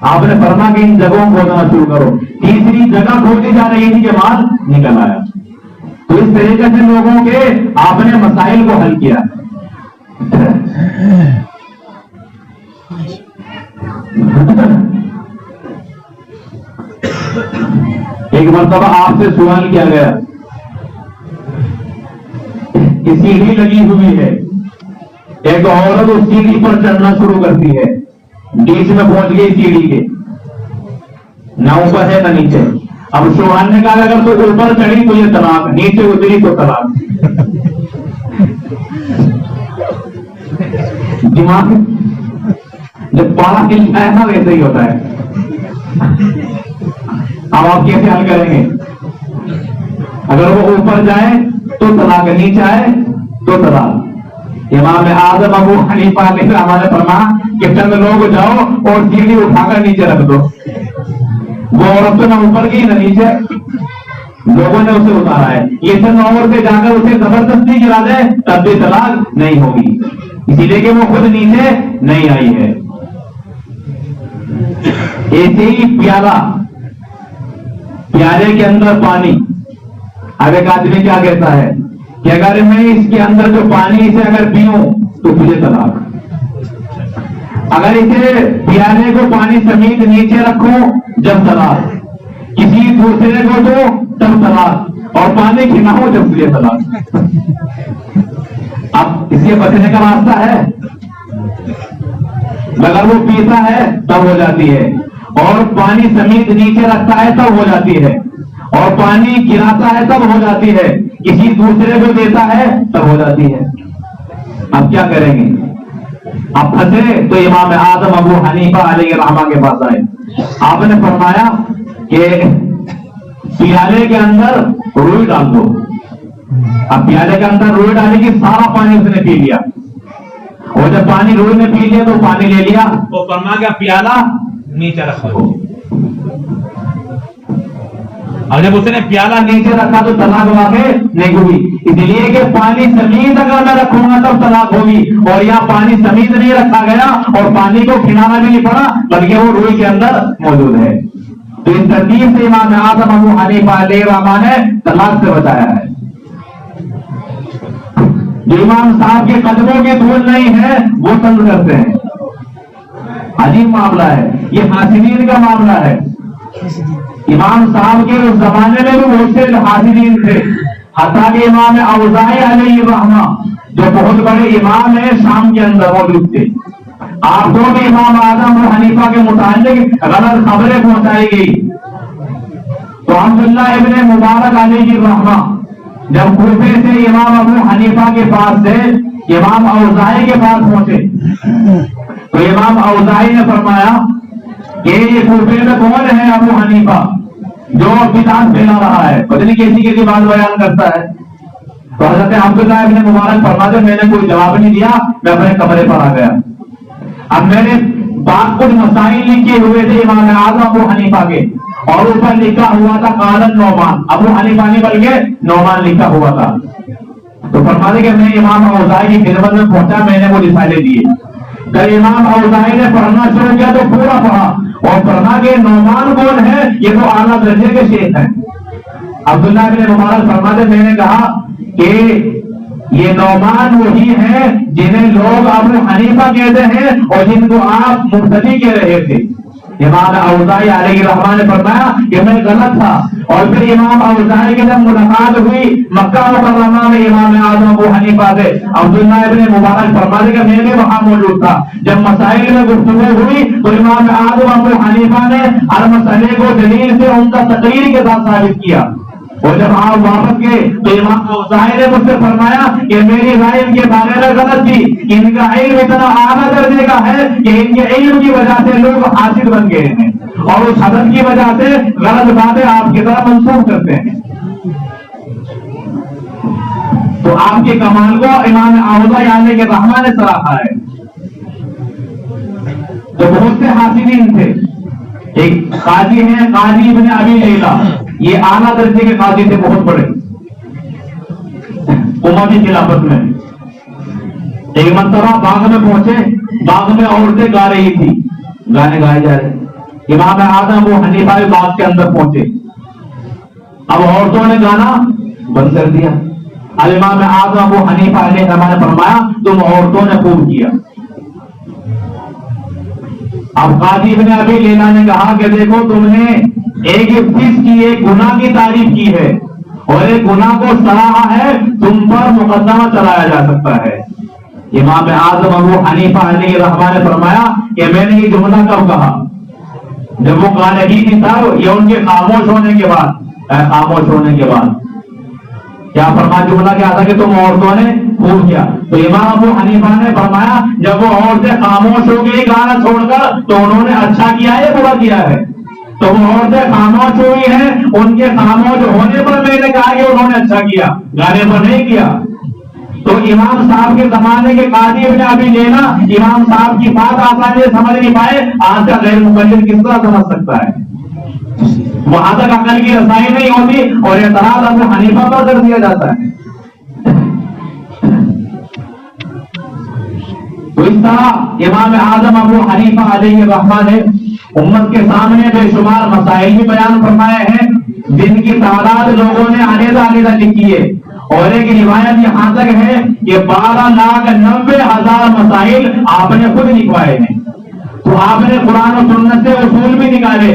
آپ نے فرمایا کہ ان جگہوں کو کھودنا شروع کرو۔ تیسری جگہ کھودی جا رہی تھی کہ مال نکل آیا۔ تو اس طریقے سے لوگوں کے آپ نے مسائل کو حل کیا۔ ایک مرتبہ آپ سے سوال کیا گیا کہ سیڑھی لگی ہوئی ہے، ایک عورت اس سیڑھی پر چڑھنا شروع کرتی ہے، بیچ میں پہنچ گئی سیڑھی کے، نہ اوپر ہے نہ نیچے۔ اب شوہر نے کہا اگر تو اوپر چڑھی تو یہ طلاق، نیچے اتری تو طلاق۔ دماغ جب پالا کھلتا ہے نا ویسے ہی ہوتا ہے۔ اب آپ کیسے حل کریں گے؟ اگر وہ اوپر جائے تو طلاق، نیچے آئے تو طلاق۔ امام اعظم ابو حنیفہ علیہ رحمہ نے فرمایا کہ چند لوگ جاؤ اور سیڑھی اٹھا کر نیچے رکھ دو۔ وہ عورت تو نہ اوپر کی نہ نیچے، لوگوں نے اسے اتارا ہے، یہ چند عورتیں جا کر اسے زبردستی گرا دے تب بھی طلاق نہیں ہوگی، اسی لیے کہ وہ خود نیچے نہیں آئی ہے۔ ایسے ہی پیالے کے اندر پانی، اب ایک آدمی کیا کہتا ہے کہ اگر میں اس کے اندر جو پانی سے اگر پیوں تو تجھے طلاق، اگر اسے پیالے کو پانی سمیت نیچے رکھوں جب طلاق، کسی دوسرے کو دو تب طلاق، اور پانی کھلاؤ جب تجھے طلاق۔ اب اس سے بچنے کا راستہ ہے؟ اگر وہ پیتا ہے تب ہو جاتی ہے، اور پانی سمیت نیچے رکھتا ہے تب ہو جاتی ہے، اور پانی گراتا ہے تب ہو جاتی ہے، کسی دوسرے کو دیتا ہے تب ہو جاتی ہے۔ اب کیا کریں گے؟ اب پھنسے تو امام اعظم ابو حنیفہ علیہ رحمہ کے پاس آئے۔ آپ نے فرمایا کہ پیالے کے اندر روئی ڈال دو۔ اب پیالے کے اندر روئی ڈالے گی، سارا پانی اس نے پی لیا، اور جب پانی روئی نے پی لیا تو پانی لے لیا، وہ فرما گیا پیالہ نیچے رکھو۔ اور جب اس نے پیالہ نیچے رکھا تو طلاق واقع نہیں ہوئی، اس لیے کہ پانی سمیت اگر میں رکھوں گا تب طلاق ہوگی، اور یہاں پانی سمیت نہیں رکھا گیا اور پانی کو کھلانا بھی نہیں پڑا بلکہ وہ روئی کے اندر موجود ہے۔ تو اس ترتیب سے امام اعظم ابو حنیفہ علیہ رحمہ نے طلاق سے بچایا ہے۔ جو امام صاحب کے قدموں کی دھول نہیں ہے وہ تنگ کرتے ہیں، عجیب معاملہ ہے، یہ حاسدین کا معاملہ ہے۔ امام صاحب کے اس زمانے میں بھی بہت سے حاسدین تھے، حتیٰ کہ امام اوزاعی علیہ رحمہ جو بہت بڑے امام ہیں شام کے اندر موجود تھے، آپ کو بھی امام اعظم ابو حنیفہ کے متعلق غلط خبریں پہنچائی گئی. تو عبداللہ ابن مبارک علیہ الرحمہ جب کوفے سے امام ابو حنیفہ کے پاس سے امام اوزاعی کے پاس پہنچے تو امام اوزاعی نے فرمایا کہ یہ کوفے میں کون ہے ابو حنیفہ جو بدعت پھیلا رہا ہے, پتہ نہیں کیسی کیسی بات بیان کرتا ہے. تو حضرت عبداللہ ابن مبارک فرماتے میں نے کوئی جواب نہیں دیا, میں اپنے کمرے پر آ گیا. اب میں نے بات کچھ مسائل لکھے ہوئے تھے امام اعظم ابو حنیفہ کے, اور اوپر لکھا ہوا تھا قال النعمان, ابو حنیفہ نہیں بلکہ نعمان لکھا ہوا تھا. تو فرماتے کہ میں امام اوزاعی کی خدمت میں پہنچا, میں نے وہ رسالے دیے. جب امام اوزاعی نے پڑھنا شروع کیا تو پورا پڑھا اور پڑھا کہ نعمان کون ہے, یہ تو اعلیٰ درجے کے شیخ ہیں. عبداللہ بن مبارک فرماتے میں نے کہا کہ یہ نعمان وہی ہے جنہیں لوگ ابو حنیفہ کہتے ہیں اور جن کو آپ مبتدی کہہ رہے تھے. امام اوزاعی علیہ الرحمہ نے فرمایا کہ میں غلط تھا. اور پھر امام اوزاعی کی جب ملاقات ہوئی مکہ مکرمہ میں امام اعظم ابو حنیفہ سے, عبداللہ ابن مبارک فرماتے کہ میں بھی وہاں موجود تھا. جب مسائل میں گفتگو ہوئی تو امام اعظم ابو حنیفہ نے ہر مسئلے کو دلیل سے ان کا تقریر کے ساتھ ثابت کیا. اور جب آپ واپس گئے تو امام اوزاعی نے مجھ سے فرمایا کہ میری رائے ان کے بارے میں غلط تھی, ان کا علم اتنا اعلیٰ درجے کا ہے کہ ان کے علم کی وجہ سے لوگ حاصل بن گئے ہیں اور اس حدت کی وجہ سے غلط باتیں آپ کی طرف منسوخ کرتے ہیں. تو آپ کے کمال کو امام اوزاعی علیہ الرحمہ نے سراہا ہے. تو بہت سے حاصلین تھے. ایک قاضی ہیں قاضی ابن ابی لیلہ, یہ اعلیٰ درجے کے قاضی تھے, بہت بڑے اموی خلافت میں. ایک مرتبہ باغ میں پہنچے, باغ میں عورتیں گا رہی تھی, گانے گائے جا رہے. امام اعظم ابو حنیفہ بھی باغ کے اندر پہنچے. اب عورتوں نے گانا بند کر دیا. اب امام اعظم ابو حنیفہ علیہ السلام نے فرمایا تم عورتوں نے خوب کیا. اب قاضی ابن ابی لیلہ نے کہا کہ دیکھو تم نے ایک فسق کی, ایک گناہ کی تعریف کی ہے اور ایک گناہ کو سراہا ہے, تم پر مقدمہ چلایا جا سکتا ہے. امام اعظم ابو حنیفہ علیہ الرحمہ نے فرمایا کہ میں نے یہ جملہ کب کہا, جب وہ قالگی تھی تھا یہ ان کے خاموش ہونے کے بعد. خاموش ہونے کے بعد کیا فرمایا, جملہ کیا تھا کہ تم عورتوں نے خوب کیا. تو امام ابو حنیفہ نے فرمایا جب وہ عورتیں خاموش ہو گئی گانا چھوڑ کر تو انہوں نے اچھا کیا ہے برا کیا ہے. تو وہ عورتیں خاموش ہوئی ہیں, ان کے خاموش ہونے پر میں نے کہا کہ انہوں نے اچھا کیا, گانے پر نہیں کیا. تو امام صاحب کے زمانے کے قاضی ابن ابی لیلہ امام صاحب کی بات آسانی سے سمجھ نہیں پائے, آج کا غیر مقلد کس طرح سمجھ سکتا ہے. وہاں تک عقل کی رسائی نہیں ہوتی اور اعتراض ابو حنیفہ پر کر دیا جاتا ہے. تو اس طرح امام اعظم ابو حنیفہ علیہ الرحمہ نے امت کے سامنے بے شمار مسائل بھی بیان فرمائے ہیں جن کی تعداد لوگوں نے علیحدہ علیحدہ لکھی ہے. اور ایک روایت یہاں تک ہے کہ 12,90,000 مسائل آپ نے خود لکھوائے ہیں. تو آپ نے قرآن و سنت سے اصول بھی نکالے,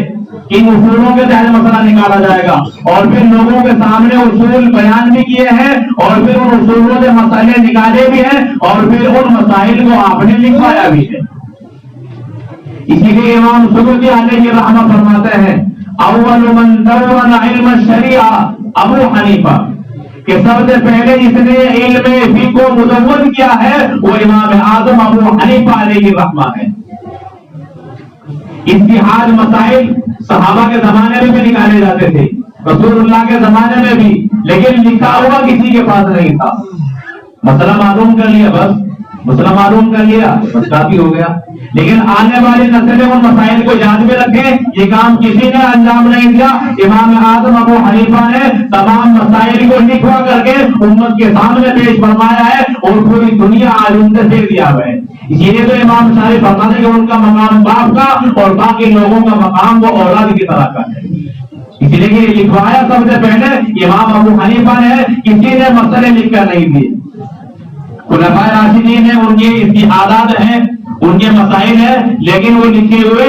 ان اصولوں کے تحت مسئلہ نکالا جائے گا, اور پھر لوگوں کے سامنے اصول بیان بھی کیے ہیں اور پھر ان اصولوں سے مسئلے نکالے بھی ہیں اور پھر ان مسائل کو آپ نے لکھوایا بھی ہے. اسی لیے امام سیوطی علیہ الرحمہ فرماتے ہیں اول من دون علم الشریعہ ابو حنیفہ, کہ سب سے پہلے جس نے علم فقہ کو مدون کیا ہے وہ امام اعظم ابو حنیفہ علیہ الرحمہ ہے. اجتہاد مسائل صحابہ کے زمانے میں بھی نکالے جاتے تھے, رسول اللہ کے زمانے میں بھی, لیکن لکھا ہوا کسی کے پاس نہیں تھا. مسئلہ معلوم کر لیا, بس مسئلہ معلوم کر لیا بس کافی ہو گیا. لیکن آنے والی نسلیں ان مسائل کو یاد میں رکھیں, یہ کام کسی نے انجام نہیں دیا. امام اعظم ابو حنیفہ نے تمام مسائل کو لکھوا کر کے امت کے سامنے پیش فرمایا ہے اور پوری دنیا آج ان سے دیکھ دیا ہے. اسی لیے تو امام شاہ فرماتے ہیں کہ ان کا مقام باپ کا اور باقی لوگوں کا مقام وہ اولاد کی طرح کا ہے. اسی لیے کہ لکھوایا سب سے پہلے امام ابو حنیفہ نے, کسی نے مسئلے لکھ کر نہیں دیے. خلفائے راشدین ہیں, ان کے اجتہادات ہیں, ان کے مسائل ہیں, لیکن وہ لکھے ہوئے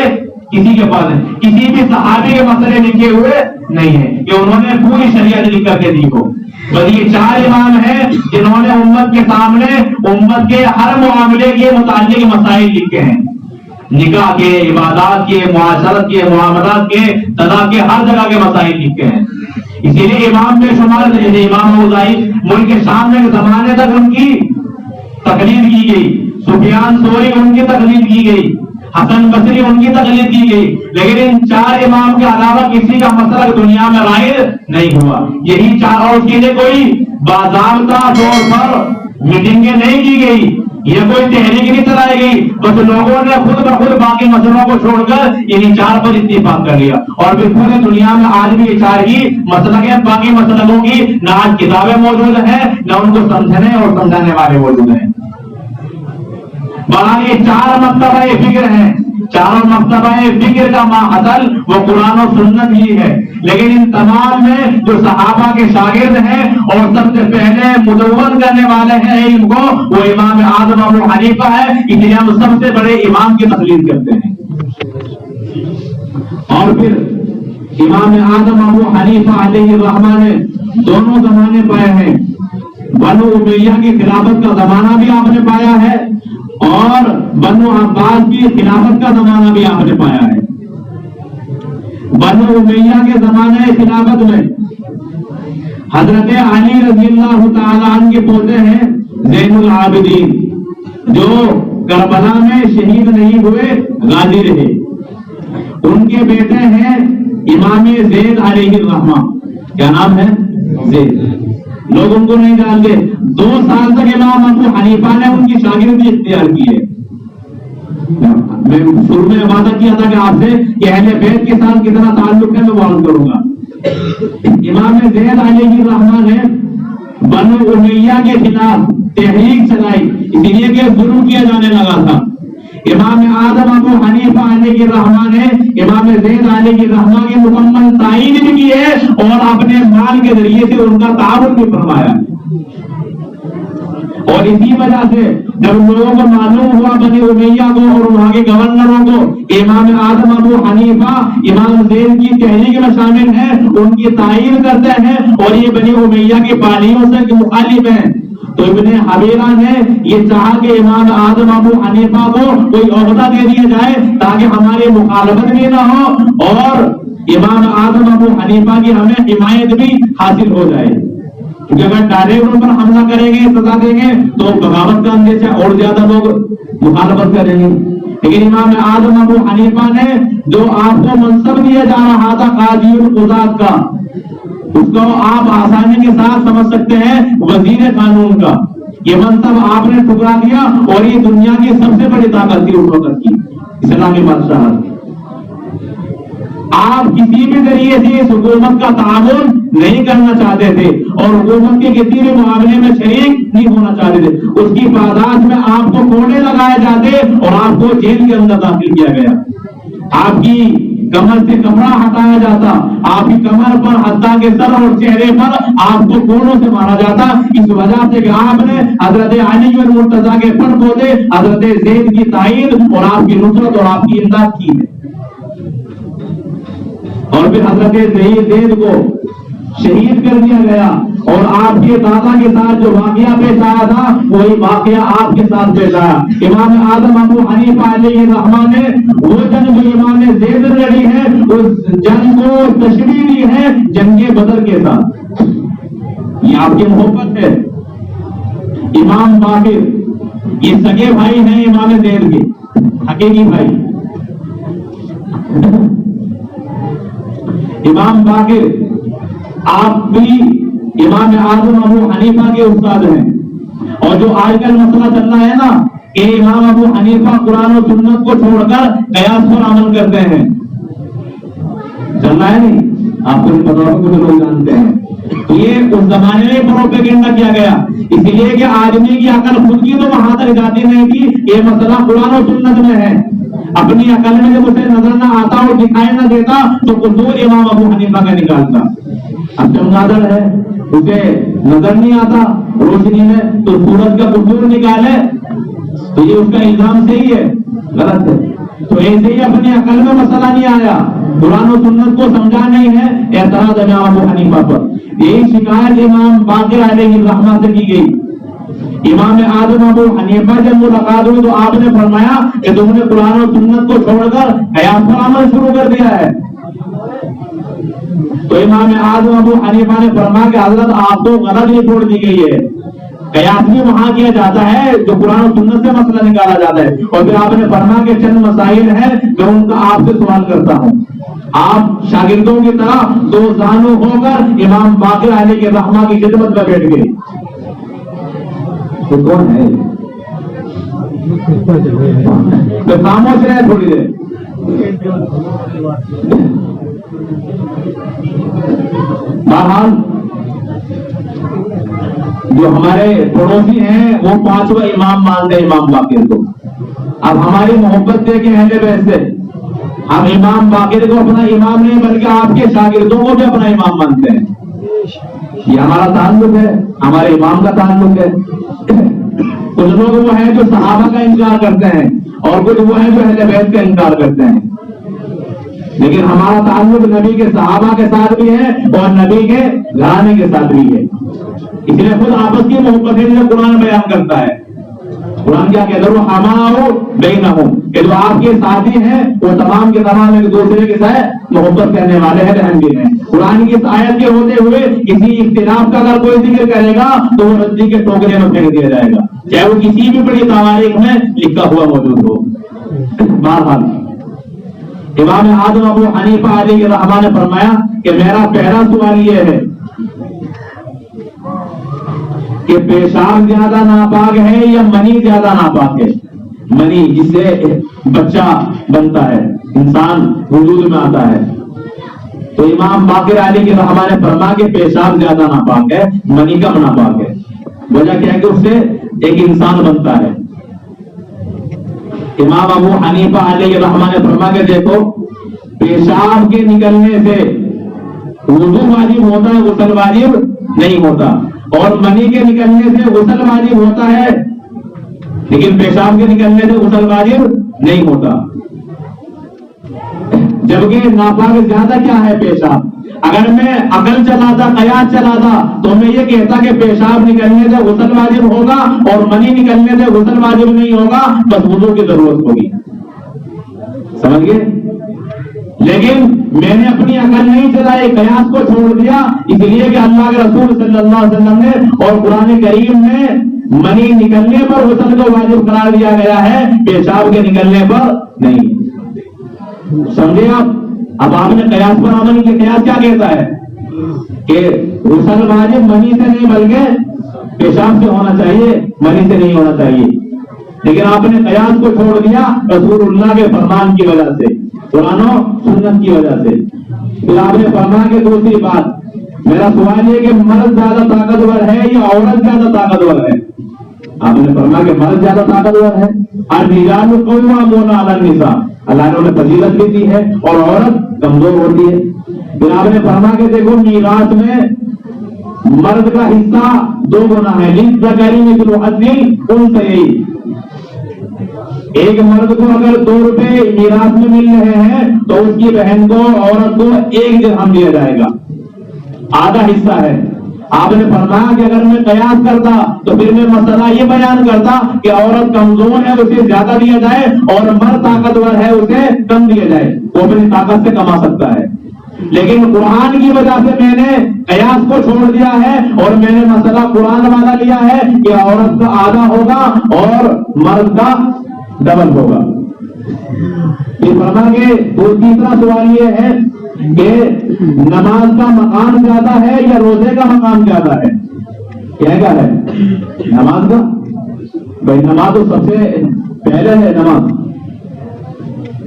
کسی کے پاس نہیں. کسی بھی صحابی کے مسئلے لکھے ہوئے نہیں ہیں کہ انہوں نے پوری شریعت لکھ کر کے دی ہو. بس یہ 4 امام ہیں جنہوں نے امت کے سامنے امت کے ہر معاملے کے متعلق مسائل لکھے ہیں. نکاح کے، عبادات کے، معاشرت کے، معاملات کے، طلاق کے، ہر جگہ کے مسائل لکھے ہیں. اسی لیے امام بے شمار امام اوزاعی ملک شام کے زمانے تک ان کی تقلید کی گئی، سفیان ثوری ان کی تقلید کی گئی، حسن بصری ان کی تقلید کی گئی، لیکن ان چار امام کے علاوہ کسی کا مسلک دنیا میں رائج نہیں ہوا. یہی چار، اور اس کے لیے کوئی باضابطہ طور پر میٹنگیں نہیں کی گئی، یہ کوئی تحریک نہیں چلائی گئی، بس لوگوں نے خود بخود باقی مسئلوں کو چھوڑ کر انہیں چار پر اتفاق کر لیا. اور پھر پورے دنیا میں آج بھی یہ چار ہی مسلک ہیں، باقی مسلکوں کی نہ آج کتابیں موجود ہیں، نہ ان کو سمجھنے اور سمجھانے والے موجود ہیں. بہرحال یہ چار مرتبہ فکر ہیں، چاروں مرتبہ فکر کا ماحصل وہ قرآن و سنت ہی ہے. لیکن ان تمام میں جو صحابہ کے شاگرد ہیں اور سب سے پہلے مدون کرنے والے ہیں علم کو، وہ امام اعظم ابو حنیفہ ہے. اس لیے ہم سب سے بڑے امام کی تقلید کرتے ہیں. اور پھر امام اعظم ابو حنیفہ علیہ الرحمہ نے دونوں زمانے پائے ہیں. بنو امیہ کی خلافت کا زمانہ بھی آپ نے پایا ہے اور بنو عباس کی خلافت کا زمانہ بھی آپ نے پایا ہے. بنو امیہ کے زمانے خلافت میں حضرت علی رضی اللہ تعالیٰ عنہ کے پوتے ہیں زین العابدین، جو کربلا میں شہید نہیں ہوئے، غازی رہے. ان کے بیٹے ہیں امام زید علیہ الرحمہ. کیا نام ہے؟ زید. لوگ ان کو نہیں جانتے. 2 سال تک امام ابو حنیفہ نے ان کی شاگردی اختیار کی ہے. میں شروع میں وعدہ کیا تھا کہ آپ سے کہ اہل بیت کے ساتھ کتنا تعلق ہے میں بیان کروں گا. امام زید علیہ الرحمہ نے بنو امیہ کے خلاف تحریک چلائی، اس لیے کہ ظلم کیا جانے لگا تھا. امام اعظم ابو حنیفہ علیہ الرحمہ نے امام زید علیہ الرحمہ کی مکمل تعین بھی کی ہے اور اپنے مال کے ذریعے سے ان کا تعاون بھی فرمایا. اور اسی وجہ سے جب لوگوں کو معلوم ہوا بنی امیہ کو اور وہاں کے گورنروں کو امام اعظم ابو حنیفہ امام زید کی تحریک میں شامل ہیں، ان کی تعین کرتے ہیں اور یہ بنی امیہ کی پالیوں سے مخالف ہیں، تو ابن حبیرہ نے یہ چاہا کہ امام اعظم ابو حنیفہ کو کوئی عہدہ دے دیا جائے تاکہ ہماری مخالفت بھی نہ ہو اور امام اعظم ابو حنیفہ کی ہمیں حمایت بھی حاصل ہو جائے. کیونکہ اگر ڈائریکٹ ان پر حملہ کریں گے، سزا دیں گے تو بغاوت کا اندیشہ اور زیادہ لوگ مخالفت کریں گے. لیکن امام اعظم ابو حنیفہ نے جو آپ کو منصب دیا جا رہا تھا قاضی القضات کا، اس کو آپ آسانی کے ساتھ سمجھ سکتے ہیں وزیر قانون کا، یہ منصب آپ نے ٹھکرا دیا اور یہ دنیا کی سب سے بڑی طاقت تھی اس وقت کی اسلامی بادشاہت. آپ کسی بھی ذریعے سے اس حکومت کا تعاون نہیں کرنا چاہتے تھے اور حکومت کے کسی بھی معاملے میں شریک نہیں ہونا چاہتے تھے. اس کی پاداش میں آپ کو کوڑے لگائے جاتے اور آپ کو جیل کے اندر داخل کیا گیا. آپ کی کمر سے کپڑا ہٹایا جاتا، آپ کی کمر پر حتیٰ کے سر اور چہرے پر آپ کو کوڑوں سے مارا جاتا، اس وجہ سے کہ آپ نے حضرت علی المرتضیٰ کے پر پودے حضرت زید کی تائید اور آپ کی نصرت اور آپ کی امداد کی ہے. اور پھر حضرت زید کو شہید کر دیا گیا اور آپ کے دادا کے ساتھ جو واقعہ پیش آیا تھا وہی واقعہ آپ کے ساتھ پیش آیا. امام اعظم ابو حنیفہ علیہ الرحمہ نے وہ جنگ جو امام زید لڑی ہے اس جنگ کو تشبیہ دی ہے جنگ بدر کے ساتھ. یہ آپ کی محبت ہے. امام باقر یہ سگے بھائی ہیں امام زید کے، حقیقی بھائی. امام باقر آپ بھی امام اعظم ابو حنیفہ کے استاد ہیں. اور جو آج کل مسئلہ چل رہا ہے نا کہ امام ابو حنیفہ قرآن و سنت کو چھوڑ کر قیاس پر عمل کرتے ہیں، چل رہا ہے نہیں؟ آپ کو پتا ہوگا، کچھ لوگ جانتے ہیں. یہ اس زمانے میں پروپیگنڈا کیا گیا، اس لیے کہ آدمی کی عقل خود کی تو وہاں تک جاتی نہیں کہ یہ مسئلہ قرآن و سنت میں ہے. اپنی عقل میں جب اسے نظر نہ آتا اور دکھائی نہ دیتا تو قصور امام ابو حنیفہ کا نکالتا. اب چمگادڑ ہے، اسے نظر نہیں آتا روشنی میں تو سورج کا قصور نکالے تو یہ اس کا الزام صحیح ہے؟ غلط ہے. تو ایسے ہی اپنی عقل میں مسئلہ نہیں آیا، قرآن و سنت کو سمجھا نہیں ہے، اعتراض امام ابو حنیفہ پر. یہی شکایت امام باقر علیہ الرحمہ سے کی گئی. امام اعظم ابو حنیفہ جب ملاقات ہوئی تو آپ نے فرمایا کہ تم نے قرآن و سنت کو چھوڑ کر قیاس پر عمل شروع کر دیا ہے. تو امام اعظم ابو حنیفہ نے فرمایا کہ حضرت آپ تو غلط ہی چھوڑ دی گئی ہے. قیاس بھی وہاں کیا جاتا ہے جو قرآن و سنت سے مسئلہ نکالا جاتا ہے. اور پھر آپ نے فرمایا کہ چند مسائل ہیں میں ان کا آپ سے سوال کرتا ہوں. آپ شاگردوں کی طرح دو زانو ہو کر امام باقر علیہ الرحمہ کی خدمت میں بیٹھ گئے. تو کون ہے تو خاموش رہے تھوڑی دیر. بہرحال جو ہمارے پڑوسی ہیں وہ پانچواں امام مانتے ہیں امام باقر کو. اب ہماری محبت دیکھیں اہل بیت سے, ہم امام باقر کو اپنا امام نہیں بلکہ آپ کے شاگردوں کو بھی اپنا امام مانتے ہیں. یہ ہمارا تعلق ہے, ہمارے امام کا تعلق ہے. کچھ لوگ وہ ہیں جو صحابہ کا انکار کرتے ہیں اور کچھ وہ ہیں جو اہل بیت کا انکار کرتے ہیں, لیکن ہمارا تعلق نبی کے صحابہ کے ساتھ بھی ہے اور نبی کے گھرانے کے ساتھ بھی ہے. اس لیے خود آپس کی محبت ہے جو قرآن بیان کرتا ہے. قرآن کیا کہتا ہے وَحَمَاهُ بَيْنَهُمْ کہ جو آپ کے ساتھی ہیں وہ تمام کے تمام ایک دوسرے کے ساتھ محبت کرنے والے ہیں, رحم بھی ہیں. قرآن کی اس آیت کے ہوتے ہوئے کسی اختلاف کا اگر کوئی ذکر کرے گا تو وہ ردی کے ٹوکرے میں پھینک دیا جائے گا, چاہے وہ کسی بھی بڑی تواریخ میں لکھا ہوا موجود ہو. بہرحال امام اعظم ابو حنیفہ علیہ الرحمہ نے فرمایا کہ میرا پہلا سوال یہ ہے کہ پیشاب زیادہ ناپاک ہے یا منی زیادہ ناپاک ہے. منی جس سے بچہ بنتا ہے, انسان وجود میں آتا ہے. تو امام باقر علیہ الرحمہ نے فرمایا کہ پیشاب زیادہ ناپاک ہے, منی کم ناپاک ہے. وجہ کیا ہے کہ اس سے ایک انسان بنتا ہے. امام ابو حنیفہ علیہ الرحمہ نے فرمایا کہ دیکھو پیشاب کے نکلنے سے وضو واجب ہوتا ہے, غسل واجب نہیں ہوتا, اور منی کے نکلنے سے غسل واجب ہوتا ہے لیکن پیشاب کے نکلنے سے غسل واجب نہیں ہوتا. جبکہ ناپاک زیادہ کیا ہے پیشاب. اگر میں عقل چلاتا, قیاس چلاتا تو میں یہ کہتا کہ پیشاب نکلنے سے غسل واجب ہوگا اور منی نکلنے سے غسل واجب نہیں ہوگا, بس وضو کی ضرورت ہوگی. سمجھ گئے؟ لیکن میں نے اپنی عقل نہیں چلائی, قیاس کو چھوڑ دیا, اس لیے کہ اللہ کے رسول صلی اللہ علیہ وسلم نے اور قرآن کریم میں منی نکلنے پر غسل کو واجب قرار دیا گیا ہے, پیشاب کے نکلنے پر نہیں. سمجھے آپ؟ اب آپ نے قیاس پر عمل کیا. قیاس کیا کہتا ہے کہ غسل واجب منی سے نہیں بلکہ پیشاب سے ہونا چاہیے, منی سے نہیں ہونا چاہیے. لیکن آپ نے قیاس کو چھوڑ دیا رسول اللہ کے فرمان کی وجہ سے, قرآن و سنت کی وجہ سے. پھر آپ نے فرمایا کہ دوسری بات, میرا سوال یہ کہ مرد زیادہ طاقتور ہے یا عورت زیادہ طاقتور ہے. آپ نے فرمایا کہ مرد زیادہ طاقتور ہے. الرجال قوامون علی النساء, اللہ نے انہیں فضیلت بھی دی ہے, اور عورت کمزور ہوتی ہے. پھر آپ نے فرمایا کہ دیکھو میراث میں مرد کا حصہ 2 گنا ہے, للذکر مثل حظ الانثیین. ایک مرد کو اگر 2 روپے میراث میں مل رہے ہیں تو اس کی بہن کو, عورت کو 1 درہم دیا جائے گا, آدھا حصہ ہے. آپ نے فرمایا کہ اگر میں قیاس کرتا تو پھر میں مسئلہ یہ بیان کرتا کہ عورت کمزور ہے اسے زیادہ دیا جائے اور مرد طاقتور ہے اسے کم دیا جائے, وہ اپنی طاقت سے کما سکتا ہے. لیکن قرآن کی وجہ سے میں نے قیاس کو چھوڑ دیا ہے اور میں نے مسئلہ قرآن والا لیا ہے کہ عورت کا آدھا ہوگا اور مرد کا ڈبل ہوگا. یہ فرما کے تیسرا سوال یہ ہے کہ نماز کا مقام زیادہ ہے یا روزے کا مقام زیادہ ہے. کیا ہے نماز کا؟ بھائی نماز تو سب سے پہلے ہے. نماز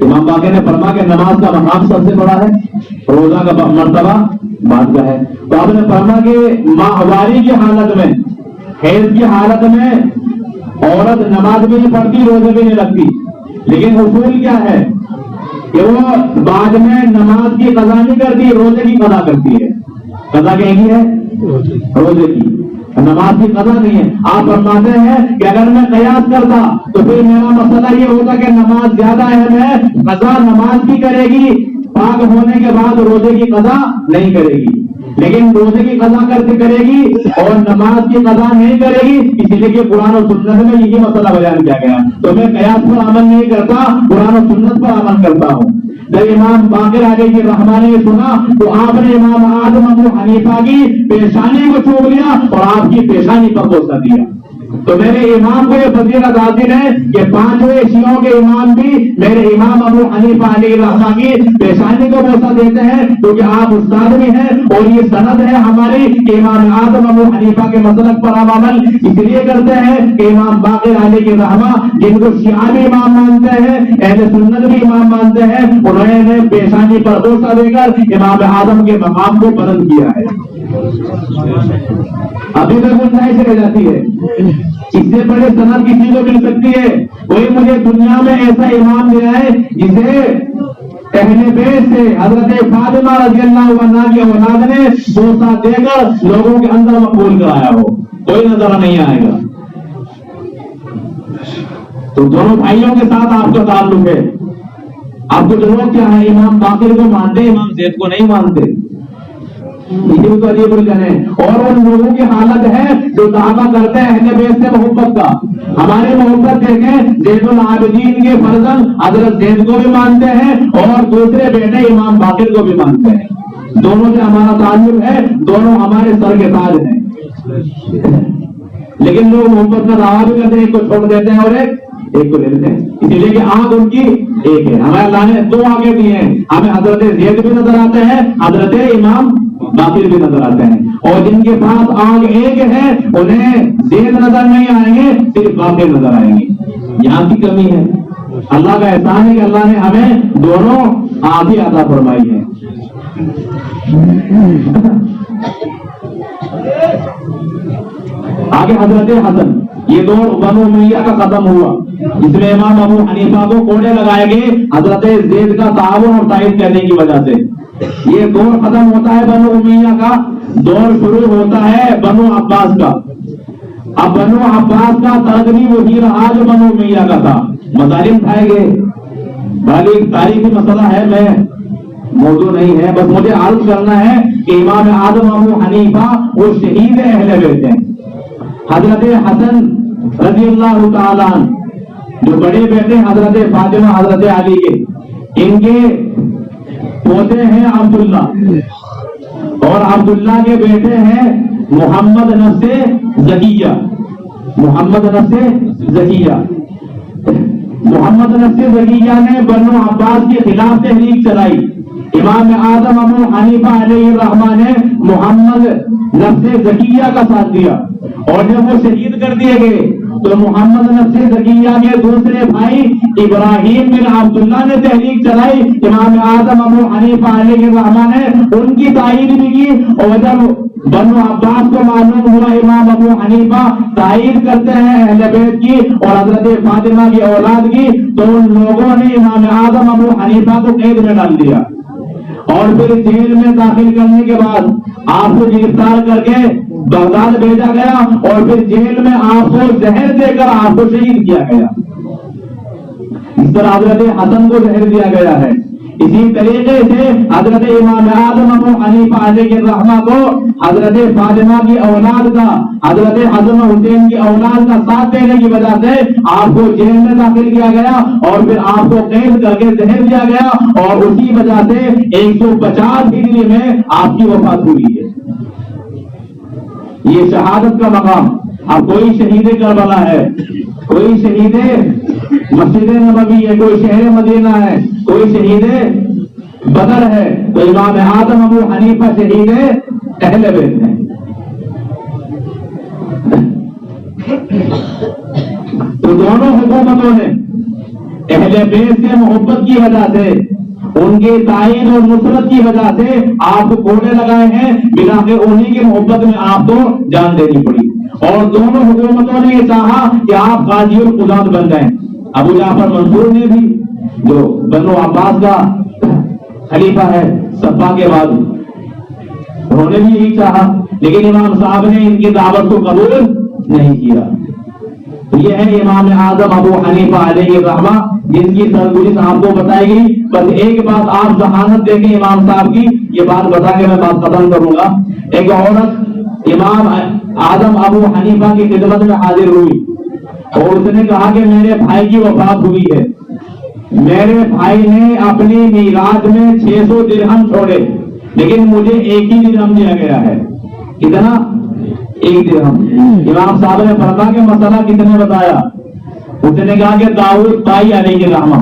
امام باقر نے فرمایا کہ نماز کا مقام سب سے بڑا ہے, روزہ کا مرتبہ بعد کا ہے. تو آپ نے فرمایا کہ ماہواری کی حالت میں, حیض کی حالت میں عورت نماز بھی نہیں پڑھتی, روزے بھی نہیں رکھتی, لیکن اصول کیا ہے کہ وہ بعد میں نماز کی قضا نہیں کرتی, روزے کی قضا کرتی ہے. قضا کہے گی ہے روزے کی, نماز کی قضا نہیں ہے. آپ فرماتے ہیں کہ اگر میں قیاس کرتا تو پھر میرا مسئلہ یہ ہوتا کہ نماز زیادہ اہم ہے, قضا نماز کی کرے گی, پاک ہونے کے بعد روزے کی قضا نہیں کرے گی. لیکن روزے کی قضا کرے گی اور نماز کی قضا نہیں کرے گی، اسی لیے کہ قرآن و سنت میں یہی مسئلہ بیان کیا گیا. تو میں قیاس پر عمل نہیں کرتا، قرآن و سنت پر عمل کرتا ہوں. جب امام باقر علیہ الرحمہ نے سنا تو آپ نے امام اعظم ابو حنیفہ کی پیشانی کو چوم لیا اور آپ کی پیشانی پر بوسہ دیا. تو میرے امام کو یہ فضیلت حاصل ہے کہ پانچویں شیعوں کے امام بھی میرے امام ابو حنیفہ علیہ الرحمہ کی پیشانی کو بوسہ دیتے ہیں، کیونکہ آپ استاد بھی ہیں اور یہ سند ہے ہماری کہ امام اعظم ابو حنیفہ کے مسلک پر ہم عمل اس لیے کرتے ہیں کہ امام باقر علیہ الرحمہ جن کو شیعہ بھی امام مانتے ہیں، اہل سنت بھی امام مانتے ہیں، انہوں نے پیشانی پر بوسہ دے کر امام اعظم کے مقام کو بلند کیا ہے. ابھی تک گنجائش رہ جاتی ہے، اس سے بڑے سند کسی کو مل سکتی ہے؟ کوئی مجھے دنیا میں ایسا امام دیا ہے جسے اہل بیت سے حضرت فاطمہ رضی اللہ عنہا کی اولاد نے بوسہ دے کر لوگوں کے اندر مقبول کرایا ہو؟ کوئی نظر نہیں آئے گا. تو دونوں بھائیوں کے ساتھ آپ کا تعلق ہے. آپ کو ضرورت کیا ہے؟ امام باقر کو مانتے، امام زید کو نہیں مانتے. تو عجیب الجن ہے. اور ان لوگوں کی حالت ہے جو دعویٰ کرتے ہیں اہل بیت سے محبت کا. ہماری محبت دیکھیں، زید العابدین کے فرزند حضرت زید کو بھی مانتے ہیں اور دوسرے بیٹے امام باقر کو بھی مانتے ہیں. دونوں سے ہمارا تعلق ہے، دونوں ہمارے سر کے تاج ہیں. لیکن لوگ محبت کا دعویٰ بھی کرتے ہیں، ایک کو چھوڑ دیتے ہیں اور ایک کو لے لیتے ہیں، اسی لیے کہ آنکھ ان کی ایک ہے. ہمیں اللہ نے دو آنکھیں دی ہیں، ہمیں حضرت زید بھی نظر آتے ہیں، حضرت امام باقر بھی نظر آتے ہیں. اور جن کے پاس آنکھ ایک ہے انہیں زید نظر نہیں آئیں گے، صرف باقر نظر آئیں گے. یہاں کی کمی ہے. اللہ کا احسان ہے کہ اللہ نے ہمیں دونوں آنکھیں عطا فرمائی ہیں. آگے حضرت حسن، یہ دور بنو امیہ کا ختم ہوا، جس میں امام ابو حنیفہ کو کوڑے لگائے گئے حضرت زید کا تعاون اور تائید کرنے کی وجہ سے. یہ دور ختم ہوتا ہے بنو امیہ کا، دور شروع ہوتا ہے بنو عباس کا. اب بنو عباس کا ترقی وہی رہا جو بنو امیہ کا تھا. مظالم کھائے گئے، بھالی تاریخی مسئلہ ہے، میں موضوع نہیں ہے، بس مجھے عرض کرنا ہے کہ امام اعظم ابو حنیفہ وہ شہید اہل بیت ہیں. حضرت حسن رضی اللہ تعالیٰ جو بڑے بیٹے حضرت فاطمہ حضرت علی کے، ان کے پوتے ہیں عبداللہ، اور عبداللہ کے بیٹے ہیں محمد نفس زکیہ. محمد نفس زکیہ نے بنو عباس کے خلاف تحریک چلائی. امام اعظم ابو حنیفہ علیہ الرحمہ نے محمد نفس زکیہ کا ساتھ دیا، اور جب وہ شہید کر دیے گئے تو محمد نفس زکیہ کے دوسرے بھائی ابراہیم بن عبداللہ نے تحریک چلائی. امام اعظم ابو حنیفہ علیہ الرحمہ نے ان کی تائید بھی کی، اور جب بنو عباس کو معلوم ہوا امام ابو حنیفہ تائید کرتے ہیں اہل بیت کی اور حضرت فاطمہ کی اولاد کی، تو ان لوگوں نے امام اعظم ابو حنیفہ کو قید میں ڈال دیا، اور پھر جیل میں داخل کرنے کے بعد آپ کو گرفتار کر کے بغداد بھیجا گیا، اور پھر جیل میں آپ کو زہر دے کر آپ کو شہید کیا گیا. اس طرح حضرت حسن کو زہر دیا گیا ہے. اسی طریقے سے حضرت امام اعظم ابو حنیفہ علیہ الرحمہ کو حضرت فاطمہ کی اولاد کا، حضرت حسن حسین کی اولاد کا ساتھ دینے کی وجہ سے آپ کو جیل میں داخل کیا گیا، اور پھر آپ کو قید کر کے زہر دیا گیا، اور اسی وجہ سے 150 ہجری میں آپ کی وفات ہوئی ہے. یہ شہادت کا مقام. اب کوئی شہید کربلا ہے، کوئی شہید مسجد نبوی ہے، کوئی شہر مدینہ ہے، کوئی شہید بدر ہے، تو امام اعظم ابو حنیفہ شہید اہل بیت ہیں. تو دونوں حکومتوں نے اہل بیت سے محبت کی وجہ سے، ان کے تعین اور نصرت کی وجہ سے آپ کو کوڑے لگائے ہیں، بنا کے انہی کی محبت میں آپ کو جان دینی پڑی. اور دونوں حکومتوں نے یہ چاہا کہ آپ قاضی القضات بن جائیں. ابو جعفر منصور نے بھی، جو بنو عباس کا خلیفہ ہے صفا کے بعد، انہوں نے بھی یہی چاہا، لیکن امام صاحب نے ان کی دعوت کو قبول نہیں کیا. تو تو یہ ہے امام اعظم ابو حنیفہ علیہ الرحمہ، جن کی سرگزشت آپ کو بتائی گئی۔ بس ایک بات آپ ذہانت دیکھیں امام صاحب کی، یہ بات بتا کے میں بات ختم کروں گا۔ ایک عورت امام اعظم ابو حنیفہ کی خدمت میں حاضر ہوئی اور اس نے کہا کہ میرے بھائی کی وفات ہوئی ہے، میرے بھائی نے اپنی میراث میں 600 درہم چھوڑے، لیکن مجھے ایک ہی درہم دیا گیا ہے۔ کتنا؟ ایک درہم۔ امام صاحب نے فرمایا کہ مسئلہ کتنے بتایا؟ اس نے کہا کہ داؤد طائی علیہ الرحمہ،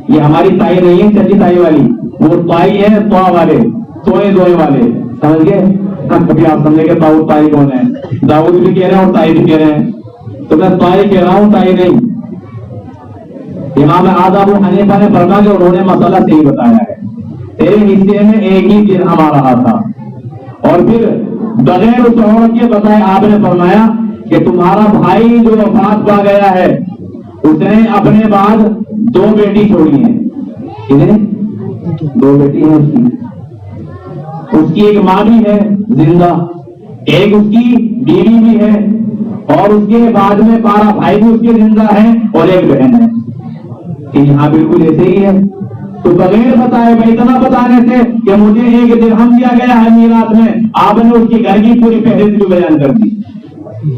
یہ ہماری طائی نہیں ہے چچی طائی والی، وہ طائی ہے طوا والے، سوئے دوئے والے، سمجھ گئے؟ کبھی آپ سمجھے کہ داؤد طائی کون ہے؟ داؤد بھی کہہ رہے ہیں اور طائی بھی کہہ رہے ہیں، تو میں طائی کہہ رہا ہوں، طائی نہیں۔ امام اعظم ابو حنیفہ نے فرمایا کہ انہوں نے مسئلہ صحیح بتایا ہے، تیرے حصے میں ایک ہی درہم آ رہا تھا۔ اور پھر بغیر اس عورت کے بتائے آپ نے فرمایا کہ تمہارا بھائی جو وفات پا گیا ہے اس نے اپنے بعد 2 بیٹی چھوڑی ہیں۔ کتنے؟ 2 بیٹی ہیں اس کی ایک ماں بھی ہے زندہ، ایک اس کی بیوی بھی ہے، اور اس کے بعد میں 12 بھائی بھی اس کے زندہ ہیں اور ایک بہن ہے۔ کہ یہاں بالکل ایسے ہی ہے۔ تو بغیر بتائے اتنا بتانے سے کہ مجھے ایک درہم دیا گیا ہے میراث میں، آپ نے اس کی گھر کی پوری فہرست بھی بیان کر دی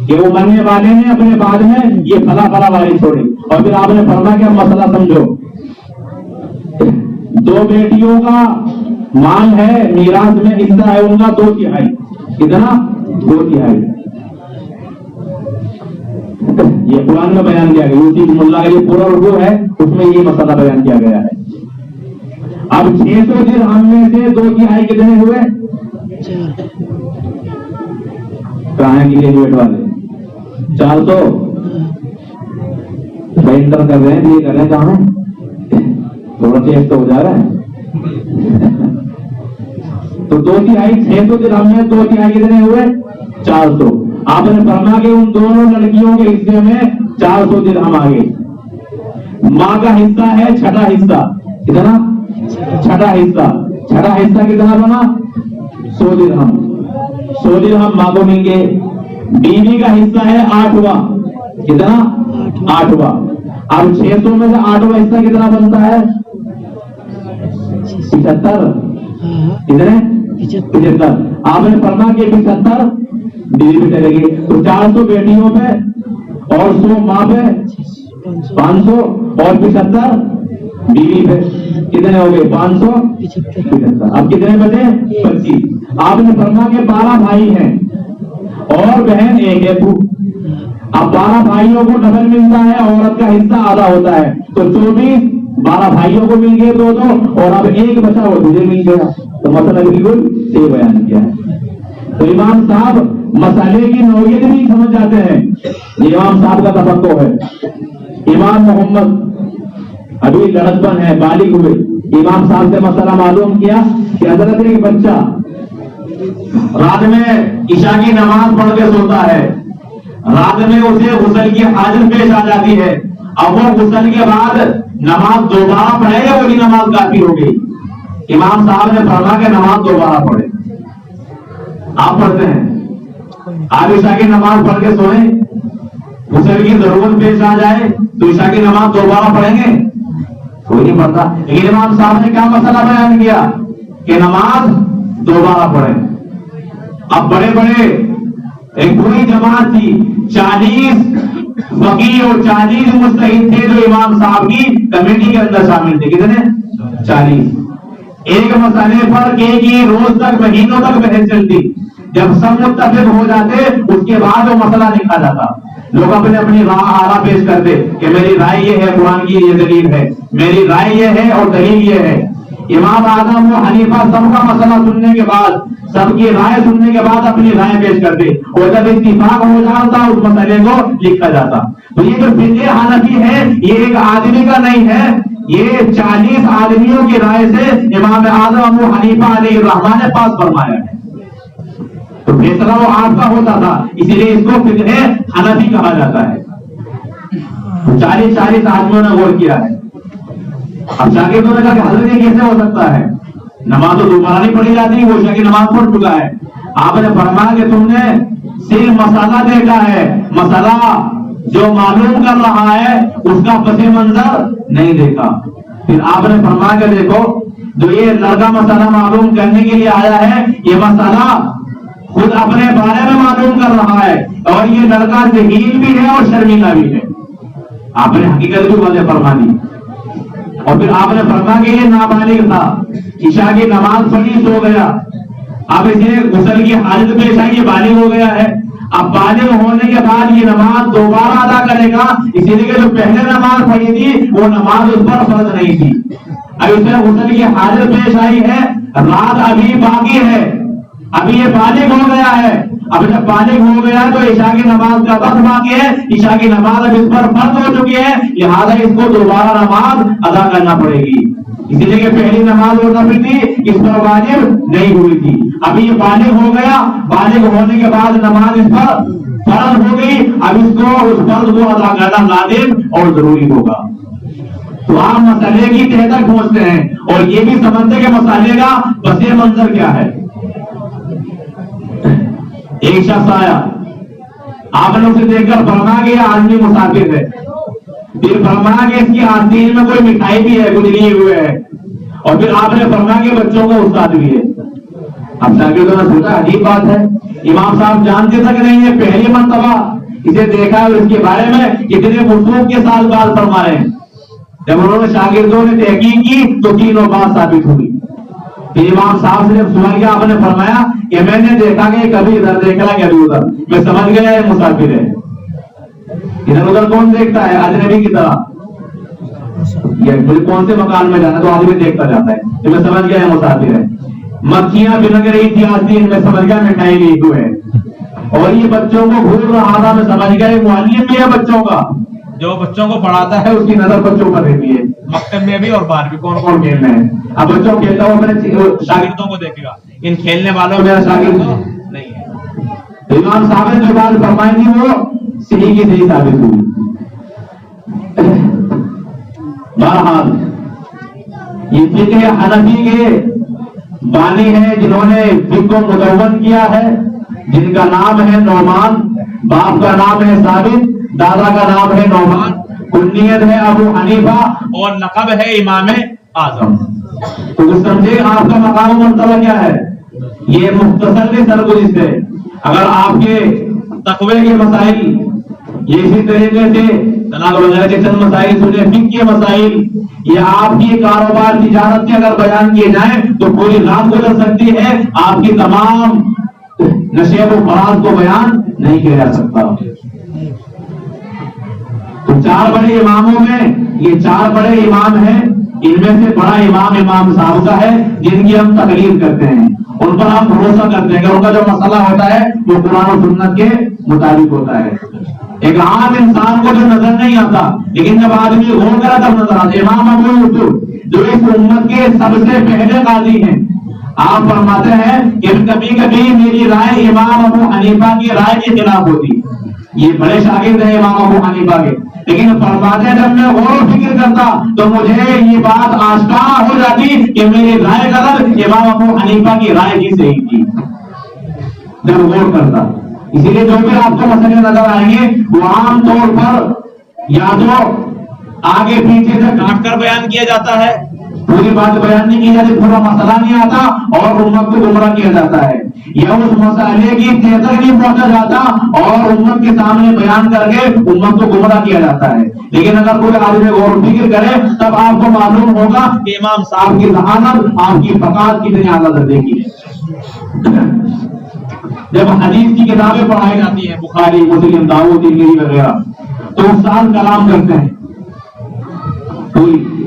کہ وہ مرنے والے نے اپنے بعد میں یہ فلاں فلاں والی چھوڑی، اور پھر آپ نے فرمایا کہ مسئلہ سمجھو، 2 بیٹیوں کا مال ہے، میراث میں حصہ ہے ان کا 2/3۔ کتنا؟ 2/3۔ یہ قرآن میں بیان کیا گیا، یوسف اللہ کا یہ پورا رکوع ہے، اس میں یہ مسئلہ بیان کیا گیا ہے۔ اب 600 درہم میں سے 2/3 کتنے ہوئے؟ 4۔ کہاں ہیں گریجویٹ والے؟ 400 انٹر کر رہے ہیں، یہ کر رہے ہیں کہاں؟ تھوڑا چیز تو ہو جا رہا ہے۔ تو 2/3 600 درہم میں 2/3 کتنے ہوئے؟ 400۔ آپ نے فرمایا کہ ان دونوں لڑکیوں کے حصے میں 400 درہم آ گئے۔ ماں کا حصہ ہے 6واں حصہ، کتنا؟ 6واں حصہ۔ 6واں حصہ کتنا بنا؟ 100 درہم۔ 100 درہم ماں کو مل گئے۔ بیوی کا حصہ ہے 8واں، کتنا؟ 8واں۔ اب 600 میں سے 8واں حصہ کتنا بنتا ہے؟ 75۔ کتنے؟ 75۔ آپ نے فرمایا کہ 75 بیوی پہ چلے گی، تو 400 بیٹیوں پہ اور 100 ماں پہ، 500 اور 75 بیوی پہ، کتنے ہو گئے؟ 575۔ اب کتنے بچے؟ 25۔ آپ نے فرمایا کہ 12 بھائی ہیں اور بہن ایک ہے۔ اب 12 بھائیوں کو ڈبل ملتا ہے، عورت کا حصہ آدھا ہوتا ہے، تو 24 12 بھائیوں کو مل گئے 2 اور اب ایک بچا وہ تجھے مل گیا۔ تو مسئلہ بالکل صحیح بیان کیا ہے۔ تو امام صاحب مسئلے کی نوعیت بھی سمجھ جاتے ہیں، یہ امام صاحب کا تفقہ ہے۔ امام محمد ابھی لڑکپن ہے، بالغ ہوئے، امام صاحب سے مسئلہ معلوم کیا کہ حضرت ایک بچہ رات میں عشاء کی نماز پڑھ کے سوتا ہے، رات میں اسے غسل کی حاجت پیش آ جاتی ہے، اب وہ غسل کے بعد نماز دوبارہ پڑھے گا، وہی نماز کافی ہو گئی۔ امام صاحب نے فرمایا کہ نماز دوبارہ پڑھے۔ آپ پڑھتے ہیں؟ آپ عشاء کی نماز پڑھ کے سوئیں، غسل کی ضرورت پیش آ جائے تو عشاء کی نماز دوبارہ پڑھیں گے؟ کوئی نہیں پڑھتا۔ لیکن امام صاحب نے کیا مسئلہ بیان کیا کہ نماز دوبارہ پڑھیں۔ اب بڑے بڑے ایک پوری جماعت تھی، 40 فقیہ اور 40 مجتہد تھے جو امام صاحب کی کمیٹی کے اندر شامل تھے۔ کتنے؟ 40۔ ایک مسئلے پر ایک ہی روز تک، مہینوں تک بحث چلتی، جب سب متفق ہو جاتے اس کے بعد وہ مسئلہ لکھا جاتا، لوگ اپنے اپنی آرا پیش کرتے کہ میری رائے یہ ہے، قرآن کی یہ دلیل ہے، میری رائے یہ ہے اور دلیل یہ ہے۔ امام اعظم و حنیفہ سب کا مسئلہ سننے کے بعد، سب کی رائے سننے کے بعد اپنی رائے پیش کرتے، اور جب اتفاق ہو جاتا اس مسئلے کو لکھا جاتا۔ تو یہ جو فقہ حنفی ہے یہ ایک آدمی کا نہیں ہے، یہ 40 آدمیوں کی رائے سے امام اعظم و حنیفہ علیہ الرحمہ نے پاس فرمایا ہے۔ تو فیصلہ وہ آپ کا ہوتا تھا، اسی لیے اس کو فقہ حنفی کہا جاتا ہے۔ 40 آدمیوں نے غور کیا ہے۔ اب شاگردوں نے کہا کہ حضرت یہ کیسے ہو سکتا ہے، نماز تو دوبارہ نہیں پڑھی جاتی، وہ عشاء کی نماز پڑھ چکا ہے۔ آپ نے فرمایا کہ تم نے صرف مسئلہ دیکھا ہے، مسئلہ جو معلوم کر رہا ہے اس کا پس منظر نہیں دیکھا. پھر آپ نے فرما کے دیکھو جو یہ لڑکا مسئلہ معلوم کرنے کے لیے آیا ہے یہ مسئلہ خود اپنے بارے میں معلوم کر رہا ہے اور یہ لڑکا ذہین بھی ہے اور شرمیلا بھی ہے. آپ نے حقیقت بھی واضح فرما دی. اور پھر آپ نے فرما کہ یہ نابالغ تھا, عشاء کی نماز پڑھی سو گیا, اب اسے غسل کی حاجت پیش آئی, یہ بالغ ہو گیا ہے. اب بالغ ہونے کے بعد یہ نماز دوبارہ ادا کرے گا, اسی لیے جو پہلے نماز پڑھی تھی وہ نماز اس پر فرض نہیں تھی. اب اسے غسل کی حاجت پیش آئی ہے, رات ابھی باقی ہے, ابھی یہ بالغ ہو گیا ہے. اب جب بالغ ہو گیا تو عشاء کی نماز کا وقت باقی ہے, عشاء کی نماز اب اس پر فرض ہو چکی ہے, لہٰذا اس کو دوبارہ نماز ادا کرنا پڑے گی. اسی لیے کہ پہلی نماز وہ نفل تھی, اس پر واجب نہیں ہوئی تھی. ابھی یہ بالغ ہو گیا, بالغ ہونے کے بعد نماز اس پر فرض ہو گئی, اب اس کو اس فرض کو ادا کرنا لازم اور ضروری ہوگا. تو آپ مسئلے کی تہ تک پہنچتے ہیں اور یہ بھی سمجھتے کہ مسئلے کا پس منظر کیا ہے. ایک شخص آیا, آپ نے اسے دیکھ کر فرمایا کہ یہ آدمی مسافر ہے. پھر فرمایا کہ اس کی آستین میں کوئی مٹھائی بھی ہے, کچھ لیے ہوئے ہے. اور پھر آپ نے فرمایا کہ بچوں کا استاد بھی ہے. اب شاگردوں نے سوچا عجیب بات ہے, امام صاحب جانتے تک نہیں ہے, پہلی مرتبہ اسے دیکھا اور اس کے بارے میں کتنے وصوف کے ساتھ بات فرما رہے ہیں. جب انہوں نے شاگردوں نے تحقیق کی تو تینوں بات ثابت ہوئی. پھر امام صاحب سے جب سوال کیا, آپ نے فرمایا کہ میں نے دیکھا کہ کبھی ادھر دیکھ رہا کبھی ادھر, میں سمجھ گیا یہ مسافر ہے. ادھر ادھر کون دیکھتا ہے اجنبی کی طرح, یہ کون سے مکان میں جانا تو آدمی دیکھتا جاتا ہے, تو میں سمجھ گیا یہ مسافر ہے. مکھیاں بنگ رہی تھی آستین میں, سمجھ گیا مٹھائی لی ہوئے. اور یہ بچوں کو گھور رہا تھا, میں سمجھ گیا یہ معلم بھی ہے بچوں کا, جو بچوں کو پڑھاتا ہے اس کی نظر بچوں پر رہتی ہے, مکتب میں بھی اور باہر بھی کون کون کھیل رہے ہیں. اب بچوں کھیلتا ہوں میرے شاگردوں کو دیکھے گا, ان کھیلنے والوں میرا شاگرد نہیں ہے. امام صاحب نے جو بات فرمائی تھی وہ صحیح کی صحیح ثابت ہوئی. بہرحال یہ فقہ حنفی کے بانی ہیں جنہوں نے فقہ کو مدون کیا ہے, جن کا نام ہے نعمان, باپ کا نام ہے ثابت, دادا کا نام ہے نعمان, کنیت ہے ابو حنیفہ اور لقب ہے امام اعظم. تو سمجھے آپ کا مقام و مرتبہ کیا ہے. یہ مختصر سے سرگزشت ہے. اگر آپ کے تقوی کے مسائل یہ اسی طریقے سے طلاق وغیرہ کے چند مسائل سنے, فقہ کے مسائل یا آپ کی کاروبار تجارت کے اگر بیان کیے جائیں تو پوری رات گزر سکتی ہے, آپ کی تمام نشیب و فراز کو بیان نہیں کیا جا سکتا. تو چار بڑے اماموں میں یہ چار بڑے امام ہیں, ان میں سے بڑا امام امام صاحب کا ہے جن کی ہم تقریر کرتے ہیں, ان پر ہم بھروسہ کرتے ہیں کہ ان کا جو مسئلہ ہوتا ہے وہ قرآن و سنت کے مطابق ہوتا ہے. ایک عام انسان کو جو نظر نہیں آتا, لیکن جب آدمی غور کرا تب نظر آتا. امام ابو یوسف جو اس امت کے سب سے پہلے قاضی ہیں, آپ فرماتے ہیں کہ کبھی کبھی میری رائے امام ابو حنیفہ کی رائے کے خلاف ہوتی. یہ بڑے شاگرد ہیں امام ابو حنیفہ کے, لیکن فرماتے ہیں جب میں غور و فکر کرتا تو مجھے یہ بات آشکار ہو جاتی کہ میری رائے غلط, امام ابو حنیفہ کی رائے کی صحیح تھی جب غور کرتا. اسی لیے جو بھی آپ کو مسئلے نظر آئیں گے وہ عام طور پر یا تو آگے پیچھے سے کاٹ کر بیان کیا جاتا ہے, پوری بات بیان نہیں کی جاتی, پورا مسئلہ نہیں آتا اور امت کو گمراہ کیا جاتا ہے, یا اس مسئلے کی تہ تک نہیں پہنچا جاتا اور امت کے سامنے بیان کر کے امت کو گمراہ کیا جاتا ہے. لیکن اگر کوئی آدمی غور و فکر کرے تب آپ کو معلوم ہوگا کہ امام صاحب کی ذہانت, آپ کی فقاہت کتنی اعلیٰ درجے کی ہے. جب حدیث کی کتابیں پڑھائی جاتی ہیں, بخاری, مسلم, داؤد, ترمذی وغیرہ, تو استاد کلام کرتے ہیں.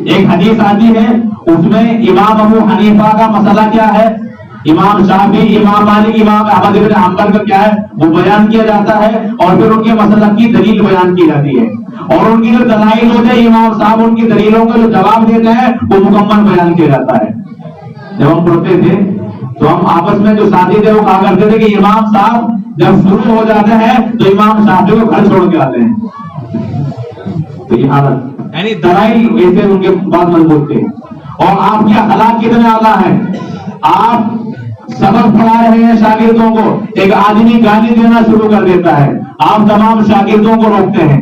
ایک حدیث آتی ہے, اس میں امام ابو حنیفہ کا مسئلہ کیا ہے, امام شافعی, امام مالک, امام احمد بن حنبل کا کیا ہے وہ بیان کیا جاتا ہے, اور پھر ان کے مسئلہ کی دلیل بیان کی جاتی ہے, اور ان کی جو دلائل ہوتے ہیں امام صاحب ان کی دلیلوں کا جو جواب دیتے ہیں وہ مکمل بیان کیا جاتا ہے. جب ہم پڑھتے تھے تو ہم آپس میں جو ساتھی تھے وہ کہا کرتے تھے کہ امام صاحب جب شروع ہو جاتے ہیں تو امام شافعی کو گھر چھوڑ کے آتے ہیں. تو یہ حالت یعنی دلائل ایسے ان کے بات مضبوط تھے. اور آپ کے اخلاق کتنے اعلیٰ ہیں, آپ سبق پڑھا رہے ہیں شاگردوں کو, ایک آدمی گالی دینا شروع کر دیتا ہے, آپ تمام شاگردوں کو روکتے ہیں,